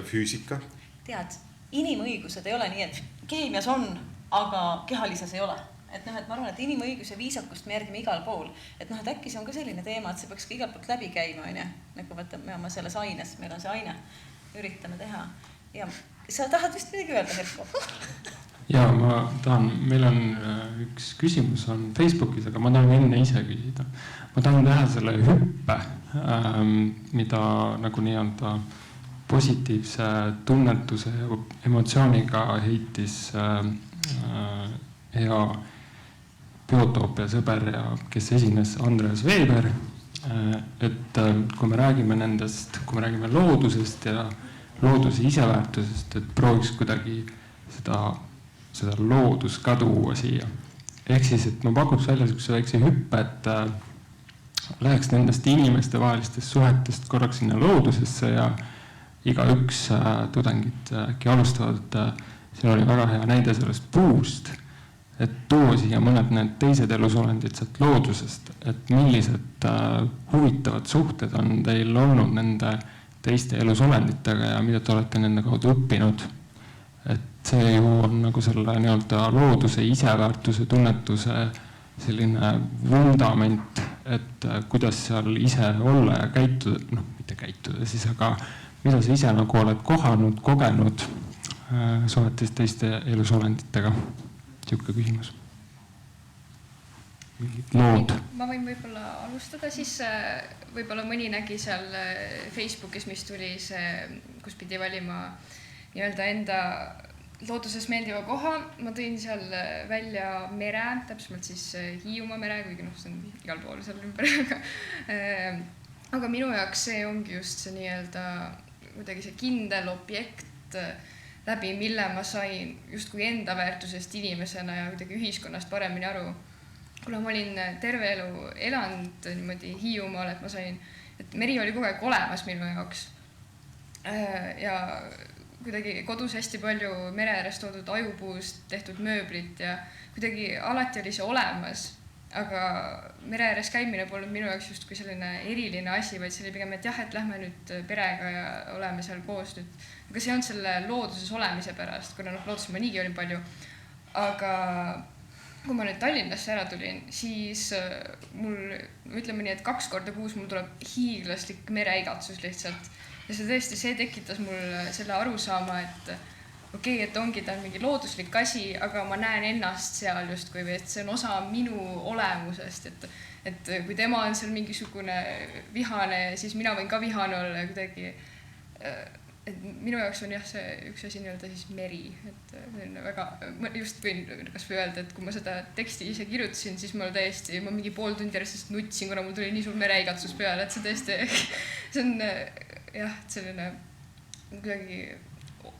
füüsika? Tead, inimõigused ei ole nii, et keemias on, aga kehalises ei ole. Et ma arvan, et inimõiguse viisakust me järgime igal pool. Et äkki see on ka selline teema, et see peaks ka igalt poolt läbi käima, nagu me oleme selles aines, meil on see aine, üritame teha. Ja sa tahad vist midagi öelda, Herko? Ja ma tahan, meil on üks küsimus on Facebookis, aga ma tahan enne ise küsida. Ma tahan teha selle hüppe, mida nagu nii-öelda positiivse tunnetuse ja emotsiooniga heitis hea biotoopia sõber ja kes esines Andreas Weber, et kui me räägime nendest, kui me räägime loodusest ja looduse iseväärtusest, et prooviks kuidagi seda loodust ka tuua siia. Ehk siis, et ma pakuks välja sellise väikse hüppe, et läheks nendest inimeste vahelistest suhetest korraks sinna loodusesse ja igaüks tudengid äkki alustavad, siin oli väga hea näide sellest puust, et tuua siia mõned need teised elusolendid sealt loodusest, et millised huvitavad suhted on teil olnud nende teiste elusolenditega ja mida te olete nende kaudu õppinud. Et see ju on nagu selle nii-öelda looduse iseväärtuse tunnetuse selline vundament, et kuidas seal ise olla ja käituda, mitte käituda siis, aga mida sa ise nagu oled kohanud, kogenud suhetes teiste elusolenditega? Siuke küsimus. Mingid lood. Ma võin võib-olla alustada, siis võib-olla mõni nägi seal Facebookis, mis tuli see, kus pidi valima nii-öelda enda looduses meeldiva koha. Ma tõin seal välja mere, täpsemalt siis Hiiumaa mere, kuigi see on igal pool seal ümber. Aga minu jaoks see ongi just see nii-öelda kuidagi see kindel objekt, läbi mille ma sain justkui enda väärtusest inimesena ja kuidagi ühiskonnast paremini aru. Kuna ma olin terve elu elanud niimoodi Hiiumaal, et ma sain, et meri oli kogu aeg olemas minu jaoks. Ja kuidagi kodus hästi palju mere ääres toodud ajupuust tehtud mööblit ja kuidagi alati oli see olemas. Aga mere ääres käimine polnud minu jaoks justkui selline eriline asi, vaid see oli pigem, et jah, et lähme nüüd perega ja oleme seal koos nüüd. Aga see on selle looduses olemise pärast, kuna looduses ma niigi olin palju. Aga kui ma nüüd Tallinnasse ära tulin, siis mul, ütleme nii, et 2 korda kuus mul tuleb hiiglaslik mereigatsus lihtsalt. Ja see tõesti, see tekitas mul selle arusaama, et okei, et ongi ta mingi looduslik asi, aga ma näen ennast seal justkui, et see on osa minu olemusest, et kui tema on seal mingisugune vihane, siis mina võin ka vihane olla ja kuidagi, et minu jaoks on jah see üks asi nii-öelda siis meri, et väga, just võin kas või öelda, et kui ma seda teksti ise kirjutasin, siis ma mingi pool tundi järjest nutsin, kuna mul tuli nii suur mereigatsus peale, et see tõesti, see on jah, selline kuidagi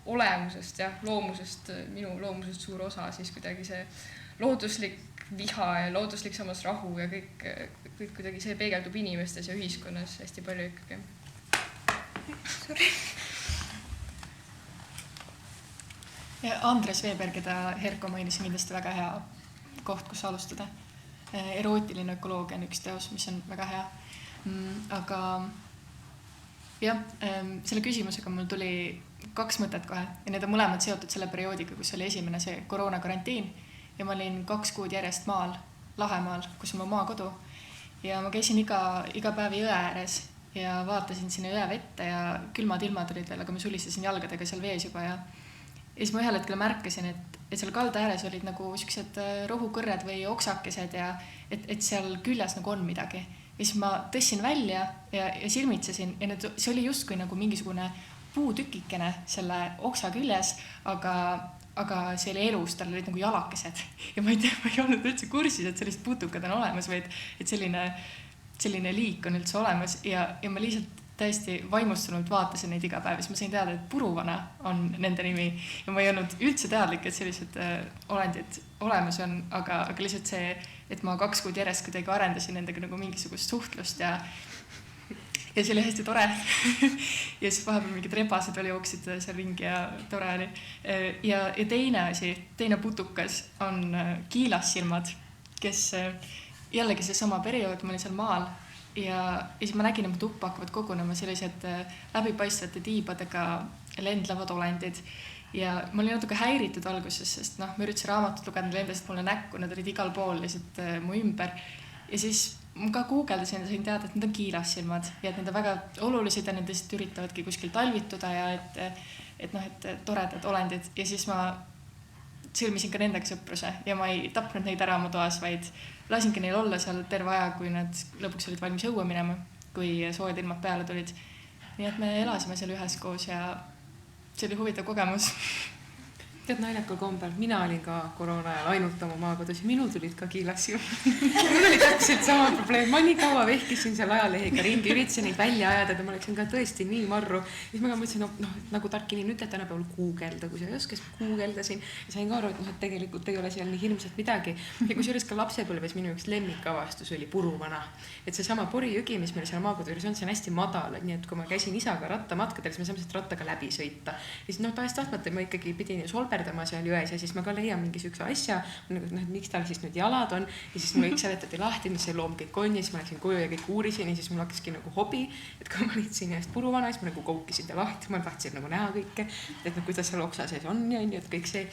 olemusest ja loomusest, minu loomusest suur osa, siis kuidagi see looduslik viha ja looduslik samas rahu ja kõik kuidagi see peegeldub inimestes ja ühiskonnas hästi palju ikkagi. Sorry. Andres Veber, keda Herko mainis, on kindlasti väga hea koht, kus alustada. Erootiline ökoloogia on üks teos, mis on väga hea. Aga jah, selle küsimusega mul tuli 2 mõtet kohe ja need on mõlemad seotud selle perioodiga, kus oli esimene see koroonakarantiin ja ma olin 2 kuud järjest maal, Lahemaal, kus on mu maakodu ja ma käisin iga päev jõe ääres ja vaatasin sinna jõe vette ja külmad ilmad olid veel, aga ma sulistasin jalgadega seal vees juba ja siis ma ühel hetkel märkasin, et seal kalda ääres olid nagu siuksed rohukõrred või oksakesed ja et seal küljes nagu on midagi. Ja siis ma tõssin välja ja silmitsesin ja see oli justkui nagu mingisugune puutükikene selle oksa küljes, aga see oli elus, tal olid nagu jalakesed ja ma ei olnud üldse kursis, et sellised putukad on olemas, vaid et selline liik on üldse olemas ja ma lihtsalt täiesti vaimustunult vaatasin neid iga päev ja siis ma sain teada, et puruvana on nende nimi ja ma ei olnud üldse teadlik, et sellised olendid olemas on, aga lihtsalt see, et ma 2 kuud järjest kuidagi arendasin nendega nagu mingisugust suhtlust ja see oli hästi tore ja siis vahepeal mingid rebased veel jooksid seal ringi ja tore oli ja teine asi, teine putukas on kiilassilmad, kes jällegi see sama periood, ma olin seal maal ja siis ma nägin, et mu tuppa hakkavad kogunema sellised läbipaistvate tiibadega lendlevad olendid ja ma olin natuke häiritud alguses, sest ma üritasin raamatut lugeda, need lendasid mulle näkku, nad olid igal pool lihtsalt mu ümber ja siis ma ka guugeldasin ja sain teada, et need on kiilassilmad ja et need on väga olulised ja need lihtsalt üritavadki kuskil talvituda ja et toredad olendid ja siis ma sõlmisin ka nendega sõpruse ja ma ei tapnud neid ära oma toas, vaid lasingi neil olla seal terve aja, kui nad lõpuks olid valmis õue minema, kui soojad ilmad peale tulid. Nii et me elasime seal üheskoos ja see oli huvitav kogemus. Tead naljakal kombel, mina olin ka koroona ajal ainult oma maakodus ja minul tulid ka kiilasju. Mul oli täpselt sama probleem. Ma nii kaua vehkisin seal ajalehega ringi, üritasin neid välja ajada, et ma oleksin ka tõesti nii marru. Ja siis ma ka mõtlesin, nagu tark inimene ütleb tänapäeval guugelda, kui sa ei oska, siis guugeldasin ja sain ka aru, et tegelikult ei ole seal nii hirmsat midagi. Ja kusjuures ka lapsepõlves minu üks lemmikavastus oli puruvana. Et seesama Porijõgi, mis meil seal maakodu juures on, see on hästi madal, nii et kui ma käisin isaga rattamatkadel, siis me saame rattaga läbi sõita. Ja siis tahes-tahtmata ma ikkagi pidin solberdama seal jões ja siis ma ka leian mingi sükse asja, miks tal siis nüüd jalad on ja siis mulle üks seletati lahti, mis see loom kõik on ja siis ma läksin koju ja kõik uurisin ja siis mul hakkaski nagu hobi, et kui ma leidsin jääst puruvana, siis ma nagu koukisin ta lahti, ma tahtsin nagu näha kõike, et kuidas seal oksa sees on ja nii, et kõik see,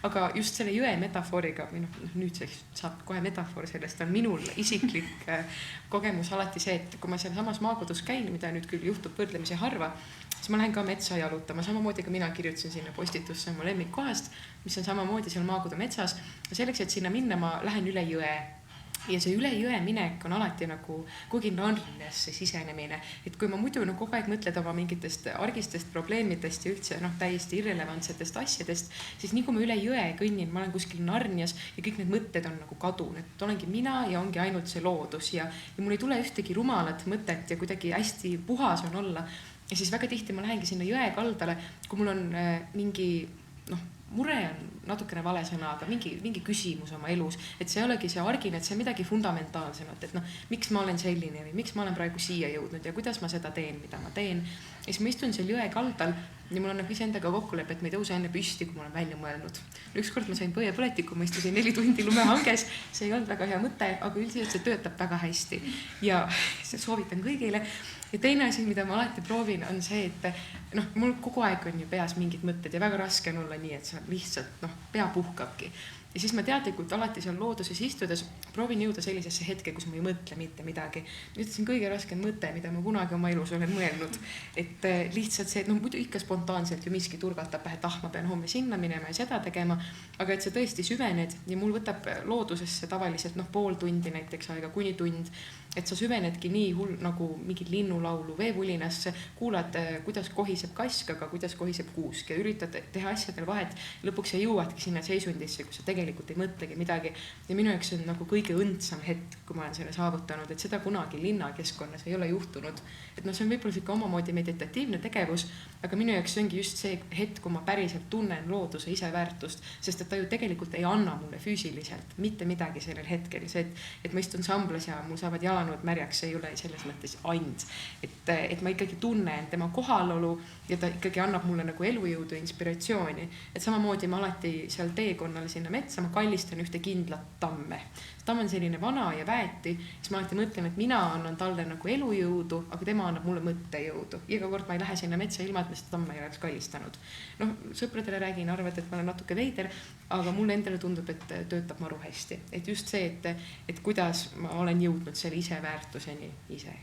aga just selle jõe metafooriga või nüüdseks saab kohe metafoor sellest, on minul isiklik kogemus alati see, et kui ma seal samas maakodus käin, mida nüüd küll juhtub võrdlemisi harva, siis ma lähen ka metsa jalutama, samamoodi ka mina kirjutasin sinna postitusse oma lemmikkohast, mis on samamoodi seal maakodu metsas. Selleks, et sinna minna, ma lähen üle jõe. Ja see üle jõe minek on alati nagu kuigi narnesse sisenemine. Et kui ma muidu kogu aeg mõtled oma mingitest argistest probleemidest ja üldse täiesti irrelevantsetest asjadest, siis nii kui ma üle jõe kõnnin, ma olen kuskil Narnias ja kõik need mõtted on nagu kadunud. Et olengi mina ja ongi ainult see loodus ja mul ei tule ühtegi rumalat mõtet ja kuidagi hästi puhas on olla. Ja siis väga tihti ma lähengi sinna jõe kaldale, kui mul on mingi, mure on natukene vale sõna, aga mingi küsimus oma elus, et see olegi see argine, et see on midagi fundamentaalsemat, et miks ma olen selline või miks ma olen praegu siia jõudnud ja kuidas ma seda teen, mida ma teen. Ja siis ma istun seal jõe kaldal ja mul on iseendaga kokkulepe, et ma ei tõuse enne püsti, kui ma olen välja mõelnud. Ükskord ma sain põlepõletiku, ma istusin 4 tundi lumehanges, see ei olnud väga hea mõte, aga üldiselt see töötab väga hästi ja soovitan kõigile. Ja teine asi, mida ma alati proovin, on see, et mul kogu aeg on ju peas mingid mõtted ja väga raske on olla nii, et see lihtsalt pea puhkabki. Ja siis ma teadlikult alati seal looduses istudes proovin jõuda sellisesse hetke, kus ma ei mõtle mitte midagi. Ütlesin kõige raskem mõte, mida ma kunagi oma elus olen mõelnud. Et lihtsalt see, et muidu ikka spontaanselt ju miski turgatab pähe, et ma pean homme sinna minema ja seda tegema, aga et see tõesti süvened ja mul võtab loodusesse tavaliselt pool tundi näiteks aega, kuni tund, et sa süvenedki nii hull nagu mingit linnulaulu veevulinasse, kuulad, kuidas kohiseb kask, aga kuidas kohiseb kuusk ja üritad teha asjadel vahet. Lõpuks sa jõuadki sinna seisundisse, kus sa tegelikult tegelikult ei mõtlegi midagi. Ja minu jaoks on nagu kõige õndsam hetk, kui ma olen selle saavutanud, et seda kunagi linnakeskkonnas ei ole juhtunud. Et see on võib-olla siuke omamoodi meditatiivne tegevus, aga minu jaoks ongi just see hetk, kui ma päriselt tunnen looduse iseväärtust, sest et ta ju tegelikult ei anna mulle füüsiliselt mitte midagi sellel hetkel. See, et ma istun samblas ja mul saavad jalanõud märjaks, see ei ole selles mõttes and. Et ma ikkagi tunnen tema kohalolu ja ta ikkagi annab mulle nagu elujõudu, inspiratsiooni. Et samamoodi ma alati seal teekonnal sinna metsa, ma kallistan ühte kindlat tamme. Tamm on selline vana ja väeti, siis ma alati mõtlen, et mina annan talle nagu elujõudu, aga tema annab mulle mõttejõudu. Iga kord ma ei lähe sinna metsa ilma, et ma seda tamma ei oleks kallistanud. Sõpradele räägin, arvad, et ma olen natuke veider, aga mulle endale tundub, et töötab maru hästi. Et just see, et kuidas ma olen jõudnud selle iseväärtuseni ise.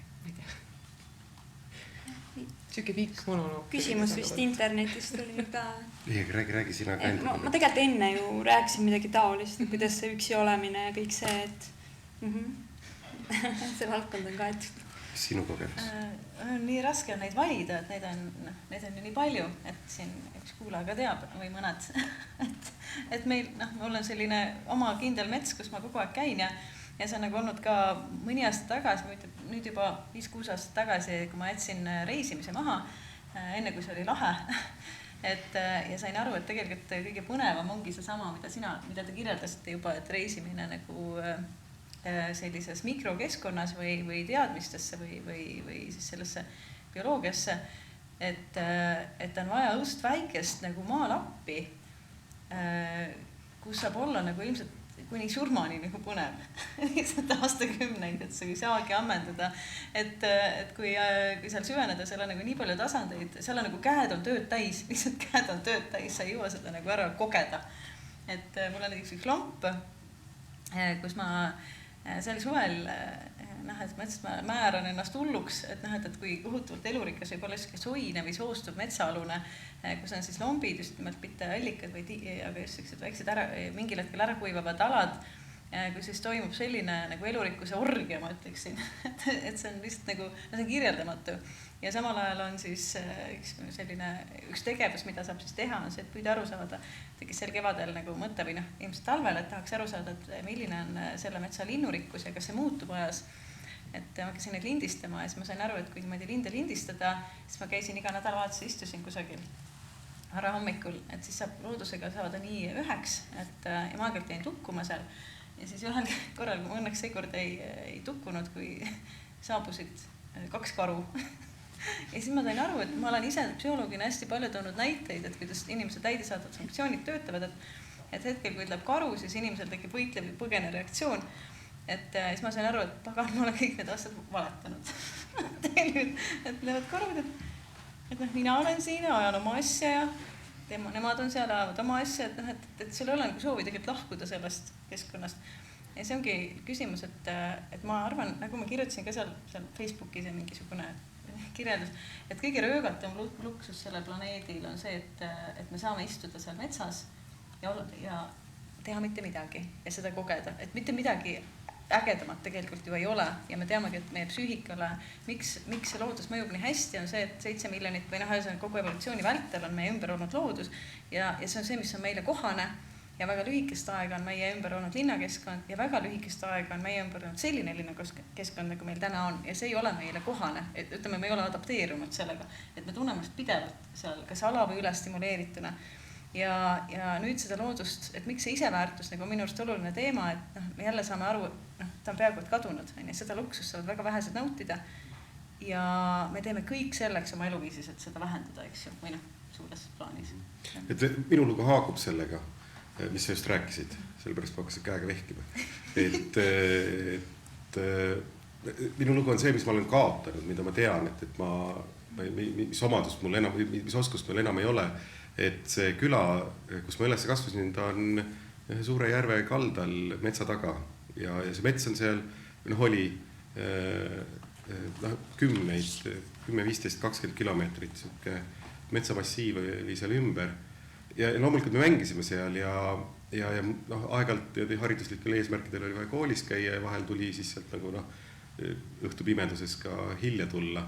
Siuke pikk monoloog. Küsimus vist internetist oli ka. Räägi sina ka enda. Ma tegelikult enne ju rääkisin midagi taolist, kuidas see üksi olemine ja kõik see, et see valdkond on kaetud. Sinu kogemus? Nii raske on neid valida, et neid on ju nii palju, et siin üks kuulaja ka teab või mõned. Et meil, mul on selline oma kindel mets, kus ma kogu aeg käin ja see on nagu olnud ka mõni aasta tagasi, nüüd juba 5-6 aastat tagasi, kui ma jätsin reisimise maha, enne kui see oli lahe. Ja sain aru, et tegelikult kõige põnevam ongi see sama, mida te kirjeldasite juba, et reisimine nagu sellises mikrokeskkonnas või teadmistesse või siis sellesse bioloogiasse, et on vaja õudselt väikest nagu maalappi, kus saab olla nagu ilmselt kuni surmani nagu põnev. Lihtsalt aastakümneid, et see ei saagi ammendada. Et kui seal süveneda, seal on nagu nii palju tasandeid, seal on nagu käed on tööd täis, lihtsalt käed on tööd täis, sa ei jõua seda nagu ära kogeda. Et mul on näiteks üks lomp, kus ma sel suvel, et ma ütlesin, et ma määran ennast hulluks, et kui kohutavalt elurikas võib olla soine või soostub metsaalune, kus on siis lombid, just nimelt mitte allikad, aga just sellised väiksed mingil hetkel ära kuivavad alad, kui siis toimub selline nagu elurikkuse orgia, ma ütleksin, et see on lihtsalt nagu, see on kirjeldamatu. Ja samal ajal on siis üks tegevus, mida saab siis teha, on see, et püüda aru saada, kes sel kevadel nagu mõte või ilmselt talvel, et tahaks aru saada, et milline on selle metsa linnurikkus ja kas see muutub ajas. Et ma käisin neid lindistama ja siis ma sain aru, et kui niimoodi linde lindistada, siis ma käisin iga nädalavahetus, istusin kusagil vara hommikul, et siis saab loodusega saada nii üheks, et ma aeg-ajalt jäin tukkuma seal. Ja siis ühel korral, kui ma õnneks seekord ei tukkunud, kui saabusid 2 karu. Ja siis ma sain aru, et ma olen ise psühholoogina hästi palju toonud näiteid, et kuidas inimesed täidesaadvad funktsioonid töötavad, et hetkel, kui ütleb karu, siis inimesel tekib võitlev või põgene reaktsioon. Et siis ma sain aru, et pagan, ma olen kõik need aastad valetanud. Et lähevad karud, et mina olen siin ja ajan oma asja ja nemad on seal, ajavad oma asja, et sul ei ole nagu soovi tegelikult lahkuda sellest keskkonnast. Ja see ongi küsimus, et ma arvan, nagu ma kirjutasin ka seal Facebookis ja mingisugune kirjeldus, et kõige röögatam luksus sellel planeedil on see, et me saame istuda seal metsas ja teha mitte midagi ja seda kogeda, et mitte midagi ägedamat tegelikult ju ei ole ja me teamegi, et meie psüühikale, miks see loodus mõjub nii hästi, on see, et 7 miljonit või kogu evolutsiooni vältel on meie ümber olnud loodus ja see on see, mis on meile kohane ja väga lühikest aega on meie ümber olnud linnakeskkond ja väga lühikest aega on meie ümber olnud selline linnakeskkond, nagu meil täna on ja see ei ole meile kohane, et ütleme, me ei ole adapteerunud sellega, et me tunneme pidevalt seal kas ala või üle stimuleerituna ja nüüd seda loodust, et miks see iseväärtus nagu minu arust oluline teema, et me jälle saame aru, ta on peaaegu et kadunud, seda luksust saavad väga vähesed nautida ja me teeme kõik selleks oma eluviisis, et seda vähendada, eks ju, või suures plaanis. Et minu lugu haakub sellega, mis sa just rääkisid, sellepärast ma hakkasin käega vehkima. Et minu lugu on see, mis ma olen kaotanud, mida ma tean, mis omadust mul enam, mis oskust mul enam ei ole. Et see küla, kus ma üles kasvasin, ta on suure järve kaldal metsa taga ja see mets on seal, oli 10, 15, 20 kilomeetrit, metsamassiiv oli seal ümber. Ja loomulikult me mängisime seal ja aeg-ajalt hariduslikel eesmärkidel oli vaja koolis käia ja vahel tuli siis sealt nagu õhtu pimeduses ka hilja tulla.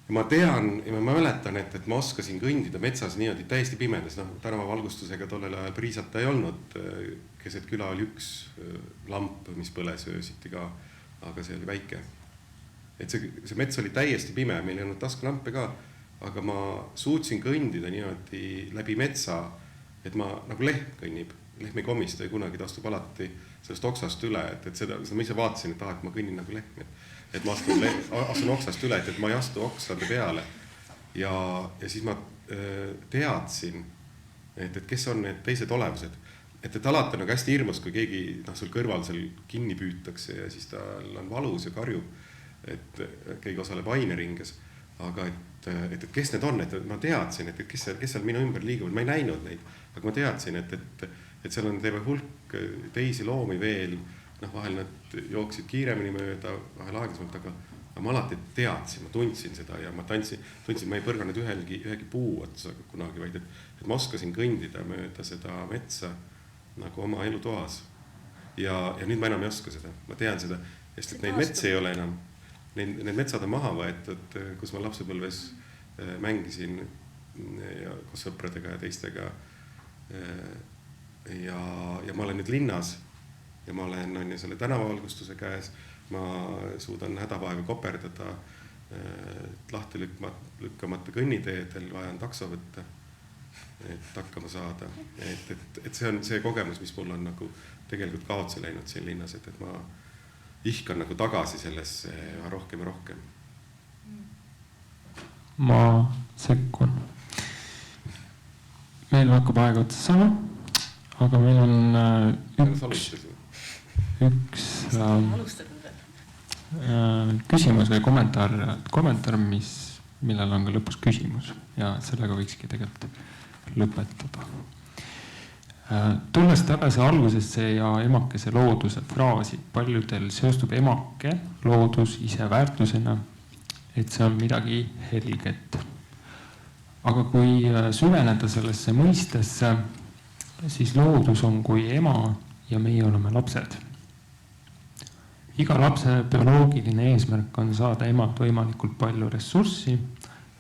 ma tean ja ma mäletan, et ma oskasin kõndida metsas niimoodi täiesti pimedas, tänavavalgustusega tollel ajal priisata ei olnud. Keset küla oli üks lamp, mis põles öösiti ka, aga see oli väike. Et see mets oli täiesti pime, meil ei olnud taskulampe ka, aga ma suutsin kõndida niimoodi läbi metsa, et ma nagu lehm kõnnib. Lehm ei komista ja kunagi ta astub alati sellest oksast üle, et seda ma ise vaatasin, et ma kõnnin nagu lehm. Et ma astun oksast üle, et ma ei astu oksade peale. Ja siis ma teadsin, et kes on need teised olevused. Et alati on nagu hästi hirmus, kui keegi sul kõrval seal kinni püütakse ja siis tal on valus ja karjub, et keegi osaleb aineringes. Aga et kes need on, et ma teadsin, et kes seal minu ümber liiguvad, ma ei näinud neid, aga ma teadsin, et seal on terve hulk teisi loomi veel, vahel nad jooksid kiiremini mööda, vahel aeglasemalt, aga ma alati teadsin, ma tundsin seda ja ma tundsin, ma ei põrganud ühegi puu otsaga kunagi, vaid et ma oskasin kõndida mööda seda metsa nagu oma elutoas. Ja nüüd ma enam ei oska seda, ma tean seda, sest et neid metsi ei ole enam. Need metsad on maha võetud, kus ma lapsepõlves mängisin ja koos sõpradega ja teistega. Ja ma olen nüüd linnas ja ma olen selle tänavavalgustuse käes. Ma suudan hädavaega koperdada, lahti lükkamata kõnniteedel, vajan takso võtta, et hakkama saada. Et see on see kogemus, mis mul on nagu tegelikult kaotsi läinud siin linnas, et ma ihkan nagu tagasi sellesse rohkem ja rohkem. Ma sekkun. Meil hakkab aega otsa sama, aga meil on üks küsimus või kommentaar, millel on ka lõpus küsimus ja sellega võikski tegelikult lõpetada. Tulles tagasi algusesse ja emakese looduse fraasi, paljudel seostub emake loodus ise väärtusena, et see on midagi helget. Aga kui süveneda sellesse mõistesse, siis loodus on kui ema ja meie oleme lapsed. Iga lapse bioloogiline eesmärk on saada emalt võimalikult palju ressurssi,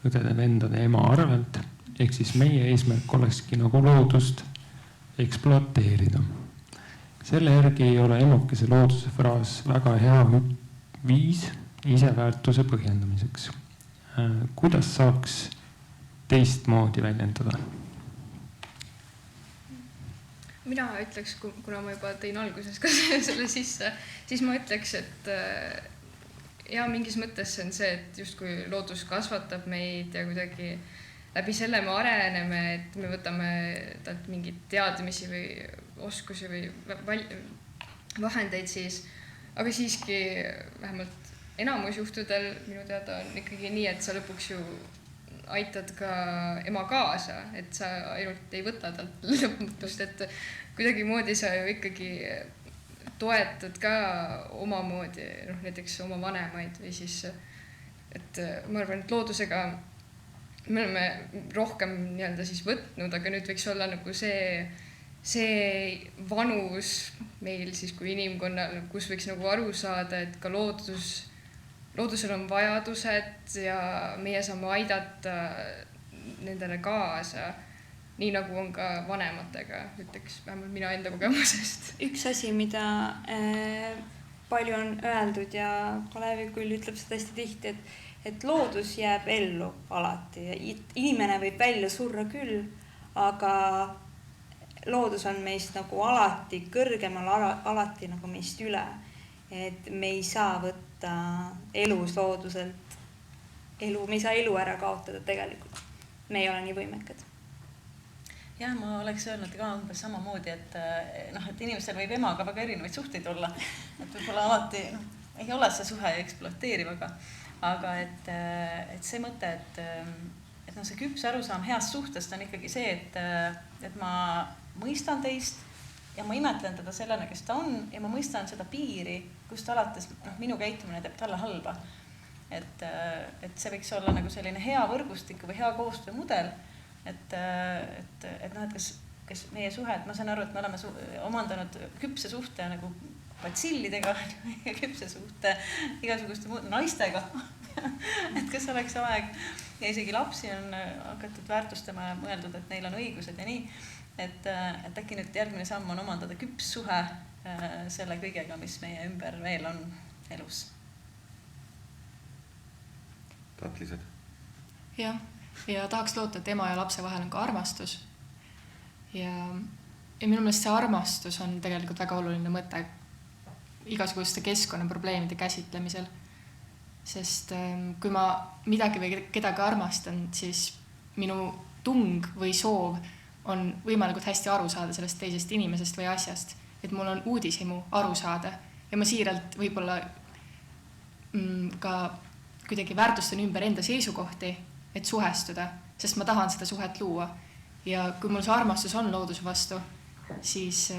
õdede, vendade, ema arvelt, ehk siis meie eesmärk olekski nagu loodust ekspluateerida. Selle järgi ei ole emakese looduse fraas väga hea viis iseväärtuse põhjendamiseks. Kuidas saaks teistmoodi väljendada? Mina ütleks, kuna ma juba tõin alguses ka selle sisse, siis ma ütleks, et ja mingis mõttes see on see, et justkui loodus kasvatab meid ja kuidagi läbi selle me areneme, et me võtame talt mingid teadmisi või oskusi või vahendeid siis, aga siiski vähemalt enamus juhtudel minu teada on ikkagi nii, et sa lõpuks ju aitad ka ema kaasa, et sa ainult ei võta talt lõputust, et kuidagi moodi sa ju ikkagi toetad ka omamoodi, näiteks oma vanemaid või siis, et ma arvan, et loodusega me oleme rohkem nii-öelda siis võtnud, aga nüüd võiks olla nagu see vanus meil siis kui inimkonnal, kus võiks nagu aru saada, et ka loodusel on vajadused ja meie saame aidata nendele kaasa, nii nagu on ka vanematega, ütleks vähemalt mina enda kogemusest. Üks asi, mida palju on öeldud ja Kalevi küll ütleb seda hästi tihti, et loodus jääb ellu alati. Inimene võib välja surra küll, aga loodus on meist nagu alati kõrgemal, alati nagu meist üle. Et me ei saa võtta elus looduselt elu, me ei saa elu ära kaotada tegelikult. Me ei ole nii võimekad. Jah, ma oleks öelnud ka umbes samamoodi, et inimestel võib emaga väga erinevaid suhteid olla. Et võib-olla alati ei ole see suhe ekspluateeriv, aga et see mõte, et see küps arusaam heast suhtest on ikkagi see, et ma mõistan teist ja ma imetlen teda sellena, kes ta on ja ma mõistan seda piiri, kust alates minu käitumine teeb talle halba. Et see võiks olla nagu selline hea võrgustiku või hea koostöömudel, et kes meie suhe, et ma saan aru, et me oleme omandanud küpse suhte nagu batsillidega ja küpsesuhte igasuguste muude naistega. Et kas oleks aeg ja isegi lapsi on hakatud väärtustama ja mõeldud, et neil on õigused ja nii. Et äkki nüüd järgmine samm on omandada küps suhe selle kõigega, mis meie ümber veel on elus. Tatlised? Jah, ja tahaks loota, et ema ja lapse vahel on ka armastus. Ja minu meelest see armastus on tegelikult väga oluline mõte igasuguste keskkonnaprobleemide käsitlemisel. Sest kui ma midagi või kedagi armastan, siis minu tung või soov on võimalikult hästi aru saada sellest teisest inimesest või asjast. Et mul on uudishimu aru saada ja ma siiralt võib-olla ka kuidagi väärtustan ümber enda seisukohti, et suhestuda, sest ma tahan seda suhet luua. Ja kui mul see armastus on looduse vastu, siis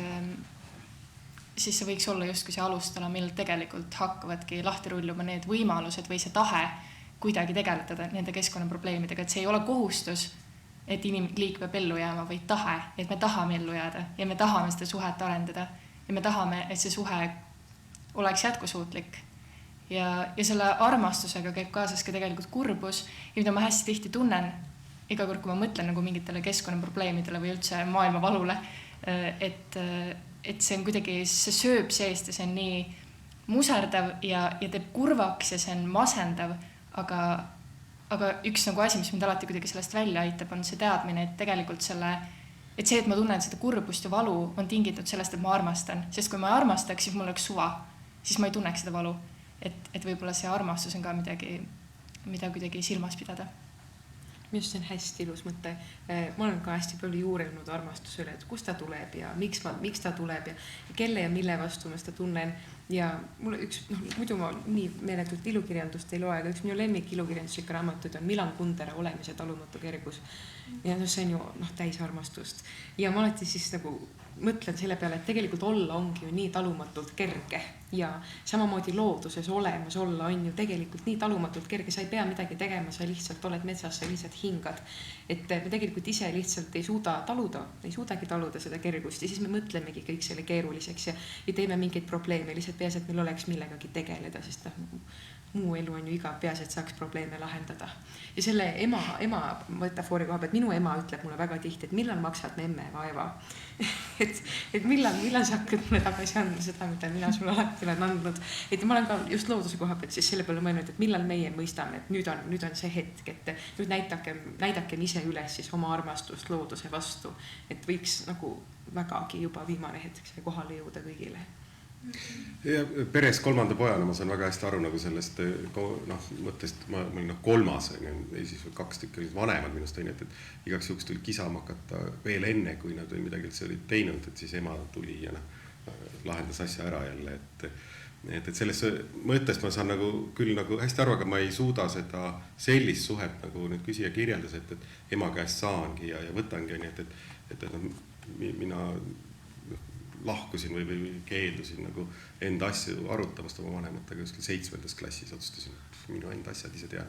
see võiks olla justkui see alustala, millel tegelikult hakkavadki lahti rulluma need võimalused või see tahe kuidagi tegeletada nende keskkonnaprobleemidega, et see ei ole kohustus, et liik peab ellu jääma, vaid tahe, et me tahame ellu jääda ja me tahame seda suhet arendada ja me tahame, et see suhe oleks jätkusuutlik. Ja selle armastusega käib kaasas ka tegelikult kurbus ja mida ma hästi tihti tunnen, iga kord, kui ma mõtlen nagu mingitele keskkonnaprobleemidele või üldse maailma valule, et see on kuidagi, see sööb seest ja see on nii muserdav ja teeb kurvaks ja see on masendav, aga üks nagu asi, mis mind alati kuidagi sellest välja aitab, on see teadmine, et tegelikult et ma tunnen seda kurbust ja valu on tingitud sellest, et ma armastan. Sest kui ma ei armastaks, siis mul oleks suva, siis ma ei tunneks seda valu. Et võib-olla see armastus on ka midagi, mida kuidagi silmas pidada. Minu see on hästi ilus mõte. Ma olen ka hästi palju juurelnud armastuse üle, et kust ta tuleb ja miks ta tuleb ja kelle ja mille vastu ma seda tunnen. Ja mulle muidu ma nii meeletult ilukirjandust ei loe, aga üks minu lemmik ilukirjanduslikke raamatuid on Milan Kundera Olemise talumatu kergus. Ja see on ju täis armastust. Ja ma alati siis nagu mõtlen selle peale, et tegelikult olla ongi ju nii talumatult kerge ja samamoodi looduses olemas olla on ju tegelikult nii talumatult kerge, sa ei pea midagi tegema, sa lihtsalt oled metsas, sa lihtsalt hingad. Et me tegelikult ise lihtsalt ei suudagi taluda seda kergust ja siis me mõtlemegi kõik selle keeruliseks ja teeme mingeid probleeme, lihtsalt peas, et meil oleks millegagi tegeleda, sest muu elu on ju igav, peas, et saaks probleeme lahendada. Ja selle ema metafoori koha pealt, minu ema ütleb mulle väga tihti, et millal maksad memme vaeva. et millal sa hakkad mulle tagasi andma seda, mida mina sulle alati olen andnud. Et ma olen ka just looduse koha pealt siis selle peale mõelnud, et millal meie mõistame, et nüüd on see hetk, et nüüd näidakem ise üles siis oma armastust looduse vastu, et võiks nagu vägagi juba viimane hetk see kohale jõuda kõigile. Ja peres 3. pojana ma saan väga hästi aru nagu sellest mõttest, ma olin 3, ei siis 2 tükki olid vanemad minust, et igaks juhuks tuli kisama hakata veel enne, kui nad või midagi üldse olid teinud, et siis ema tuli ja lahendas asja ära jälle, et selles mõttest ma saan küll hästi aru, aga ma ei suuda seda sellist suhet, nagu nüüd küsija kirjeldas, et ema käest saangi ja võtangi, et mina lahkusin või keeldusin enda asju arutamast oma vanematega kuskil 7. klassis, otsustasin, minu enda asjad ise tean.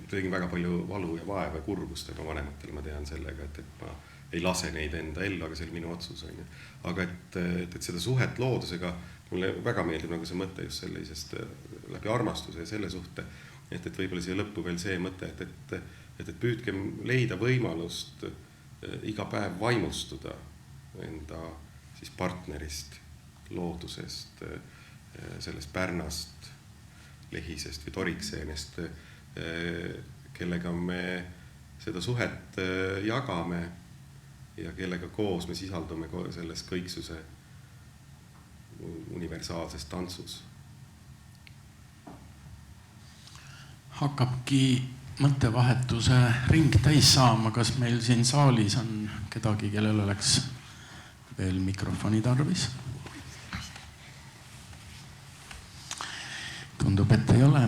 Tegin väga palju valu ja vaeva ja kurbust oma vanematele, ma tean sellega, et ma ei lase neid enda ellu, aga see oli minu otsus. Aga et seda suhet loodusega mulle väga meeldib see mõte just sellisest läbi armastuse ja selle suhte, et võib-olla siia lõppu veel see mõte, et püüdkem leida võimalust iga päev vaimustuda enda siis partnerist, loodusest, sellest pärnast, lehisest või torikseenest, kellega me seda suhet jagame ja kellega koos me sisaldume selles kõiksuse universaalses tantsus. Hakkabki mõttevahetuse ring täis saama, kas meil siin saalis on kedagi, kellel oleks veel mikrofoni tarvis. Tundub, et ei ole.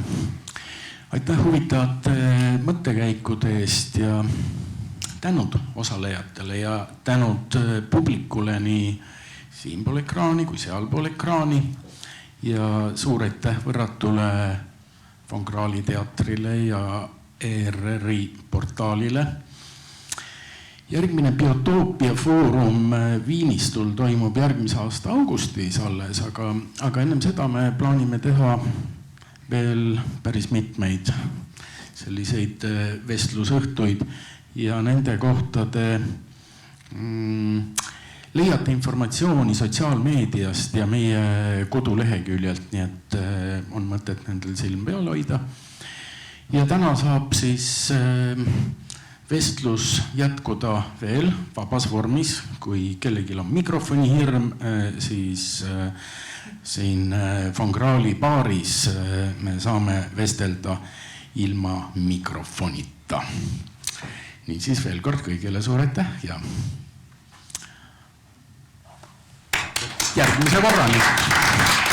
Aitäh huvitavate mõttekäikude eest ja tänud osalejatele ja tänud publikule nii siinpool ekraani kui sealpool ekraani ja suur aitäh Võrratule Von Krahli teatrile ja ERR-i portaalile. järgmine Biotoopia foorum Viinistul toimub järgmise aasta augustis alles, aga ennem seda me plaanime teha veel päris mitmeid selliseid vestlusõhtuid ja nende kohta te leiate informatsiooni sotsiaalmeediast ja meie koduleheküljelt, nii et on mõtet nendel silm peal hoida. Ja täna saab siis vestlus jätkuda veel vabas vormis, kui kellelgi on mikrofoni hirm, siis siin Von Krahli baaris me saame vestelda ilma mikrofonita. Nii siis veel kord kõigile suur aitäh ja järgmise korrani.